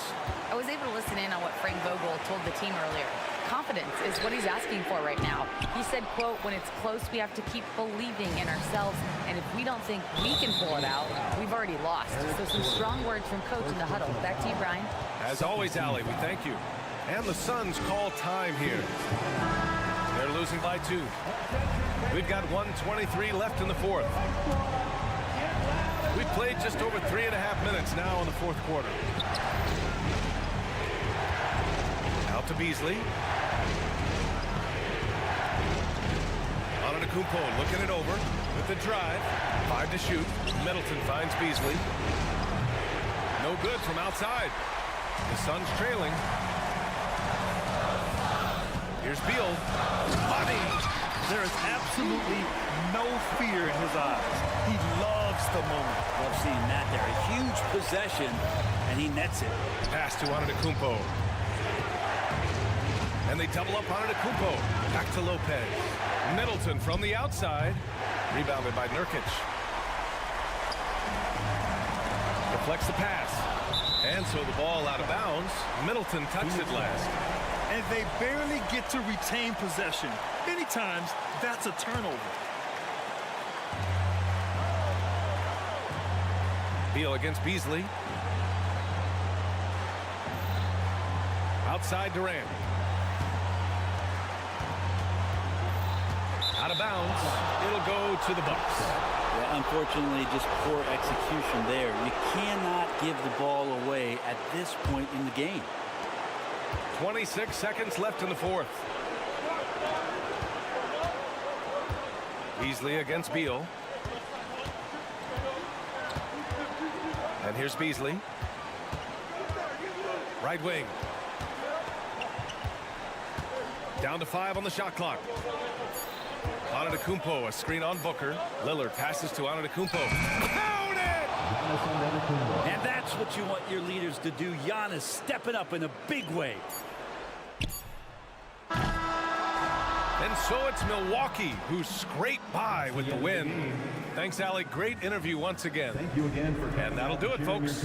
I: I was able to listen in on what Frank Vogel told the team earlier. Confidence is what he's asking for right now. He said, quote, when it's close, we have to keep believing in ourselves. And if we don't think we can pull it out, we've already lost. So some strong words from coach in the huddle. Back to you, Brian.
F: As always, Allie, we thank you. And the Suns call time here. They're losing by 2. We've got 1:23 left in the fourth. We've played just over 3.5 minutes now in the fourth quarter. Out to Beasley. Antetokounmpo looking it over. with the drive. 5 to shoot. Middleton finds Beasley. No good from outside. The Suns trailing. Here's Beal. Money.
G: There is absolutely no fear in his eyes. He loves the moment.
K: Love seeing that there. A huge possession, and he nets it.
F: Pass to Antetokounmpo. And they double up Antetokounmpo. Back to Lopez. Middleton from the outside. Rebounded by Nurkic. Deflects the pass. And so the ball out of bounds. Middleton touched it last.
G: And they barely get to retain possession. Many times, that's a turnover.
F: Beal against Beasley. Outside Durant. Out of bounds. It'll go to the Bucks.
K: Yeah, unfortunately, just poor execution there. You cannot give the ball away at this point in the game.
F: 26 seconds left in the fourth. Beasley against Beal. And here's Beasley. Right wing. Down to 5 on the shot clock. Antetokounmpo, a screen on Booker. Lillard passes to Antetokounmpo. Count it!
K: And that's what you want your leaders to do. Giannis stepping up in a big way.
F: And so it's Milwaukee who scraped by with the win. Thanks, Alec. Great interview once again.
D: Thank you again for
F: and that'll do it, folks.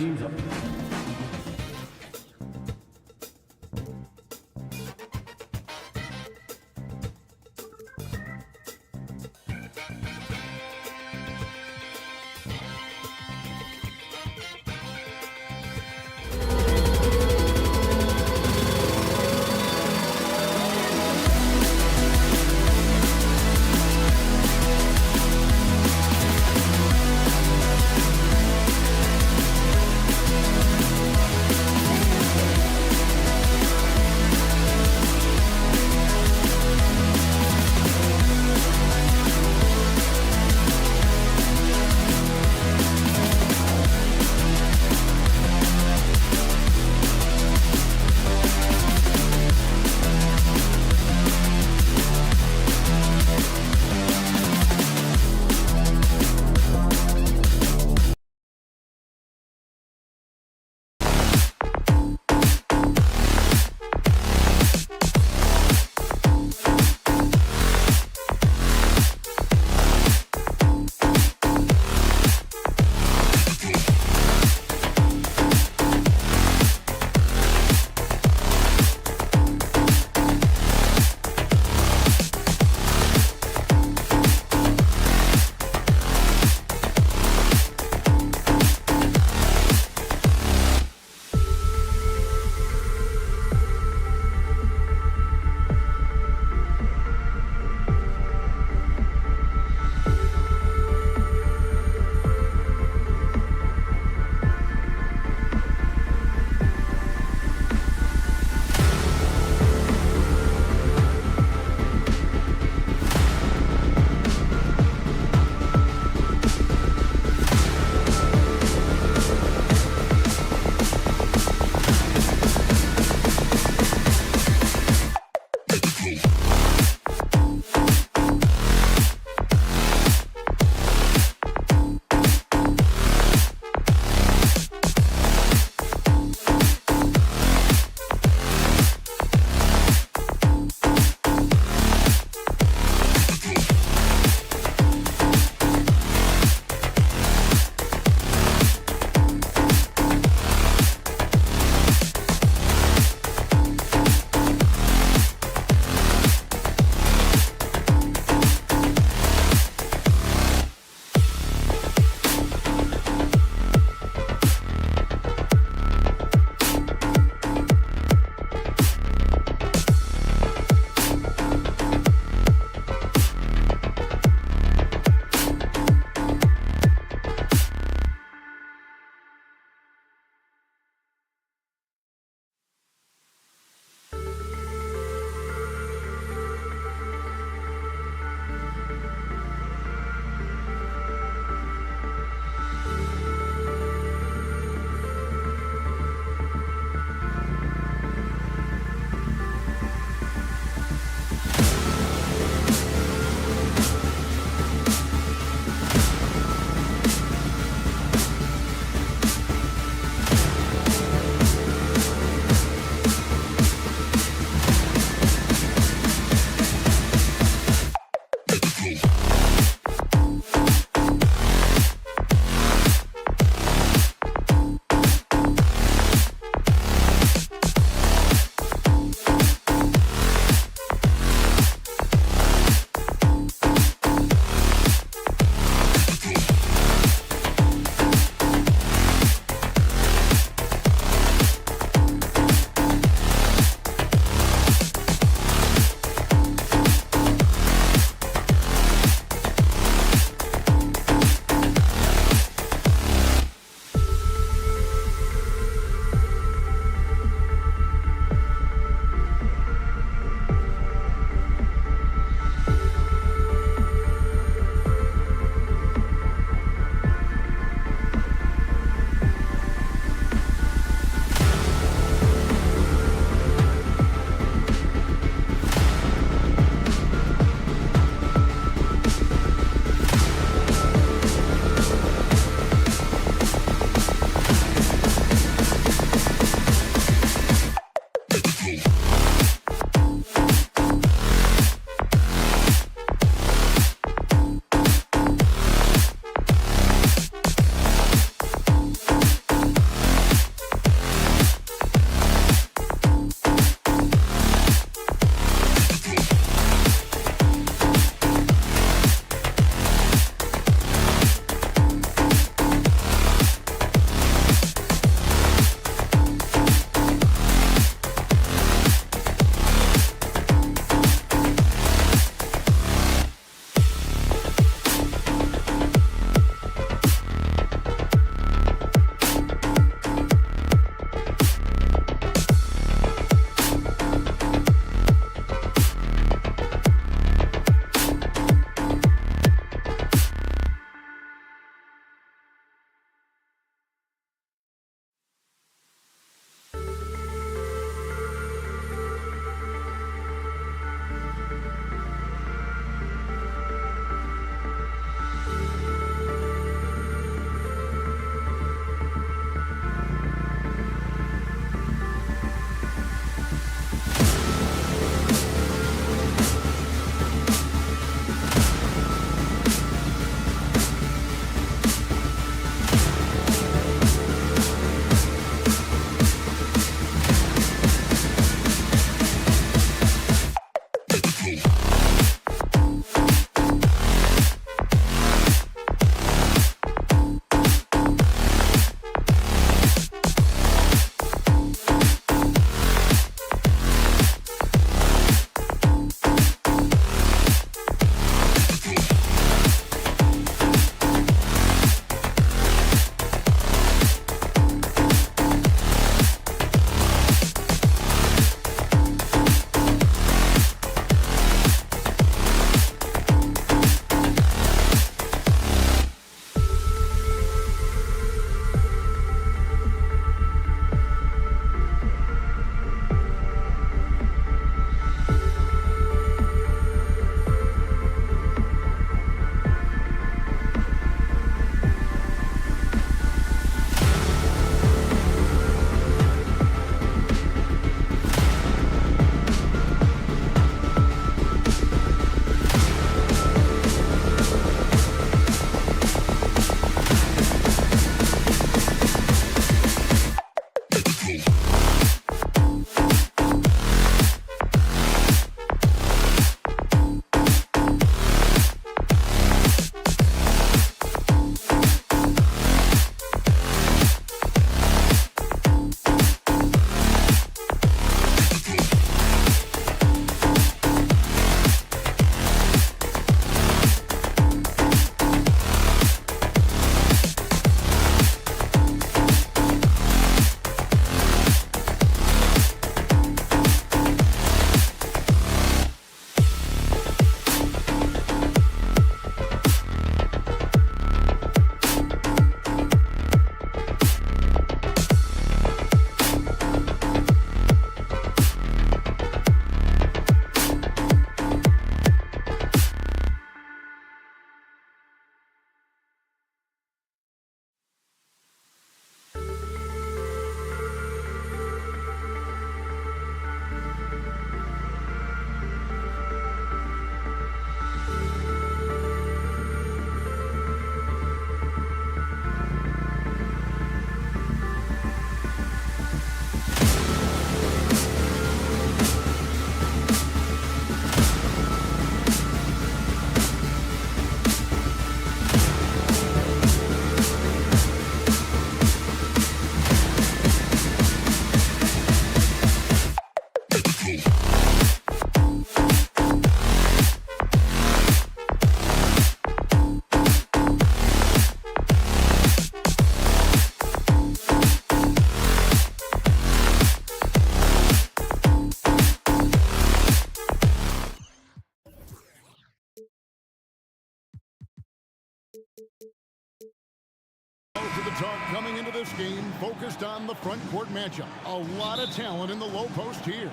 A: talk coming into this game focused on the front court matchup. A lot of talent in the low post here.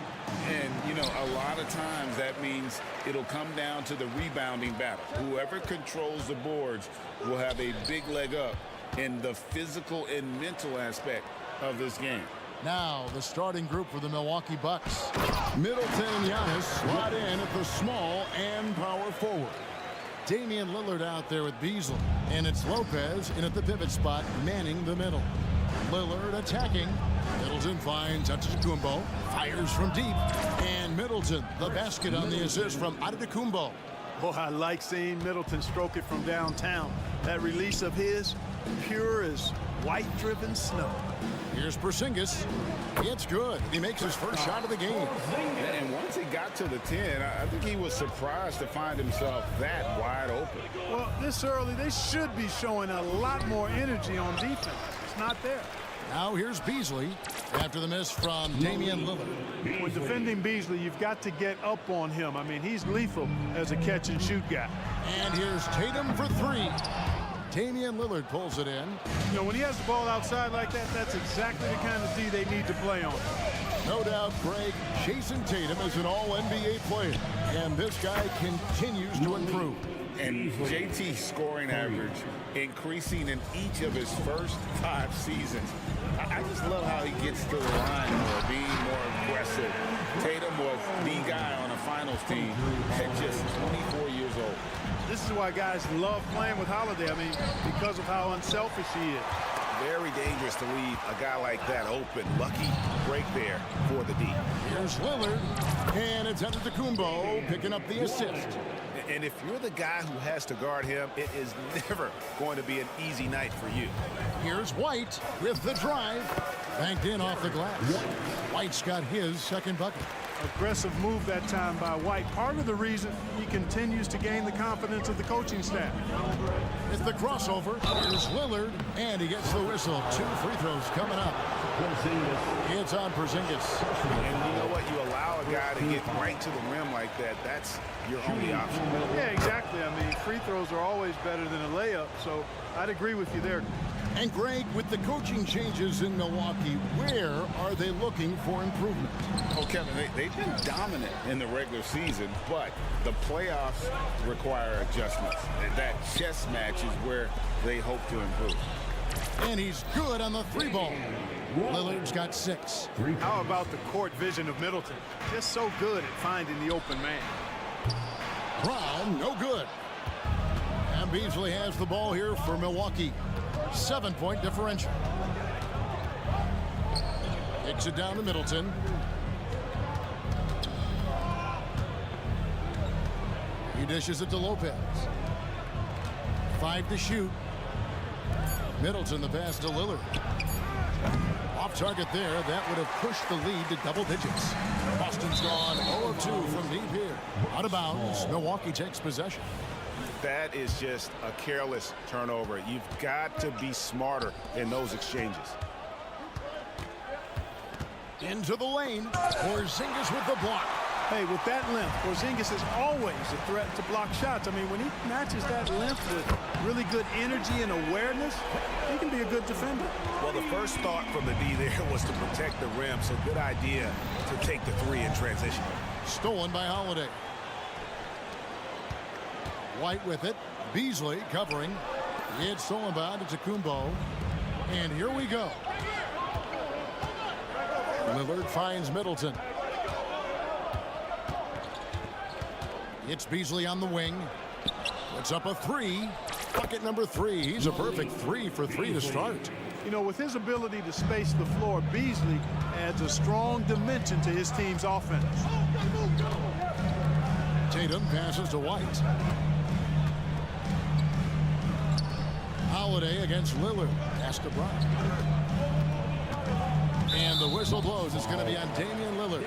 B: And, you know, a lot of times that means it'll come down to the rebounding battle. Whoever controls the boards will have a big leg up in the physical and mental aspect of this game.
A: Now the starting group for the Milwaukee Bucks. Middleton and Giannis slot in at the small and power forward. Damian Lillard out there with Beasley. And it's Lopez in at the pivot spot, manning the middle. Lillard attacking. Middleton finds Antetokounmpo. Fires from deep. And Middleton, the basket on the assist from Antetokounmpo.
C: Boy, I like seeing Middleton stroke it from downtown. That release of his, pure as white-driven snow.
A: Here's Porzingis. It's good. He makes his first shot of the game.
B: And once he got to the 10, I think he was surprised to find himself that wide open.
C: Well, this early, they should be showing a lot more energy on defense. It's not there.
A: Now here's Beasley after the miss from Damian Lillard.
C: When defending Beasley, you've got to get up on him. I mean, he's lethal as a catch-and-shoot guy.
A: And here's Tatum for three. Damian Lillard pulls it in.
C: You know, when he has the ball outside like that, that's exactly the kind of D they need to play on.
A: No doubt, Greg, Jason Tatum is an all-NBA player, and this guy continues to improve.
B: And JT's scoring average increasing in each of his first 5 seasons. I just love how he gets to the line more, being more aggressive. Tatum was the guy on a finals team at just 24 years old.
C: This is why guys love playing with Holiday. I mean, because of how unselfish he is.
B: Very dangerous to leave a guy like that open. Lucky break there for the D.
A: Here's Lillard, and it's Antetokounmpo picking up the assist.
B: And if you're the guy who has to guard him, it is never going to be an easy night for you.
A: Here's White with the drive. Banked in off the glass. White's got his second bucket.
C: Aggressive move that time by White. Part of the reason he continues to gain the confidence of the coaching staff.
A: It's the crossover. Here's Lillard, and he gets the whistle. 2 free throws coming up. It's on Porzingis.
B: And you know what? You allow a guy to get right to the rim like that. That's your only option.
C: Yeah, exactly. I mean, free throws are always better than a layup, so I'd agree with you there.
A: And Greg, with the coaching changes in Milwaukee, where are they looking for improvement?
B: Oh, Kevin, they've been dominant in the regular season, but the playoffs require adjustments. And that chess match is where they hope to improve.
A: And he's good on the 3-ball. Lillard's got 6.
C: How about the court vision of Middleton? Just so good at finding the open man.
A: Brown, no good. And Beasley has the ball here for Milwaukee. 7-point differential. Kicks it down to Middleton. He dishes it to Lopez. 5 to shoot. Middleton the pass to Lillard. Off target there. That would have pushed the lead to double digits. Boston's gone 0-2 from deep here. Out of bounds. Milwaukee takes possession.
B: That is just a careless turnover. You've got to be smarter in those exchanges.
A: Into the lane. Porzingis with the block.
C: Hey, with that length, Porzingis is always a threat to block shots. I mean, when he matches that length with really good energy and awareness, he can be a good defender.
B: Well, the first thought from the D there was to protect the rim, so good idea to take the 3 in transition.
A: Stolen by Holiday. White with it. Beasley covering. It's stolen by Antetokounmpo. And here we go. Lillard finds Middleton. It's Beasley on the wing. Puts up a 3. Bucket number 3. He's a perfect 3 for 3 to start.
C: You know, with his ability to space the floor, Beasley adds a strong dimension to his team's offense.
A: Tatum passes to White. Holiday against Lillard. Pass to Brown. And the whistle blows. It's going to be on Damian Lillard.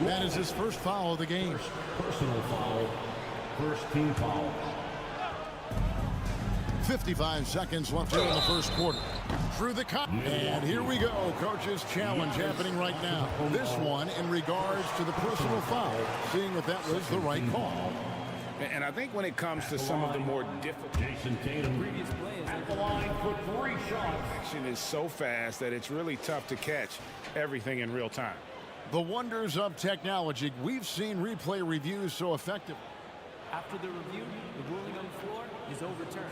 A: That is his first foul of the game.
D: Personal foul. First team foul.
A: 55 seconds left here in the first quarter. Through the cut. And here we go. Coach's challenge happening right now. This one in regards to the personal foul. Seeing if that was the right call.
B: And I think when it comes to some of the more difficult,
D: Jason Tatum previous plays at the line for 3 shots.
B: action is so fast that it's really tough to catch everything in real time.
A: The wonders of technology. We've seen replay reviews so effective.
L: After the review, the ruling on the floor is overturned.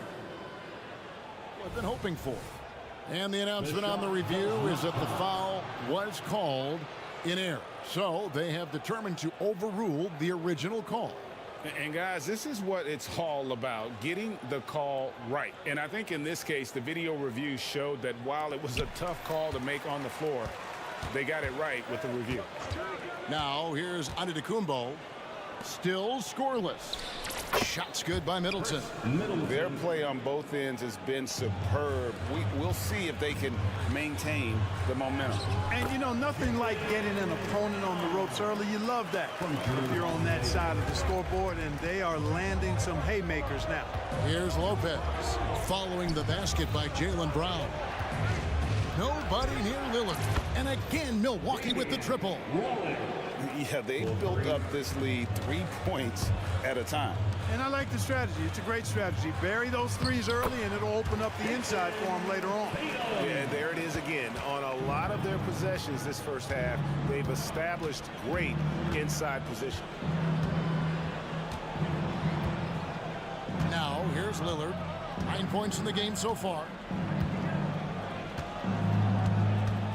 A: I've been hoping for. And the announcement on the review is that the foul was called in error. So they have determined to overrule the original call.
B: And guys, this is what it's all about, getting the call right. And I think in this case, the video review showed that while it was a tough call to make on the floor, they got it right with the review.
A: Now here's Antetokounmpo, still scoreless. Shots good by Middleton.
B: Their play on both ends has been superb. We'll see if they can maintain the momentum.
C: And, you know, nothing like getting an opponent on the ropes early. You love that if you're on that side of the scoreboard, and they are landing some haymakers now.
A: Here's Lopez, following the basket by Jaylen Brown. Nobody near Lillard. And again, Milwaukee with the triple.
B: Yeah, they built up this lead 3 points at a time.
C: And I like the strategy. It's a great strategy. Bury those threes early, and it'll open up the inside for them later on.
B: Yeah, there it is again. On a lot of their possessions this first half, they've established great inside position.
A: Now, here's Lillard. 9 points in the game so far.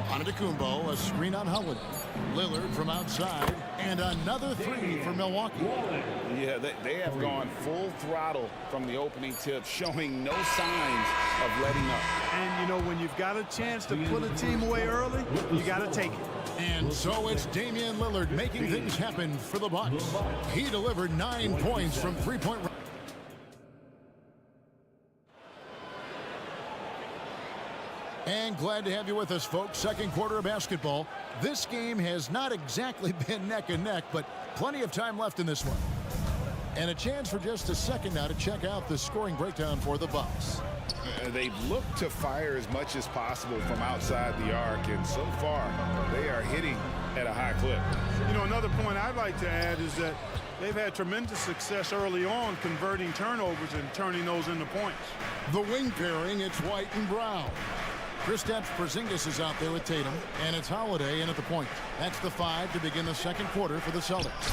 A: Antetokounmpo, a screen on Holiday. Lillard from outside, and another 3 for Milwaukee.
B: Yeah, they have gone full throttle from the opening tip, showing no signs of letting up.
C: And, you know, when you've got a chance to put a team away early, you got to take it.
A: And so it's Damian Lillard making things happen for the Bucks. He delivered 9 points from three-point range. And glad to have you with us, folks. Second quarter of basketball. This game has not exactly been neck and neck, but plenty of time left in this one. And a chance for just a second now to check out the scoring breakdown for the Bucks.
B: They've looked to fire as much as possible from outside the arc, and so far they are hitting at a high clip.
C: You know, another point I'd like to add is that they've had tremendous success early on converting turnovers and turning those into points.
A: The wing pairing, it's White and Brown. Kristaps Porzingis is out there with Tatum, and it's Holiday in at the point. That's the 5 to begin the second quarter for the Celtics.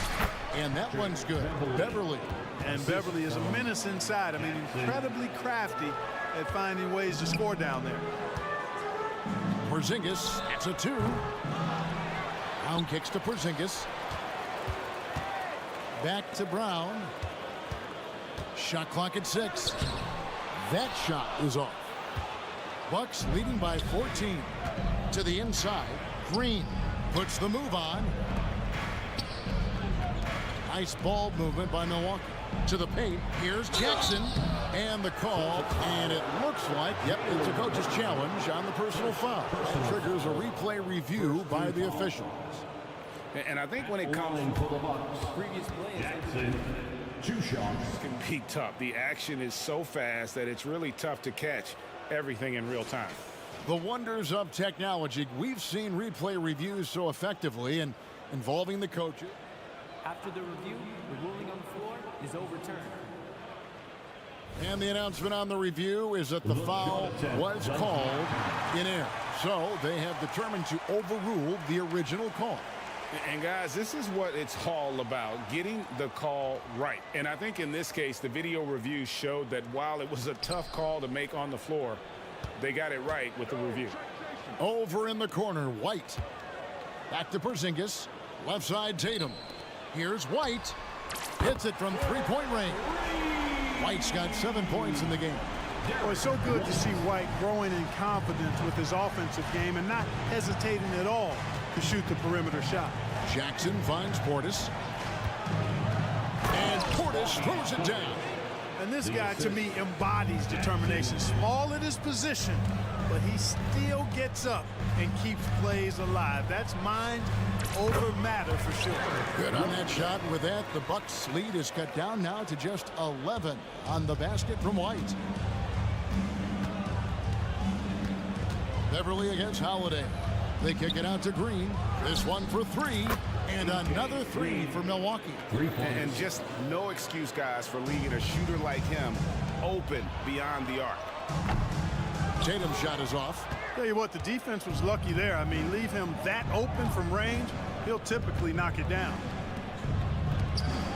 A: And that one's good. Beverly.
C: And Beverly is a menace inside. I mean, incredibly crafty at finding ways to score down there.
A: Porzingis, that's a 2. Brown kicks to Porzingis. Back to Brown. Shot clock at 6. That shot is off. Bucks leading by 14. To the inside. Green puts the move on. Nice ball movement by Milwaukee. To the paint. Here's Jackson. And the call. And it looks like, yep, it's a coach's challenge on the personal foul. That triggers a replay review by the officials.
B: And I think when it comes
D: For the Bucks, previous plays, 2 shots.
B: it can be tough. The action is so fast that it's really tough to catch everything in real time.
A: The wonders of technology. We've seen replay reviews so effectively and involving the coaches.
L: After the review, the ruling on the floor is overturned.
A: And the announcement on the review is that the foul was called in error. So they have determined to overrule the original call.
B: And guys, this is what it's all about, getting the call right. And I think in this case, the video review showed that while it was a tough call to make on the floor, they got it right with the review.
A: Over in the corner, White. Back to Porzingis. Left side, Tatum. Here's White. Hits it from three-point range. White's got 7 points in the game.
C: Well, it's so good to see White growing in confidence with his offensive game and not hesitating at all to shoot the perimeter shot.
A: Jackson finds Portis. And Portis throws it down.
C: And this guy, to me, embodies determination. Small at his position, but he still gets up and keeps plays alive. That's mind over matter for sure.
A: Good on that shot. And with that, the Bucks lead is cut down now to just 11 on the basket from White. Beverly against Holiday. They kick it out to Green. This one for 3. And another three for Milwaukee.
B: And just no excuse, guys, for leaving a shooter like him open beyond the arc.
A: Tatum's shot is off.
C: Tell you what, the defense was lucky there. I mean, leave him that open from range, he'll typically knock it down.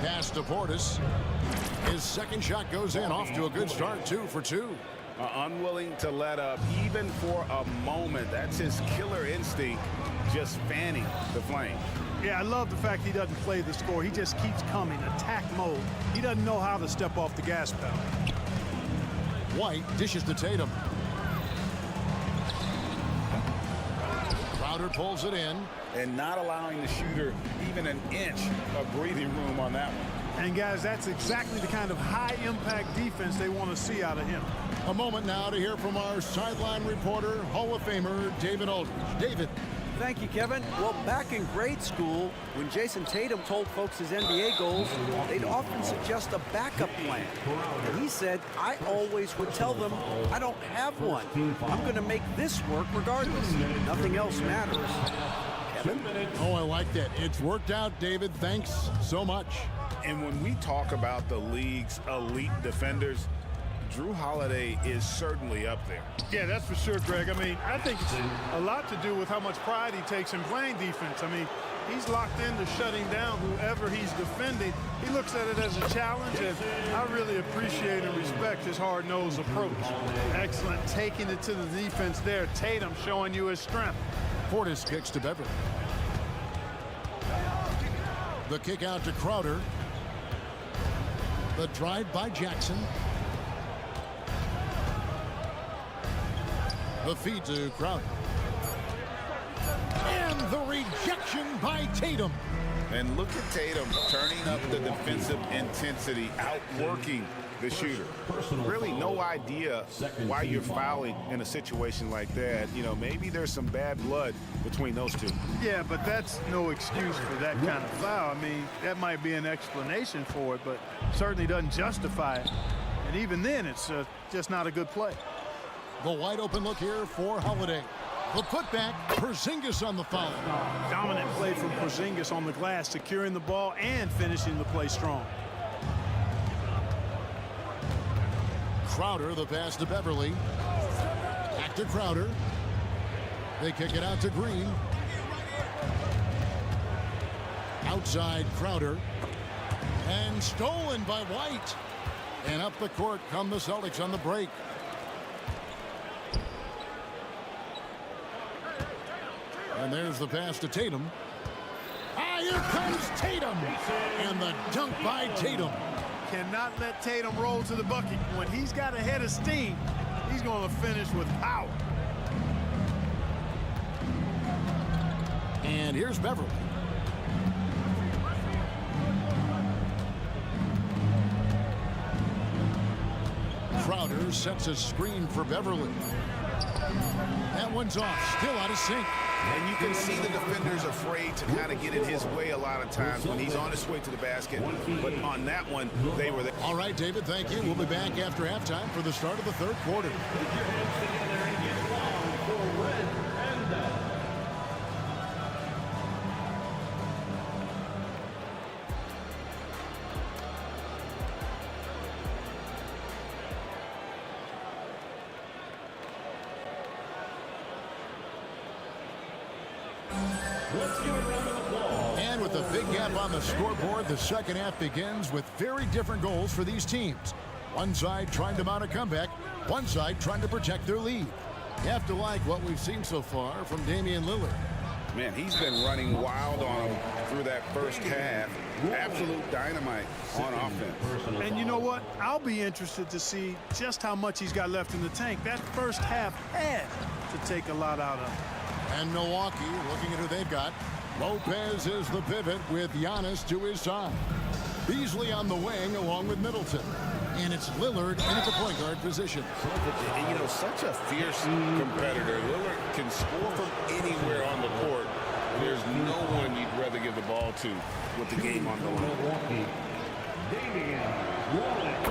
A: Pass to Portis. His second shot goes in, off to a good start, 2 for 2.
B: Unwilling to let up even for a moment. That's his killer instinct, just fanning the flame.
C: Yeah, I love the fact he doesn't play the score. He just keeps coming, attack mode. He doesn't know how to step off the gas pedal.
A: White dishes to Tatum. Crowder pulls it in.
B: And not allowing the shooter even an inch of breathing room on that one.
C: And guys, that's exactly the kind of high-impact defense they want to see out of him.
A: A moment now to hear from our sideline reporter, Hall of Famer David Aldridge. David.
E: Thank you, Kevin. Well, back in grade school, when Jason Tatum told folks his NBA goals, they'd often suggest a backup plan. And he said, I always would tell them, I don't have one. I'm going to make this work regardless. Nothing else matters. Kevin?
A: Oh, I like that. It's worked out, David. Thanks so much.
B: And when we talk about the league's elite defenders, Drew Holiday is certainly up there.
C: Yeah, that's for sure, Greg. I mean, I think it's a lot to do with how much pride he takes in playing defense. I mean, he's locked into shutting down whoever he's defending. He looks at it as a challenge, and I really appreciate and respect his hard-nosed approach. Excellent taking it to the defense there. Tatum showing you his strength.
A: Portis kicks to Beverly. The kick out to Crowder. The drive by Jackson. The feed to Crowder. And the rejection by Tatum.
B: And look at Tatum turning up the defensive intensity, outworking the shooter. Really no idea why you're fouling in a situation like that. You know, maybe there's some bad blood between those two.
C: Yeah, but that's no excuse for that kind of foul. I mean, that might be an explanation for it, but certainly doesn't justify it. And even then, it's just not a good play.
A: The wide open look here for Holiday. The putback, Porzingis on the foul.
C: Dominant play from Porzingis on the glass, securing the ball and finishing the play strong.
A: Crowder, the pass to Beverly. Back to Crowder. They kick it out to Green. Outside Crowder. And stolen by White. And up the court come the Celtics on the break. And there's the pass to Tatum. Here comes Tatum. And the dunk by Tatum.
C: Cannot let Tatum roll to the bucket. When he's got a head of steam, he's going to finish with power.
A: And here's Beverly. Crowder sets a screen for Beverly. That one's off, still out of sync.
B: And you can see the defenders afraid to kind of get in his way a lot of times when he's on his way to the basket. But on that one, they were there.
A: All right, David, thank you. We'll be back after halftime for the start of the third quarter. And with a big gap on the scoreboard, the second half begins with very different goals for these teams. One side trying to mount a comeback, one side trying to protect their lead. You have to like what we've seen so far from Damian Lillard.
B: Man, he's been running wild on him through that first half. Absolute dynamite on offense.
C: And you know what? I'll be interested to see just how much he's got left in the tank. That first half had to take a lot out of him.
A: And Milwaukee, looking at who they've got. Lopez is the pivot with Giannis to his side. Beasley on the wing along with Middleton. And it's Lillard in at the point guard position.
B: And, you know, such a fierce competitor. Lillard can score from anywhere on the court. There's no one you'd rather give the ball to with the game on the line.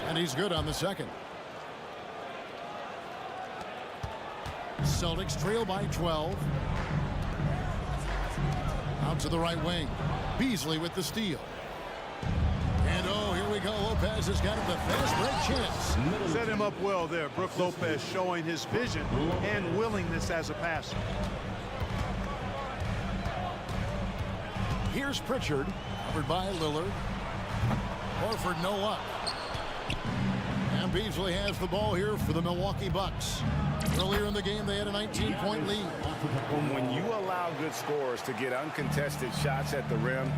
A: And he's good on the second. Celtics trail by 12. Out to the right wing. Beasley with the steal. And oh, here we go. Lopez has got him the fast break chance.
C: Set him up well there. Brook Lopez showing his vision and willingness as a passer.
A: Here's Pritchard, covered by Lillard. Horford no luck. And Beasley has the ball here for the Milwaukee Bucks. Earlier in the game, they had a 19-point lead.
B: When you allow good scorers to get uncontested shots at the rim,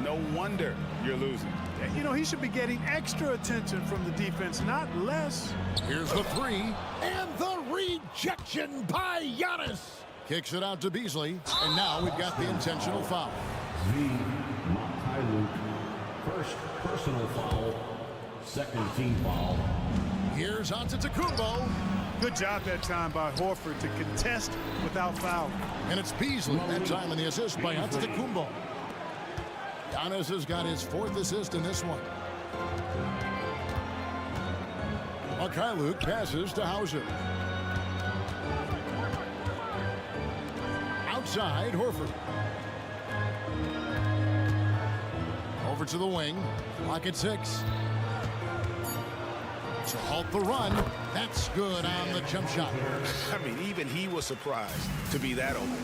B: no wonder you're losing.
C: You know, he should be getting extra attention from the defense, not less.
A: Here's the three, and the rejection by Giannis. Kicks it out to Beasley, and now we've got the intentional foul.
D: First personal foul, second team foul.
A: Here's Antetokounmpo.
C: Good job that time by Horford to contest without foul.
A: And it's Beasley that time in the assist by Antetokounmpo. Giannis has got his 4th assist in this one. Luke passes to Hauser. Outside, Horford. Over to the wing. Clock at 6. To halt the run. That's good on the jump shot.
B: I mean, even he was surprised to be that open.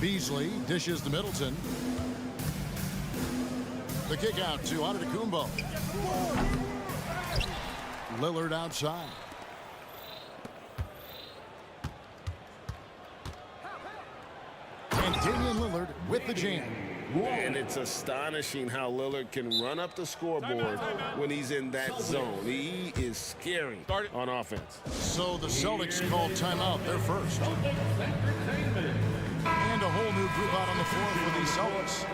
A: Beasley dishes to Middleton. The kick out to Antetokounmpo. Lillard outside. And Damian Lillard with the jam.
B: And it's astonishing how Lillard can run up the scoreboard when he's in that zone. He is scary on offense.
A: So the Celtics called timeout. They're first. And a whole new group out on the floor for these Celtics.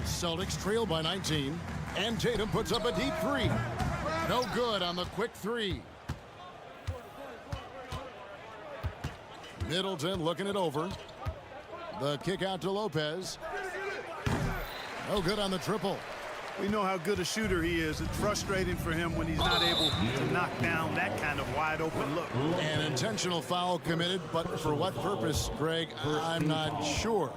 A: Celtics trail by 19. And Tatum puts up a deep three. No good on the quick three. Middleton looking it over. The kick out to Lopez. No good on the triple.
C: We know how good a shooter he is. It's frustrating for him when he's not able to knock down that kind of wide open look.
A: An intentional foul committed, but for what purpose, Greg, I'm not sure.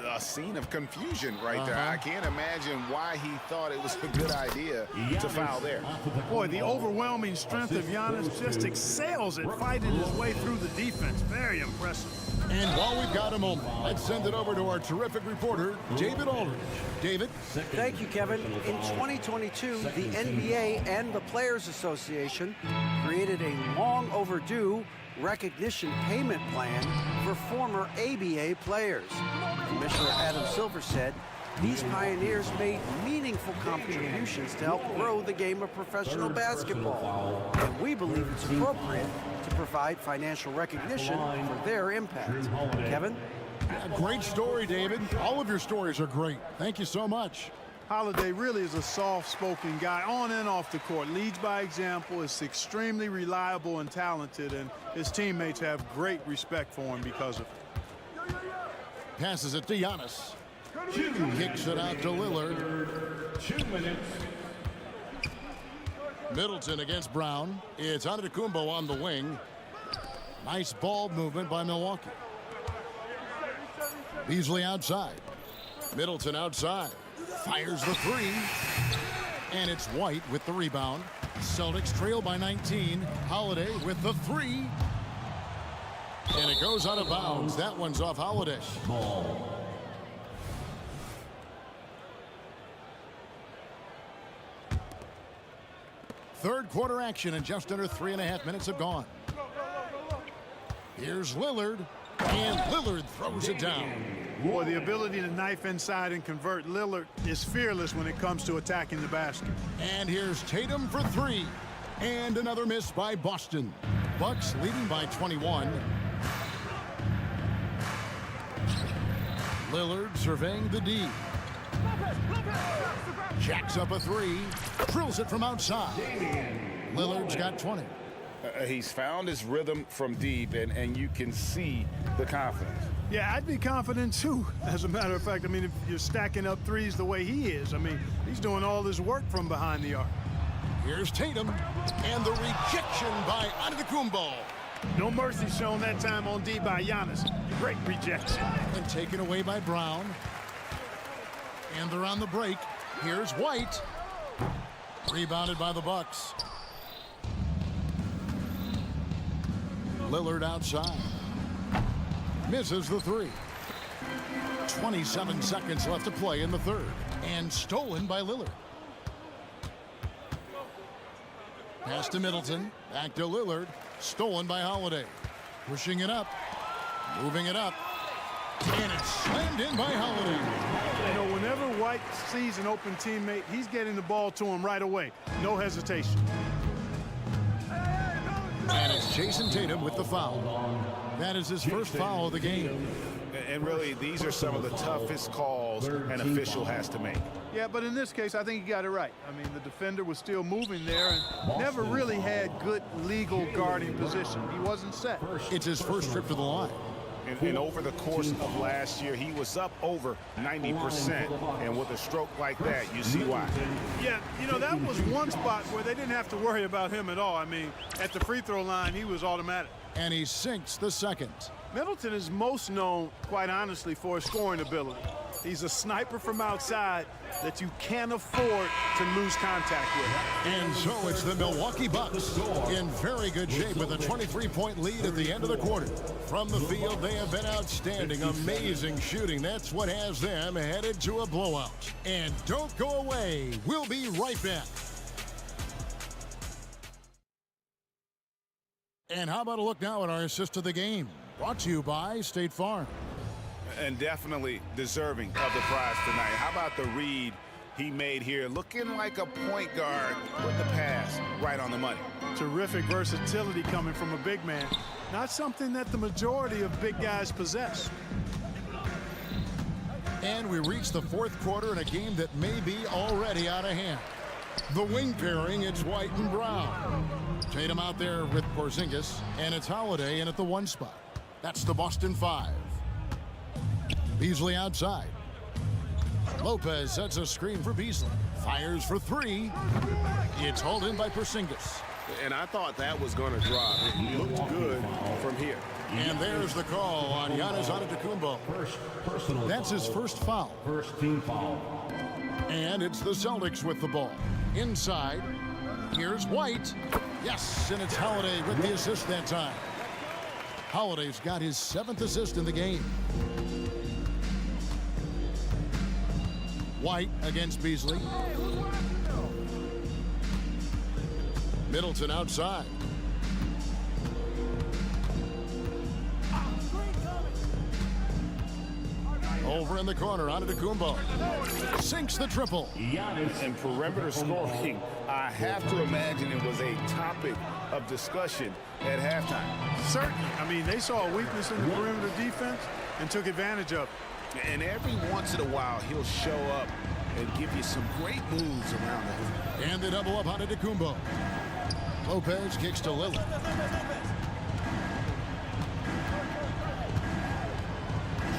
B: A scene of confusion right there. I can't imagine why he thought it was a good idea to foul there.
C: Boy, the overwhelming strength of Giannis just excels at fighting his way through the defense. Very impressive.
A: And while we've got a moment, let's send it over to our terrific reporter, David Aldridge. David?
E: Thank you, Kevin. In 2022, the NBA and the Players Association created a long overdue recognition payment plan for former ABA players. Commissioner Adam Silver said these pioneers made meaningful contributions to help grow the game of professional basketball. And we believe it's appropriate to provide financial recognition for their impact. Kevin?
A: Great story, David. All of your stories are great. Thank you so much.
C: Holiday really is a soft-spoken guy on and off the court. Leads by example, is extremely reliable and talented, and his teammates have great respect for him because of it.
A: Passes it to Giannis. Kicks it out to Lillard.
D: 2 minutes.
A: Middleton against Brown. It's Antetokounmpo on the wing. Nice ball movement by Milwaukee. Beasley outside. Middleton outside. Fires the three. And it's White with the rebound. Celtics trail by 19. Holiday with the three. And it goes out of bounds. That one's off Holiday. Third quarter action, and just under 3.5 minutes have gone. Here's Lillard, and Lillard throws it down.
C: Boy, the ability to knife inside and convert. Lillard is fearless when it comes to attacking the basket.
A: And here's Tatum for three. And another miss by Boston. Bucks leading by 21. Lillard surveying the D. Jacks up a three. Drills it from outside. Lillard's got 20.
B: He's found his rhythm from deep, and you can see the confidence.
C: Yeah, I'd be confident too. As a matter of fact, I mean, if you're stacking up threes the way he is, I mean, he's doing all his work from behind the arc.
A: Here's Tatum, and the rejection by Antetokounmpo.
C: No mercy shown that time on D by Giannis. Great rejection.
A: And taken away by Brown. And they're on the break. Here's White. Rebounded by the Bucks. Lillard outside. Misses the three. 27 seconds left to play in the third. And stolen by Lillard. Pass to Middleton. Back to Lillard. Stolen by Holiday. Pushing it up. Moving it up. And it's slammed in by Holiday.
C: You know, whenever White sees an open teammate, he's getting the ball to him right away. No hesitation.
A: And it's Jason Tatum with the foul. That is his first foul of the game.
B: And really, these are some of the toughest calls an official has to make.
C: Yeah, but in this case, I think he got it right. I mean, the defender was still moving there and never really had good legal guarding position. He wasn't set.
A: It's his first trip to the line.
B: And over the course of last year, he was up over 90%. And with a stroke like that, you see why.
C: Yeah, you know, that was one spot where they didn't have to worry about him at all. I mean, at the free throw line, he was automatic.
A: And he sinks the second.
C: Middleton is most known, quite honestly, for his scoring ability. He's a sniper from outside that you can't afford to lose contact with.
A: And so it's the Milwaukee Bucks in very good shape with a 23-point lead at the end of the quarter. From the field, they have been outstanding. Amazing shooting. That's what has them headed to a blowout. And don't go away. We'll be right back. And how about a look now at our assist of the game? Brought to you by State Farm.
B: And definitely deserving of the prize tonight. How about the read he made here? Looking like a point guard with the pass right on the money.
C: Terrific versatility coming from a big man. Not something that the majority of big guys possess.
A: And we reach the fourth quarter in a game that may be already out of hand. The wing pairing, it's White and Brown. Tatum out there with Porzingis, and it's Holiday in at the one spot. That's the Boston Five. Beasley outside. Lopez sets a screen for Beasley. Fires for three. It's hauled in by Porzingis.
B: And I thought that was going to drop. It looked good from here.
A: And there's the call on Giannis Antetokounmpo. That's his first foul.
D: First team foul.
A: And it's the Celtics with the ball. Inside. Here's White. Yes, and it's Holiday with the assist that time. Holiday's got his 7th assist in the game. White against Beasley. Middleton outside. Over in the corner, Antetokounmpo. Sinks the triple.
B: And perimeter scoring, I have to imagine it was a topic of discussion at halftime.
C: Certainly. I mean, they saw a weakness in the perimeter defense and took advantage of it.
B: And every once in a while, he'll show up and give you some great moves around the hoop.
A: And they double up on Antetokounmpo. Lopez kicks to Lillard.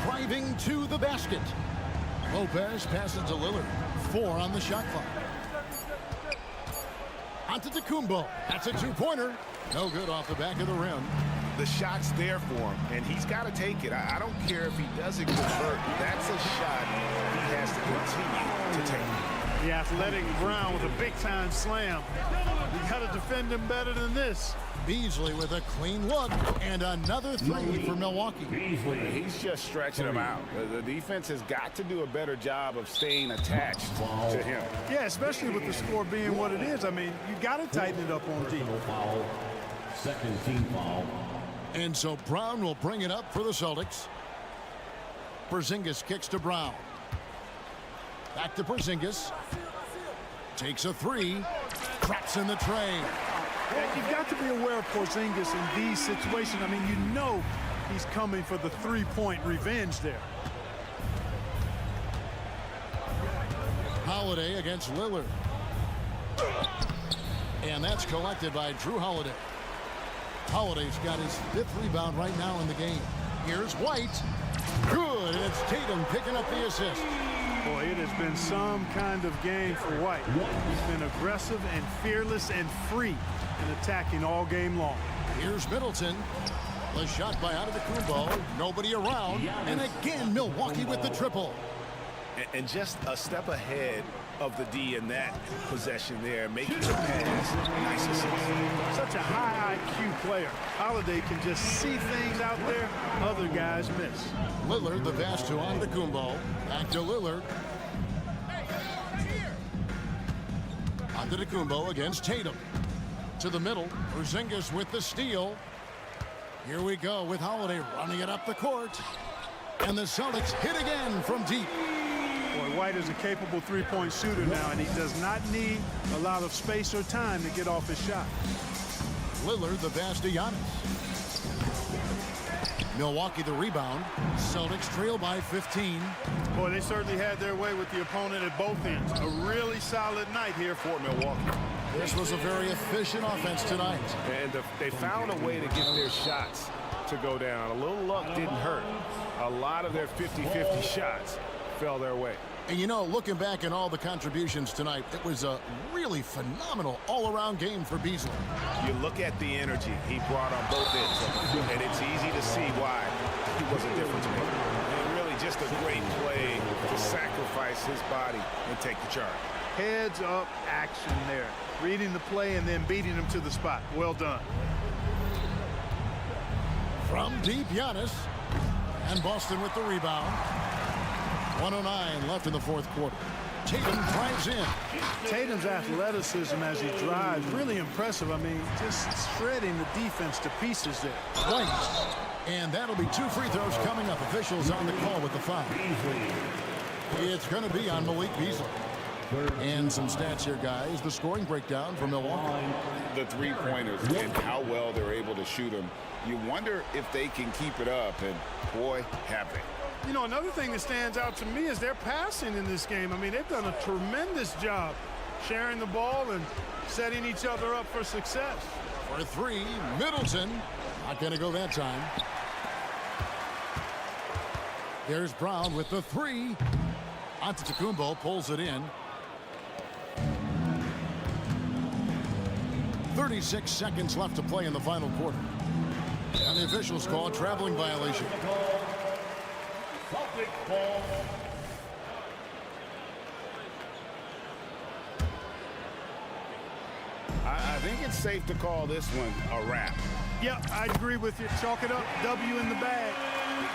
A: Driving to the basket. Lopez passes to Lillard. 4 on the shot clock. Antetokounmpo. That's a two-pointer. No good off the back of the rim.
B: The shot's there for him, and he's got to take it. I don't care if he doesn't convert. That's a shot he has to continue to take.
C: The athletic Brown with a big-time slam. You got to defend him better than this.
A: Beasley with a clean look, and another three for Milwaukee.
B: He's just stretching him out. The defense has got to do a better job of staying attached to him.
C: Yeah, especially with the score being what it is. I mean, you got to tighten it up on defense.
D: Second team foul.
A: And so Brown will bring it up for the Celtics. Porzingis kicks to Brown. Back to Porzingis. Takes a three. Traps in the tray.
C: And you've got to be aware of Porzingis in these situations. I mean, you know he's coming for the three-point revenge there.
A: Holiday against Lillard. And that's collected by Drew Holiday. Holiday's got his 5th rebound right now in the game. Here's White. Good, and it's Tatum picking up the assist.
C: Boy, it has been some kind of game for White. He's been aggressive and fearless and free in attacking all game long.
A: Here's Middleton. The shot by Antetokounmpo. Nobody around. And again, Milwaukee with the triple.
B: And just a step ahead of the D in that possession there, making the pass. Nice assist.
C: Such a high IQ player. Holiday can just see things out there other guys miss.
A: Lillard, the pass to Antetokounmpo. Back to Lillard. Antetokounmpo against Tatum. To the middle. Porzingis with the steal. Here we go with Holiday running it up the court. And the Celtics hit again from deep.
C: Boy, White is a capable three-point shooter now, and he does not need a lot of space or time to get off his shot.
A: Lillard, the pass to Giannis. Milwaukee, the rebound. Celtics trail by 15.
C: Boy, they certainly had their way with the opponent at both ends. A really solid night here for Milwaukee.
A: This was a very efficient offense tonight.
B: And they found a way to get their shots to go down. A little luck didn't hurt. A lot of their 50-50 shots fell their way.
A: And you know, looking back at all the contributions tonight, it was a really phenomenal all-around game for Beasley.
B: You look at the energy he brought on both ends, and it's easy to see why he was a difference maker. And really just a great play to sacrifice his body and take the charge.
C: Heads up action there. Reading the play and then beating him to the spot. Well done.
A: From deep, Giannis. And Boston with the rebound. 1:09 left in the fourth quarter. Tatum drives in.
C: Tatum's athleticism as he drives, really impressive. I mean, just shredding the defense to pieces there.
A: Right. And that'll be 2 free throws coming up. Officials on the call with the foul. It's going to be on Malik Beasley. And some stats here, guys. The scoring breakdown for Milwaukee.
B: The three-pointers and how well they're able to shoot them. You wonder if they can keep it up, and boy, have they.
C: You know, another thing that stands out to me is their passing in this game. I mean, they've done a tremendous job sharing the ball and setting each other up for success.
A: For 3, Middleton. Not going to go that time. There's Brown with the 3. Antetokounmpo pulls it in. 36 seconds left to play in the final quarter. And the officials call a traveling violation.
B: I think it's safe to call this one a wrap.
C: Yeah, I agree with you. Chalk it up. W in the bag.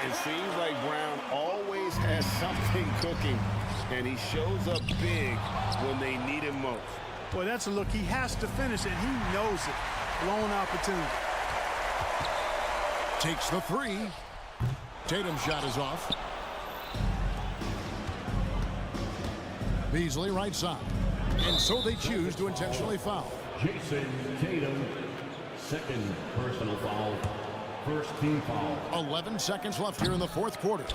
B: It seems like Brown always has something cooking, and he shows up big when they need him most.
C: Boy, that's a look. He has to finish, and he knows it. Blown opportunity.
A: Takes the 3. Tatum's shot is off. Beasley right side. And so they choose to intentionally foul.
D: Jason Tatum, second personal foul, first team foul.
A: 11 seconds left here in the fourth quarter.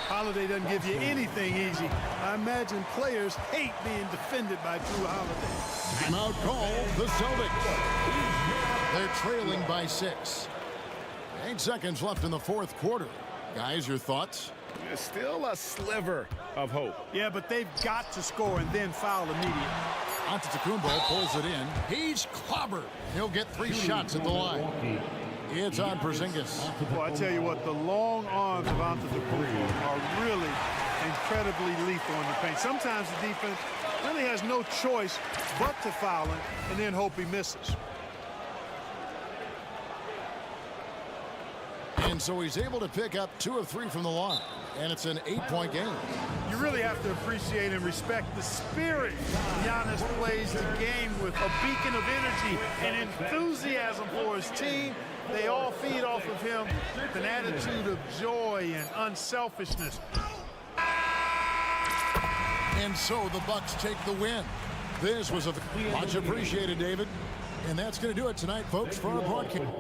C: Holiday doesn't give you anything easy. I imagine players hate being defended by Drew Holiday.
A: Timeout call, the Celtics. They're trailing by 6. 8 seconds left in the fourth quarter. Guys, your thoughts?
B: There's still a sliver of hope.
C: Yeah, but they've got to score and then foul immediately.
A: Antetokounmpo pulls it in. He's clobbered. He'll get 3 shots at the line. It's on Porzingis.
C: Well, I tell you what, the long arms of Antetokounmpo are really incredibly lethal in the paint. Sometimes the defense really has no choice but to foul him and then hope he misses.
A: And so he's able to pick up 2 of 3 from the line. And it's an 8-point game.
C: You really have to appreciate and respect the spirit Giannis plays the game with. A beacon of energy and enthusiasm for his team. They all feed off of him with an attitude of joy and unselfishness.
A: And so the Bucks take the win. This was much appreciated, David. And that's going to do it tonight, folks, for our broadcast.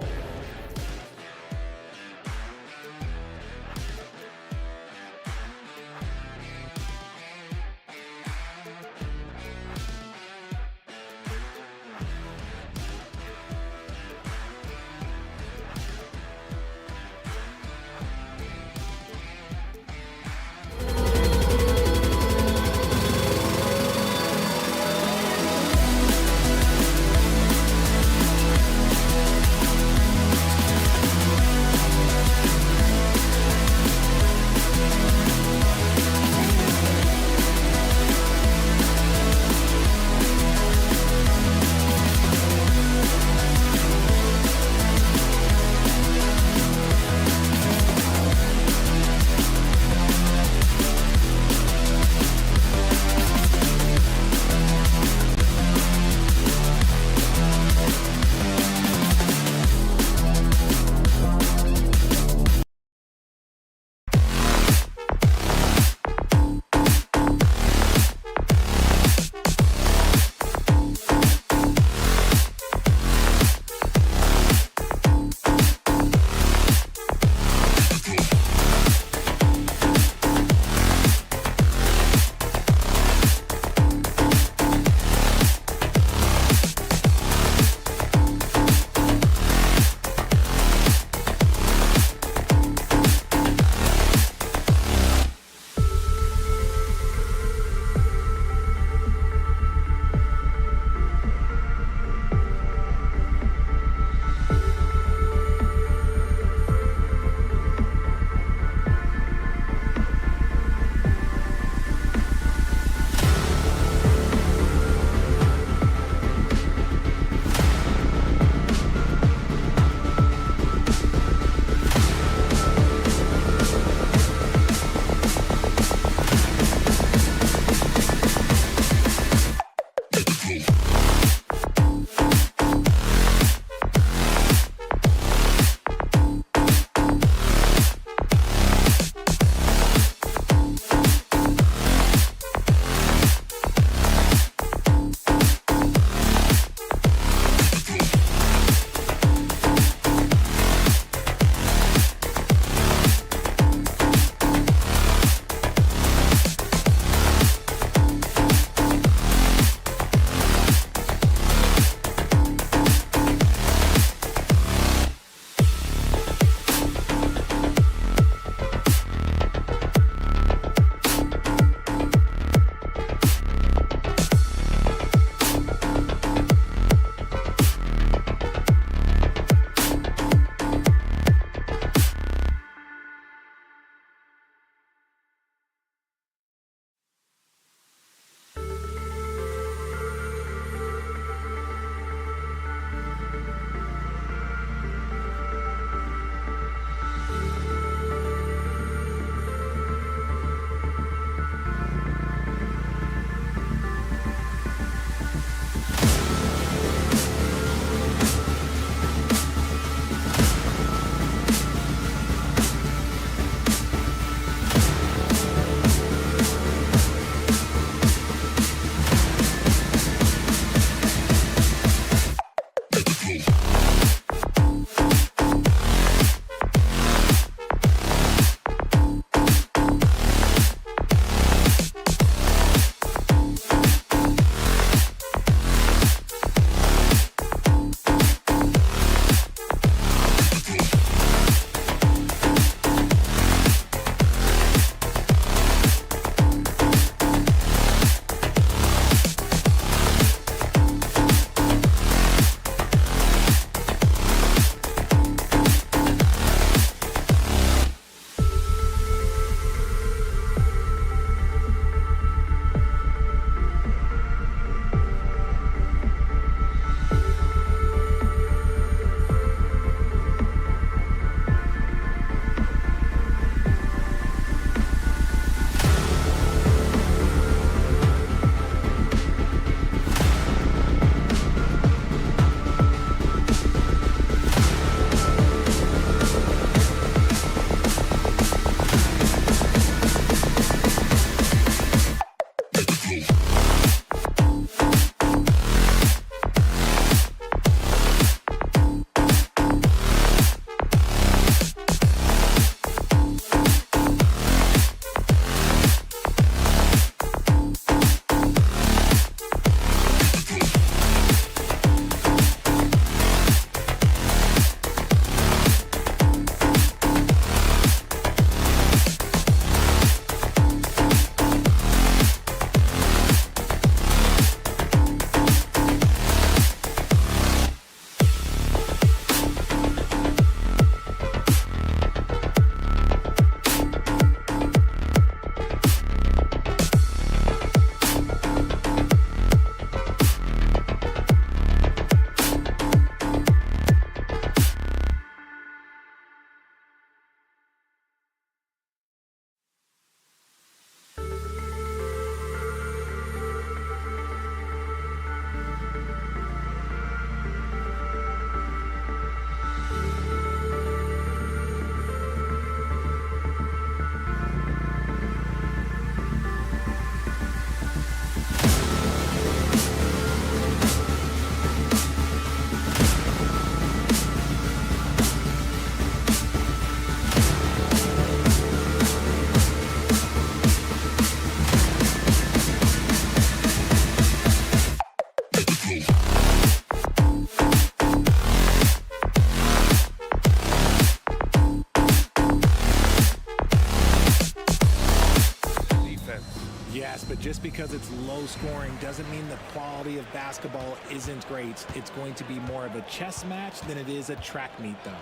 H: Just because it's low scoring doesn't mean the quality of basketball isn't great. It's going to be more of a chess match than it is a track meet, though.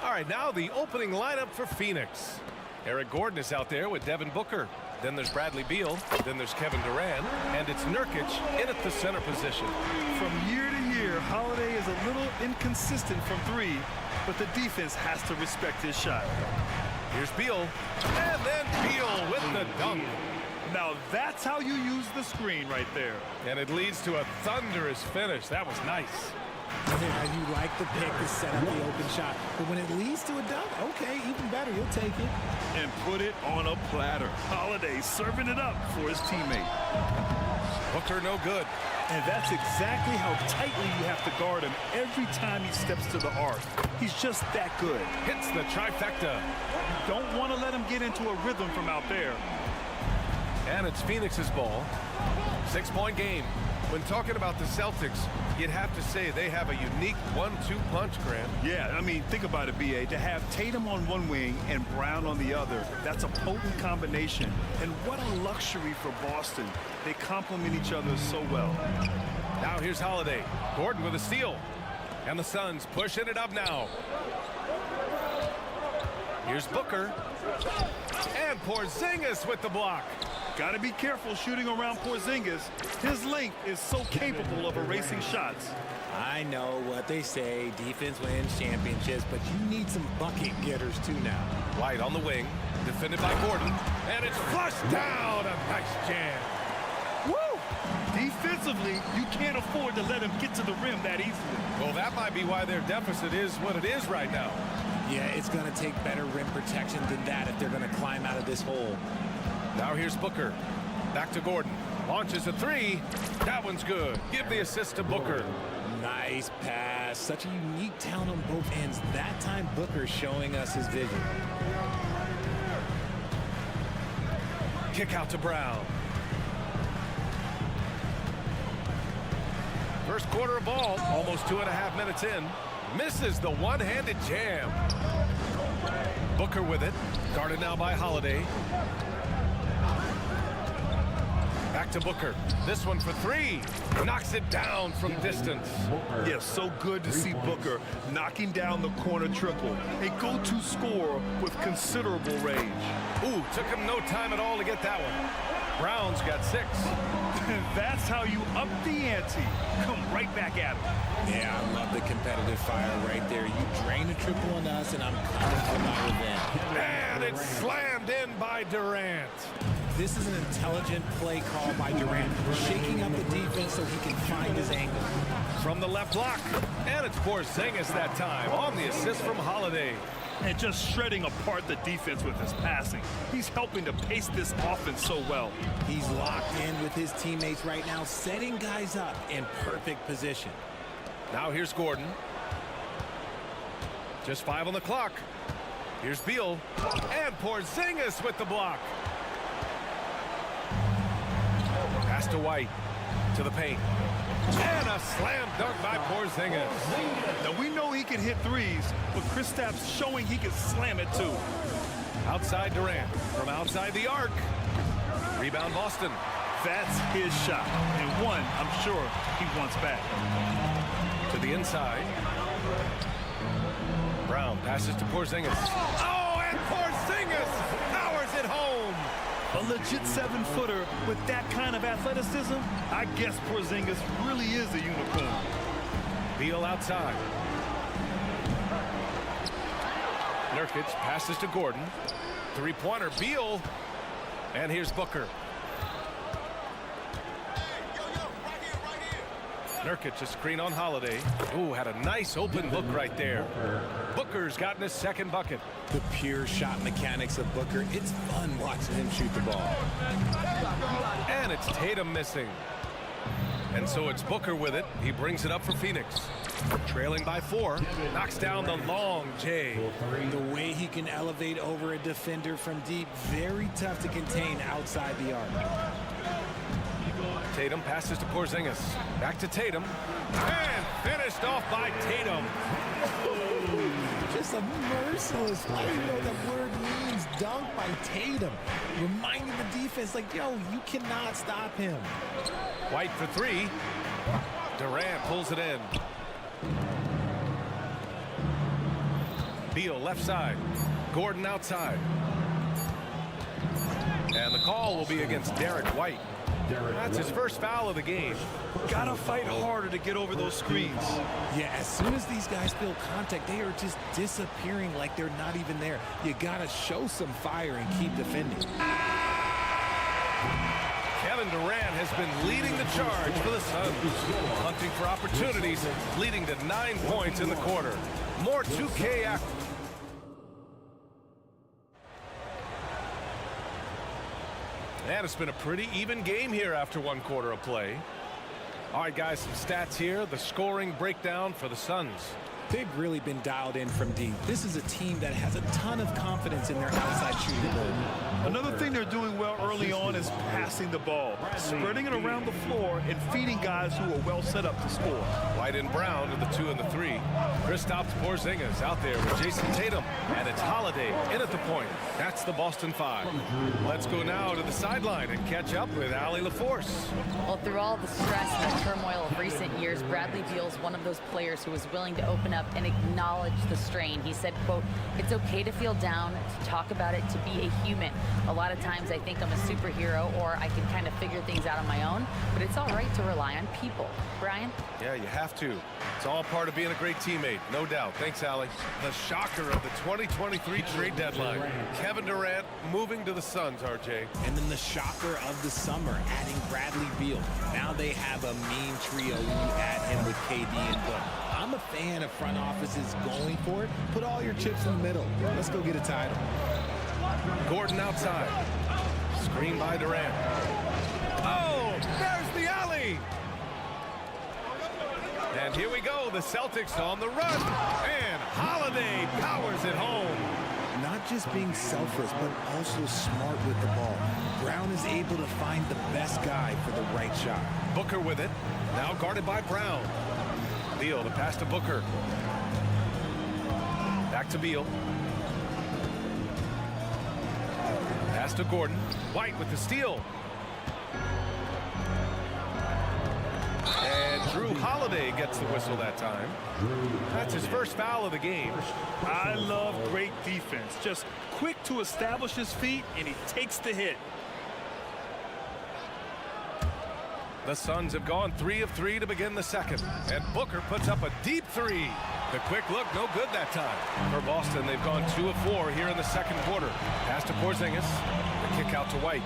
F: All right, now the opening lineup for Phoenix. Eric Gordon is out there with Devin Booker. Then there's Bradley Beal. Then there's Kevin Durant. And it's Nurkic in at the center position.
G: From year to year, Holiday is a little inconsistent from three, but the defense has to respect his shot.
F: Here's Beal. And then Beal with the dunk.
G: Now that's how you use the screen right there.
F: And it leads to a thunderous finish. That was nice.
H: Yeah, you like the pick to set up the open shot, but when it leads to a dunk, okay, even better, you'll take it.
G: And put it on a platter. Holiday serving it up for his teammate.
F: Booker no good.
G: And that's exactly how tightly you have to guard him every time he steps to the arc. He's just that good.
F: Hits the trifecta.
G: You don't want to let him get into a rhythm from out there.
F: And it's Phoenix's ball. 6-point game. When talking about the Celtics, you'd have to say they have a unique 1-2 punch, Grant.
G: Yeah, I mean, think about it, B.A. To have Tatum on one wing and Brown on the other, that's a potent combination. And what a luxury for Boston. They complement each other so well.
F: Now here's Holiday. Gordon with a steal. And the Suns pushing it up now. Here's Booker. And Porzingis with the block.
G: Got to be careful shooting around Porzingis. His length is so capable of erasing shots.
H: I know what they say, defense wins championships, but you need some bucket getters too now.
F: White on the wing, defended by Gordon, and it's flushed down. A nice jam.
G: Woo! Defensively, you can't afford to let him get to the rim that easily.
F: Well, that might be why their deficit is what it is right now.
H: Yeah, it's going to take better rim protection than that if they're going to climb out of this hole.
F: Now here's Booker. Back to Gordon. Launches a three. That one's good. Give the assist to Booker.
H: Nice pass. Such a unique talent on both ends. That time Booker showing us his vision.
F: Kick out to Brown. First quarter of ball. Almost 2.5 minutes in. Misses the one-handed jam. Booker with it. Guarded now by Holiday. Back to Booker. This one for three. Knocks it down from distance.
G: Yeah, so good to see Booker knocking down the corner triple. A go-to scorer with considerable range.
F: Ooh, took him no time at all to get that one. Brown's got 6.
G: And that's how you up the ante. Come right back at him.
H: Yeah, I love the competitive fire right there. You drain a triple on us, and I'm coming for my revenge.
F: And it's slammed in by Durant.
H: This is an intelligent play call by Durant, shaking up the defense so he can find his angle.
F: From the left block, and it's Porzingis that time on the assist from Holiday.
G: And just shredding apart the defense with his passing. He's helping to pace this offense so well.
H: He's locked in with his teammates right now, setting guys up in perfect position.
F: Now here's Gordon. Just 5 on the clock. Here's Beal, and Porzingis with the block. Pass to White, to the paint. And a slam dunk by Porzingis.
G: Now we know he can hit threes, but Kristaps showing he can slam it too.
F: Outside Durant, from outside the arc. Rebound Boston.
G: That's his shot, and one I'm sure he wants back.
F: To the inside. Brown passes to Porzingis. Oh, and Porzingis powers it home.
G: A legit 7-footer with that kind of athleticism, I guess Porzingis really is a unicorn.
F: Beal outside. Nurkic passes to Gordon. Three-pointer, Beal. And here's Booker. Nurkic, a screen on Holiday. Ooh, had a nice open look right there. Booker's gotten his second bucket.
H: The pure shot mechanics of Booker. It's fun watching him shoot the ball.
F: And it's Tatum missing. And so it's Booker with it. He brings it up for Phoenix. Trailing by 4. Knocks down the long J.
H: The way he can elevate over a defender from deep, very tough to contain outside the arc.
F: Tatum passes to Porzingis. Back to Tatum. And finished off by Tatum.
H: Just just a merciless, I don't even know what that word means, dunk by Tatum. Reminding the defense, like, yo, you cannot stop him.
F: White for three. Durant pulls it in. Beal left side. Gordon outside. And the call will be against Derek White. That's his first foul of the game.
G: Gotta fight harder to get over those screens.
H: Yeah, as soon as these guys feel contact, they are just disappearing like they're not even there. You gotta show some fire and keep defending.
F: Kevin Durant has been leading the charge for the Suns. Hunting for opportunities, leading to 9 points in the quarter. More 2K action. And it's been a pretty even game here after 1 quarter of play. All right, guys, some stats here. The scoring breakdown for the Suns.
H: They've really been dialed in from deep. This is a team that has a ton of confidence in their outside shooting ability.
G: Another thing they're doing well early on is passing the ball, spreading it around the floor and feeding guys who are well set up to score.
F: White and Brown are the 2 and the 3. Kristaps Porzingis out there with Jason Tatum, and it's Holiday in at the point. That's the Boston 5. Let's go now to the sideline and catch up with Allie LaForce.
I: Well, through all the stress and the turmoil of recent years, Bradley Beal's one of those players who was willing to open up and acknowledge the strain. He said, quote, "It's okay to feel down, to talk about it, to be a human. A lot of times I think I'm a superhero or I can kind of figure things out on my own, but it's all right to rely on people." Brian?
F: Yeah, you have to. It's all part of being a great teammate, no doubt. Thanks, Allie. The shocker of the 2023 trade deadline. Kevin Durant moving to the Suns, RJ.
H: And then the shocker of the summer, adding Bradley Beal. Now they have a mean trio when you add him with KD and Book. I'm a fan of front offices going for it. Put all your chips in the middle. Let's go get a title.
F: Gordon outside. Screen by Durant. Oh, there's the alley. And here we go, the Celtics on the run. And Holiday powers it home.
H: Not just being selfless, but also smart with the ball. Brown is able to find the best guy for the right shot.
F: Booker with it. Now guarded by Brown. Beal, the pass to Booker. Back to Beal. Pass to Gordon. White with the steal. And Drew Holiday gets the whistle that time. That's his first foul of the game.
G: I love great defense. Just quick to establish his feet, and he takes the hit.
F: The Suns have gone 3 of 3 to begin the second. And Booker puts up a deep 3. The quick look, no good that time. For Boston, they've gone 2 of 4 here in the second quarter. Pass to Porzingis. The kick out to White.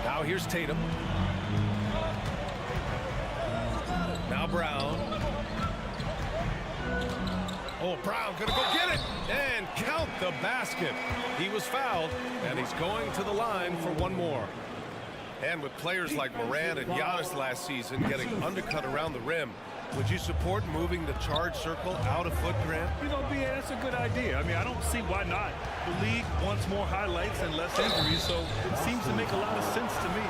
F: Now here's Tatum. Now Brown. Oh, Brown gonna go get it and count the basket. He was fouled, and he's going to the line for one more. And with players like Morant and Giannis last season getting undercut around the rim, would you support moving the charge circle out a foot, Grant?
G: You know, BA, that's a good idea. I mean, I don't see why not. The league wants more highlights and less injuries, so it seems to make a lot of sense to me.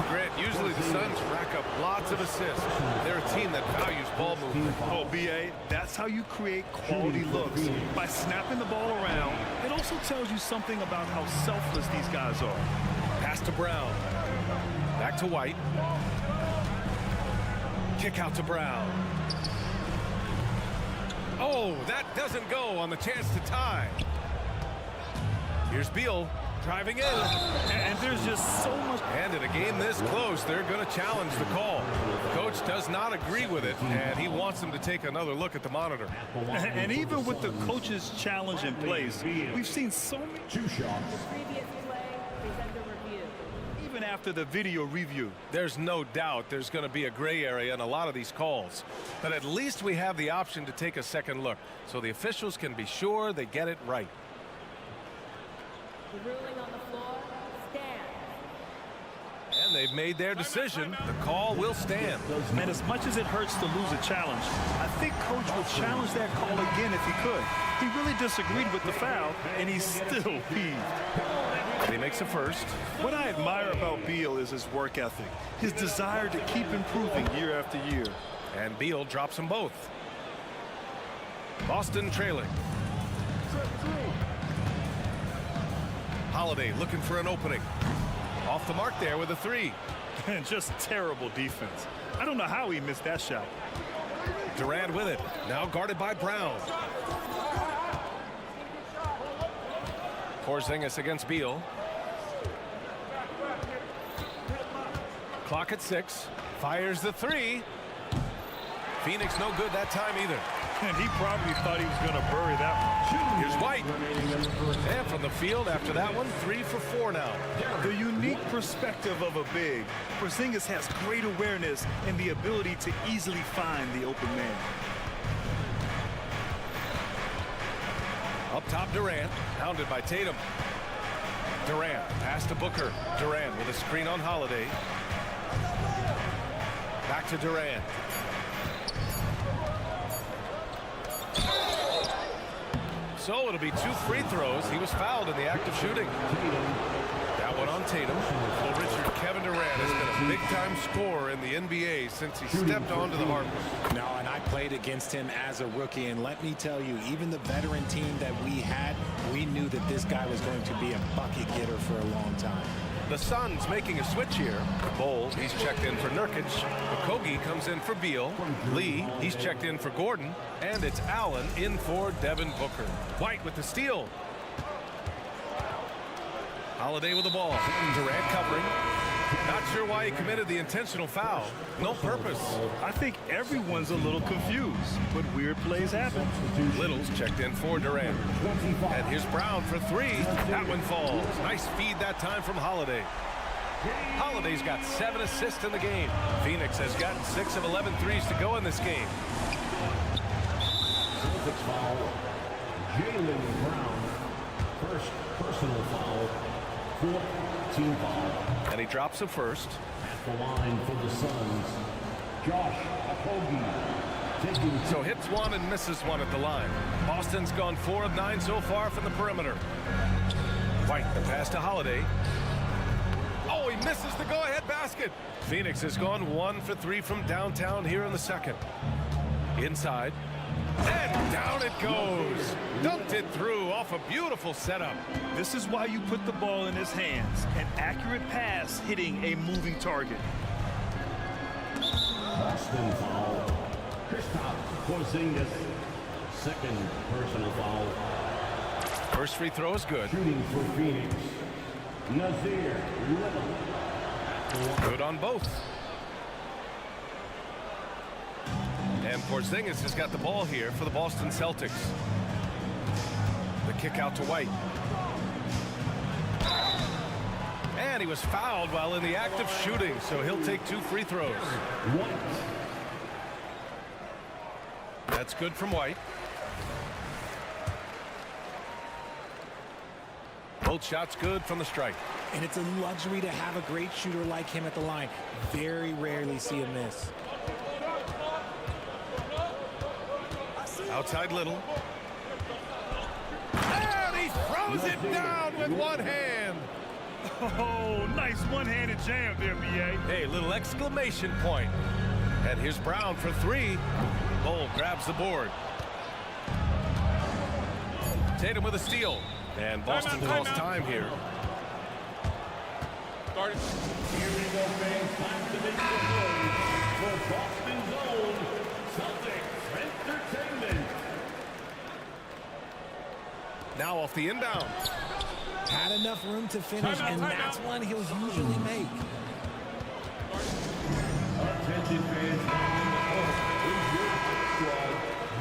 F: Grant, usually the Suns rack up lots of assists. They're a team that values ball movement.
G: Oh, BA, that's how you create quality looks. By snapping the ball around, it also tells you something about how selfless these guys are.
F: Pass to Brown. Back to White. Kick out to Brown. Oh, that doesn't go on the chance to tie. Here's Beal driving in.
G: And there's just so much.
F: And in a game this close, they're going to challenge the call. The coach does not agree with it, and he wants them to take another look at the monitor.
G: And even with the coach's challenge in place, we've seen so many.
L: 2 shots. Previous play is under review.
G: Even after the video review.
F: There's no doubt there's going to be a gray area in a lot of these calls. But at least we have the option to take a second look, so the officials can be sure they get it right.
L: The ruling on the floor stands.
F: And they've made their decision. The call will stand.
G: And as much as it hurts to lose a challenge, I think Coach would challenge that call again if he could. He really disagreed with the foul, and he's still peeved.
F: And he makes a first.
G: What I admire about Beal is his work ethic, his desire to keep improving year after year.
F: And Beal drops them both. Boston trailing. Holiday looking for an opening. Off the mark there with a three.
G: And just terrible defense. I don't know how he missed that shot.
F: Durant with it. Now guarded by Brown. Porzingis against Beal. Clock at 6. Fires the three. Phoenix no good that time either.
G: And he probably thought he was going to bury that one.
F: Here's White. And from the field after that one, 3 for 4 now.
G: The unique perspective of a big. Porzingis has great awareness and the ability to easily find the open man.
F: Up top, Durant, hounded by Tatum. Durant, pass to Booker. Durant with a screen on Holiday. Back to Durant. So it'll be 2 free throws. He was fouled in the act of shooting. That one on Tatum. Well, Richard, Kevin Durant has been a big-time scorer in the NBA since he stepped onto the hardwood.
H: No, and I played against him as a rookie, and let me tell you, even the veteran team that we had, we knew that this guy was going to be a bucket getter for a long time.
F: The Suns making a switch here. Bowles, he's checked in for Nurkic. Okogie comes in for Beal. Lee, he's checked in for Gordon. And it's Allen in for Devin Booker. White with the steal. Holiday with the ball. Durant covering. Not sure why he committed the intentional foul. No purpose.
G: I think everyone's a little confused, but weird plays happen.
F: Little's checked in for Durant. And here's Brown for 3. That one falls. Nice feed that time from Holiday. Holiday's got 7 assists in the game. Phoenix has gotten 6 of 11 threes to go in this game.
D: Celtics foul. Jaylen Brown. First personal foul. 4th team foul.
F: And he drops a first.
D: At the line for the Suns, Josh Okogie.
F: So hits 1 and misses 1 at the line. Boston's gone 4 of 9 so far from the perimeter. White, the pass to Holiday. Oh, he misses the go-ahead basket. Phoenix has gone 1 for 3 from downtown here in the second. Inside. And down it goes. Dunked it through off a beautiful setup.
G: This is why you put the ball in his hands. An accurate pass hitting a moving target.
D: Boston foul. Kristaps Porzingis. 2nd personal foul.
F: First free throw is good.
D: Shooting for Phoenix. Nazir Little.
F: Good on both. And Porzingis has got the ball here for the Boston Celtics. The kick out to White. And he was fouled while in the act of shooting, so he'll take 2 free throws. That's good from White. Both shots good from the strike.
H: And it's a luxury to have a great shooter like him at the line. Very rarely see a miss.
F: Outside Little. And he throws it down with one hand.
G: Oh, nice one-handed jam there, B.A.
F: Hey, little exclamation point. And here's Brown for 3. Bull grabs the board. Tatum with a steal. And Boston calls time here.
D: Here we go, fans. Time to make the play for Boston's own Celtics Entertainment.
F: Now off the inbound.
H: Had enough room to finish, and that's one he'll usually make.
D: Attention, fans. Is your squad.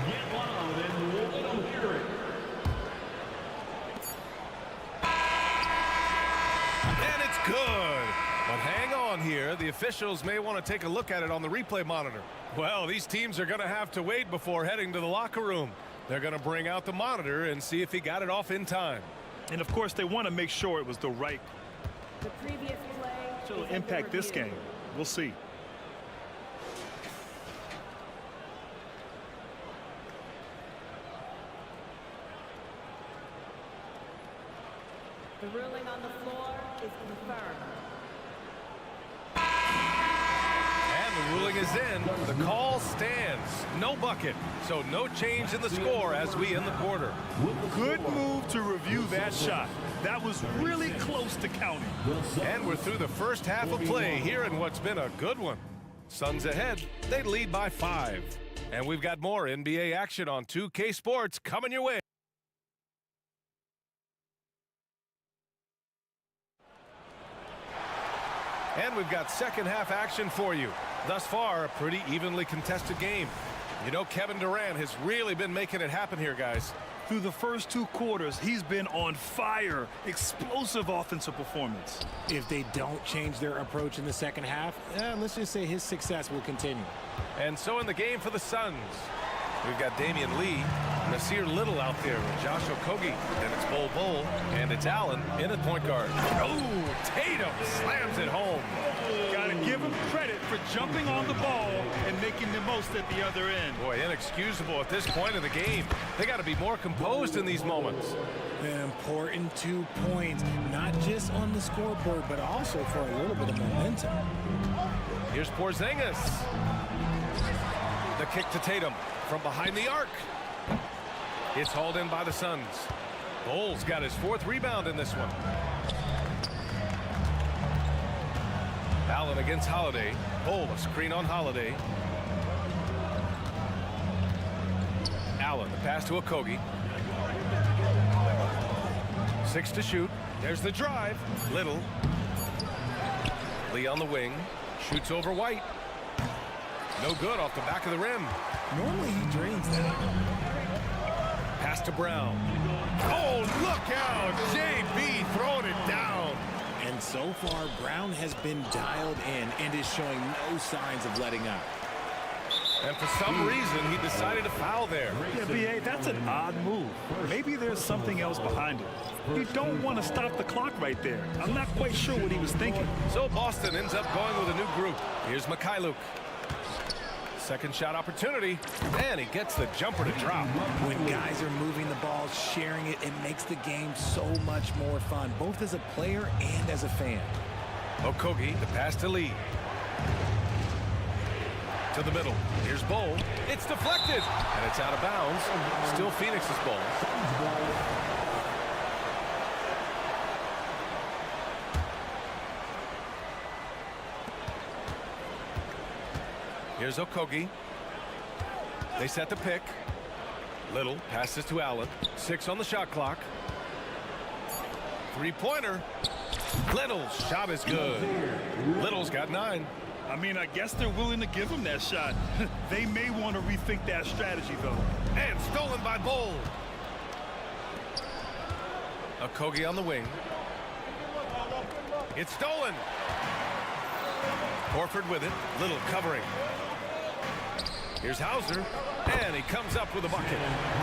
D: Get loud and let them hear it.
F: And it's good. But hang on here. The officials may want to take a look at it on the replay monitor. Well, these teams are going to have to wait before heading to the locker room. They're going to bring out the monitor and see if he got it off in time.
G: And, of course, they want to make sure it was the right.
M: The previous play
G: So it'll impact this game. We'll see.
M: The ruling on the floor is confirmed.
F: And The ruling is in. The call stands. No bucket. So no change in the score as we end the quarter.
G: Good move to review that shot. That was really close to counting.
F: And we're through the first half of play here in what's been a good one. Suns ahead. They lead by 5. And we've got more NBA action on 2K Sports coming your way. And we've got second half action for you. Thus far, a pretty evenly contested game. You know, Kevin Durant has really been making it happen here, guys.
G: Through the first 2 quarters, he's been on fire. Explosive offensive performance.
H: If they don't change their approach in the second half, let's just say his success will continue.
F: And so in the game for the Suns, we've got Damian Lee, Nasir Little out there with Josh Okogie, and it's Bol, and it's Allen in at point guard. Oh, Tatum slams it home.
G: Gotta give him credit for jumping on the ball and making the most at the other end.
F: Boy, inexcusable at this point of the game. They got to be more composed in these moments.
H: An important 2 points, not just on the scoreboard, but also for a little bit of momentum.
F: Here's Porzingis. The kick to Tatum from behind the arc. It's hauled in by the Suns. Bol's got his 4th rebound in this one. Allen against Holiday. Bol, a screen on Holiday. Allen, the pass to Okogie. 6 to shoot. There's the drive. Little. Lee on the wing. Shoots over White. No good off the back of the rim.
H: Normally he drains that.
F: Pass to Brown. Oh, look out! JB throwing it down.
H: And so far, Brown has been dialed in and is showing no signs of letting up.
F: And for some reason, he decided to foul there.
G: Yeah, B.A., that's an odd move. Maybe there's something else behind it. You don't want to stop the clock right there. I'm not quite sure what he was thinking.
F: So Boston ends up going with a new group. Here's Mikhailuk. Second shot opportunity, and he gets the jumper to drop.
H: When guys are moving the ball, sharing it, it makes the game so much more fun, both as a player and as a fan.
F: Okogie, the pass to Lee. To the middle. Here's Bol. It's deflected, and it's out of bounds. Still Phoenix's ball. Here's Okogie. They set the pick. Little passes to Allen. 6 on the shot clock. 3-pointer. Little's shot is good. Little's got 9.
G: I mean, I guess they're willing to give him that shot. They may want to rethink that strategy, though.
F: And stolen by Bol. Okogie on the wing. It's stolen. Horford with it. Little covering. Here's Hauser, and he comes up with a bucket.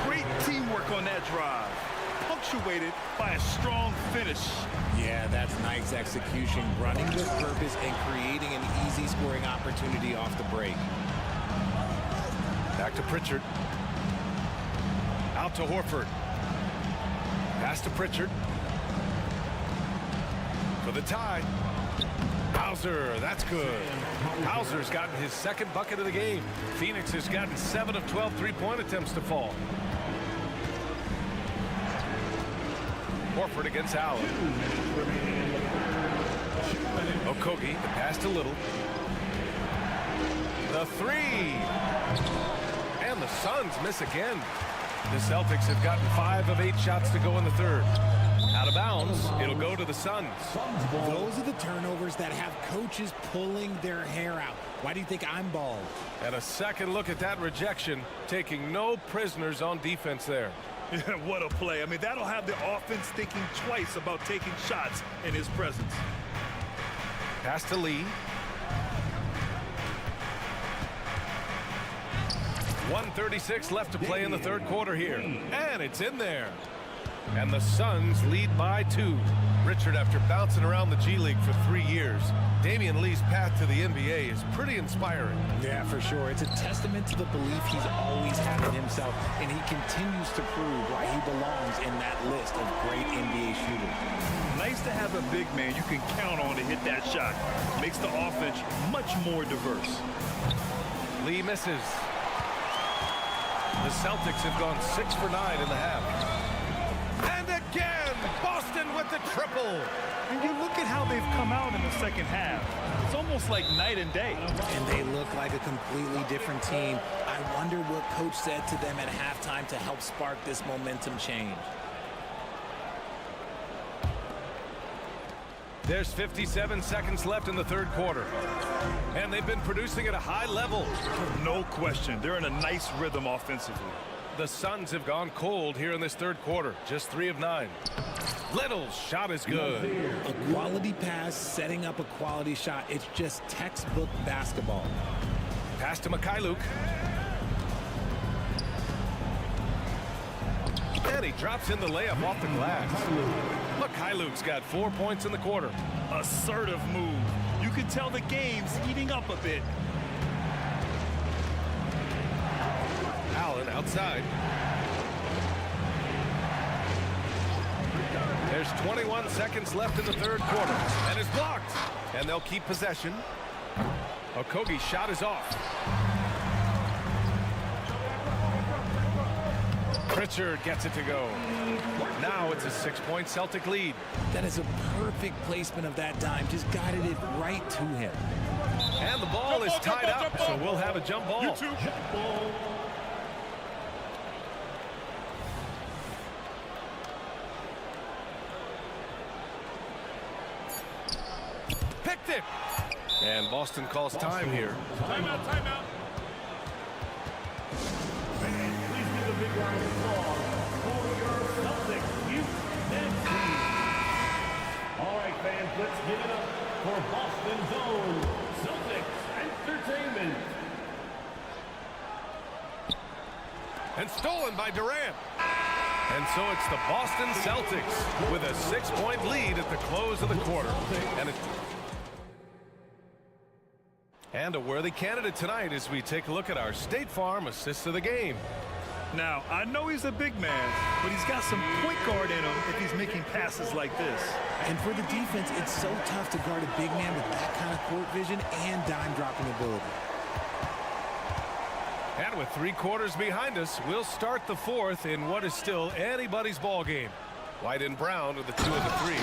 G: Great teamwork on that drive, punctuated by a strong finish.
H: Yeah, that's nice execution, running with purpose and creating an easy scoring opportunity off the break.
F: Back to Pritchard. Out to Horford. Pass to Pritchard. For the tie. Hauser, that's good. Hauser's gotten his 2nd bucket of the game. Phoenix has gotten 7 of 12 3-point attempts to fall. Horford against Allen. Okogie, the pass to Little. The 3. And the Suns miss again. The Celtics have gotten 5 of 8 shots to go in the 3rd. Out of bounds, it'll go to the Suns.
H: Those are the turnovers that have coaches pulling their hair out. Why do you think I'm bald?
F: And a second look at that rejection, taking no prisoners on defense there.
G: What a play. I mean, that'll have the offense thinking twice about taking shots in his presence.
F: Pass to Lee. 1:36 left to play in the 3rd quarter here. And it's in there. And the Suns lead by 2. Richard, after bouncing around the G League for 3 years, Damian Lee's path to the NBA is pretty inspiring.
H: Yeah, for sure. It's a testament to the belief he's always had in himself. himself, and he continues to prove why he belongs in that list of great NBA shooters.
G: Nice to have a big man you can count on to hit that shot. Makes the offense much more diverse.
F: Lee misses. The Celtics have gone 6 for 9 in the half. And again, Boston with the triple.
G: And you look at how they've come out in the second half. It's almost like night and day.
H: And they look like a completely different team. I wonder what coach said to them at halftime to help spark this momentum change.
F: There's 57 seconds left in the third quarter. And they've been producing at a high level.
G: No question. They're in a nice rhythm offensively.
F: The Suns have gone cold here in this third quarter. Just 3 of 9. Little's shot is good.
H: A quality pass, setting up a quality shot. It's just textbook basketball.
F: Pass to Mikhailuk. And he drops in the layup off the glass. Mikhailuk's got 4 points in the quarter.
G: Assertive move. You can tell the game's heating up a bit.
F: Allen outside. There's 21 seconds left in the third quarter. And it's blocked. And they'll keep possession. Okogie's shot is off. Pritchard gets it to go. Now it's a 6-point Celtic lead.
H: That is a perfect placement of that dime. Just guided it right to him.
F: And the ball is tied up, so we'll have a jump ball. Picked it. And Boston calls time here.
G: Timeout, timeout.
D: Please give a big round of applause for your Celtics youth and team. All right, fans, let's give it up for Boston's own Celtics Entertainment.
F: And stolen by Durant. And so it's the Boston Celtics with a 6-point lead at the close of the quarter. And a worthy candidate tonight as we take a look at our State Farm assist of the game.
G: Now, I know he's a big man, but he's got some point guard in him if he's making passes like this.
H: And for the defense, it's so tough to guard a big man with that kind of court vision and dime dropping ability.
F: And with 3 quarters behind us, we'll start the fourth in what is still anybody's ball game. White and Brown with the 2 of the 3.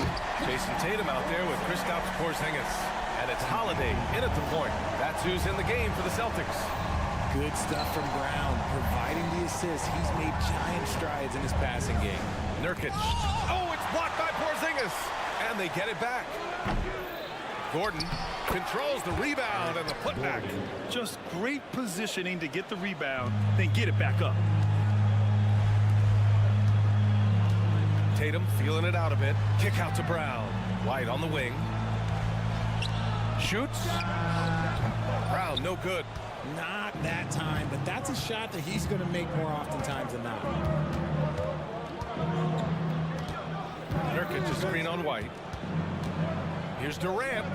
F: Jason Tatum out there with Kristaps Porzingis. And it's Holiday in at the point. That's who's in the game for the Celtics.
H: Good stuff from Brown, providing the assist. He's made giant strides in his passing game.
F: Nurkic. Oh, it's blocked by Porzingis. And they get it back. Gordon controls the rebound and the putback.
G: Just great positioning to get the rebound, then get it back up.
F: Tatum feeling it out a bit. Kick out to Brown. White on the wing. Shoots. Brown, no good.
H: Not that time, but that's a shot that he's going to make more oftentimes than not.
F: Nurkic to screen on White. Here's Durant.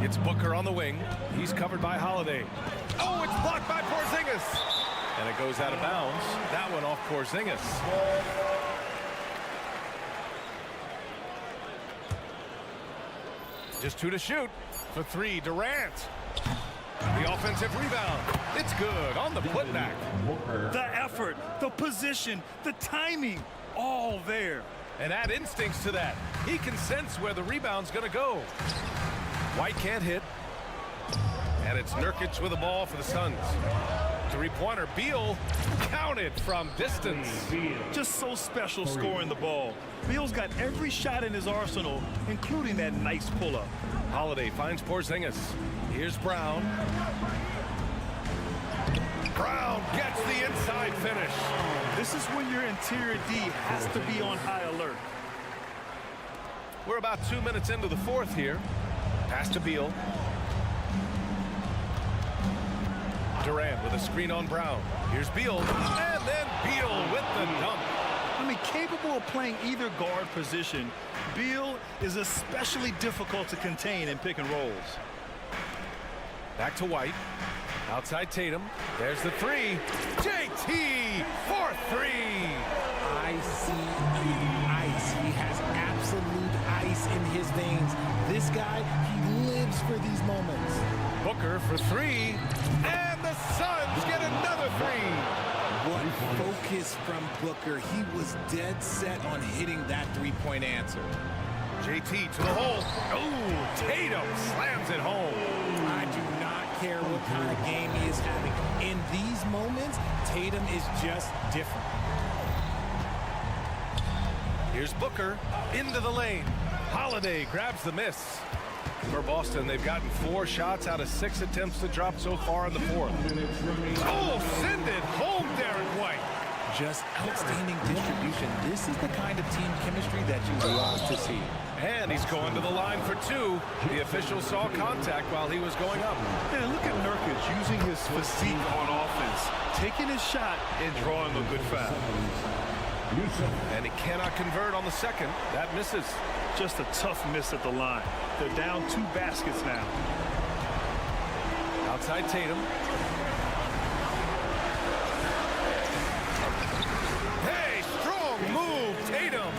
F: It's Booker on the wing. He's covered by Holiday. Oh, it's blocked by Porzingis. And it goes out of bounds. That one off Porzingis. Just 2 to shoot. For 3, Durant. The offensive rebound. It's good on the putback.
G: The effort, the position, the timing, all there.
F: And add instincts to that. He can sense where the rebound's going to go. White can't hit. And it's Nurkic with the ball for the Suns. 3-pointer. Beal counted from distance.
G: Just so special scoring the ball. Beal's got every shot in his arsenal, including that nice pull-up.
F: Holiday finds Porzingis. Here's Brown. Brown gets the inside finish.
G: This is when your interior D has to be on high alert.
F: We're about 2 minutes into the fourth here. Pass to Beal. Durant with a screen on Brown. Here's Beal. And then Beal with the dunk.
G: I mean, capable of playing either guard position, Beal is especially difficult to contain in pick and rolls.
F: Back to White. Outside Tatum. There's the three. JT for three.
H: Ice. He has absolute ice in his veins. This guy, he lives for these moments.
F: Booker for three. And the Suns get another three.
H: What focus from Booker. He was dead set on hitting that three-point answer.
F: JT to the hole. Oh, Tatum slams it home.
H: I do not care what kind of game he is having. In these moments, Tatum is just different.
F: Here's Booker into the lane. Holiday grabs the miss. For Boston, they've gotten 4 shots out of 6 attempts to drop so far in the fourth. Oh, send it home, Derek White.
H: Just outstanding distribution. This is the kind of team chemistry that you love to see.
F: And he's going to the line for 2. The official saw contact while he was going up.
G: And look at Nurkic using his physique on offense, taking his shot and drawing a good foul.
F: And he cannot convert on the second. That misses.
G: Just a tough miss at the line. They're down 2 baskets now.
F: Outside Tatum. Hey, strong move, Tatum.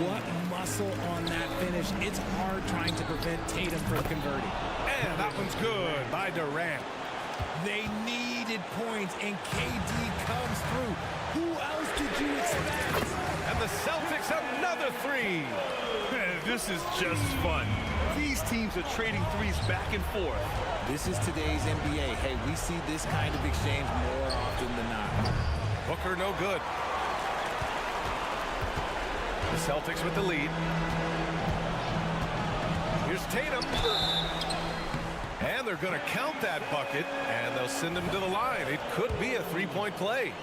H: What muscle on that finish. It's hard trying to prevent Tatum from converting.
F: And that one's good by Durant.
H: They needed points, and KD comes through. Who else did you expect?
F: And the Celtics another 3.
G: Man, this is just fun. These teams are trading threes back and forth.
H: This is today's NBA. Hey, we see this kind of exchange more often than not.
F: Booker no good. The Celtics with the lead. Here's Tatum. And they're going to count that bucket, and they'll send him to the line. It could be a 3-point play.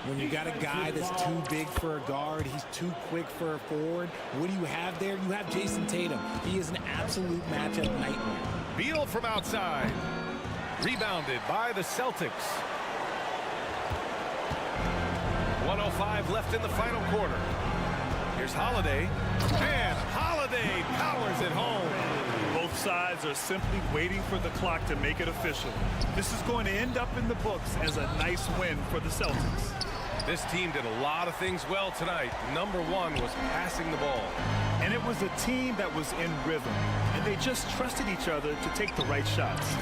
H: When you got a guy that's too big for a guard, he's too quick for a forward, what do you have there? You have Jason Tatum. He is an absolute matchup nightmare.
F: Beal from outside. Rebounded by the Celtics. 1:05 left in the final quarter. Here's Holiday. And Holiday powers it home.
G: Both sides are simply waiting for the clock to make it official. This is going to end up in the books as a nice win for the Celtics.
F: This team did a lot of things well tonight. Number 1 was passing the ball.
G: And it was a team that was in rhythm, and they just trusted each other to take the right shots.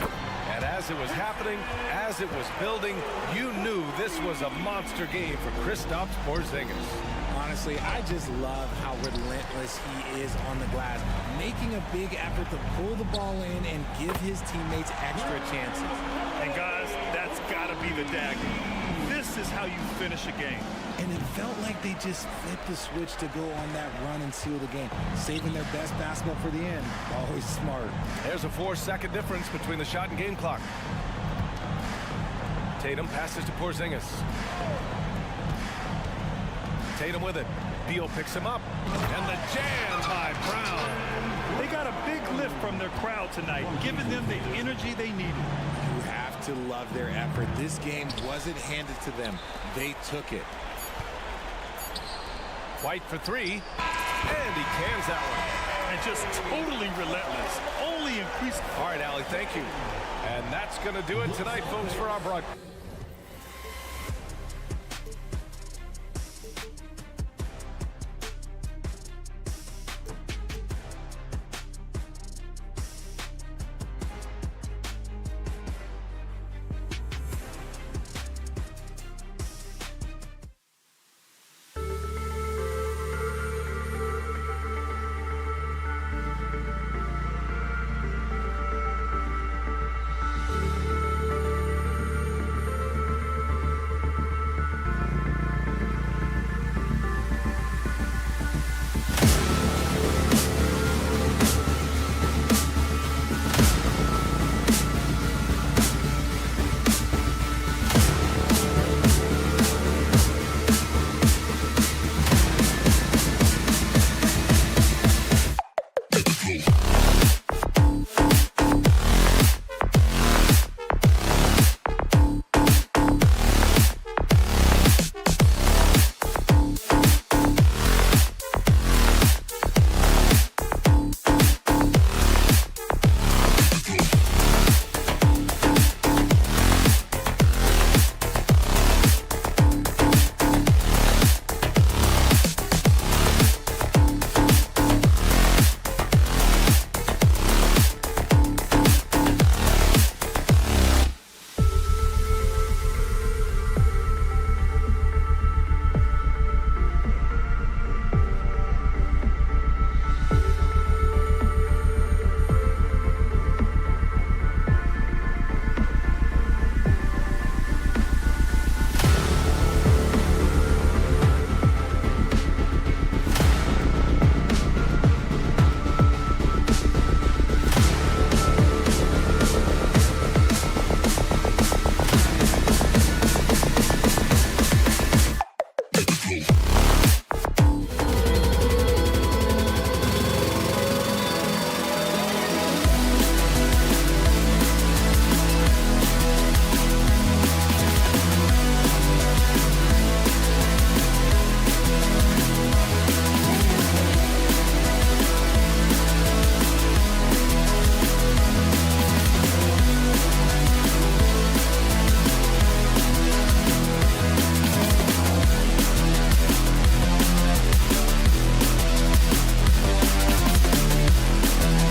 F: And as it was happening, as it was building, you knew this was a monster game for Kristaps Porzingis.
H: Honestly, I just love how relentless he is on the glass, making a big effort to pull the ball in and give his teammates extra chances.
G: And guys, that's got to be the dagger. This is how you finish a game.
H: And it felt like they just flipped the switch to go on that run and seal the game, saving their best basketball for the end. Always smart.
F: There's a 4-second difference between the shot and game clock. Tatum passes to Porzingis. Tatum with it. Beal picks him up. And the jam by Brown.
G: They got a big lift from their crowd tonight, giving them the energy they needed.
H: You have to love their effort. This game wasn't handed to them. They took it.
F: White for 3. And he cans that one.
G: And just totally relentless. Only increased.
F: All right, Allie, thank you. And that's going to do it tonight, folks, for our broadcast.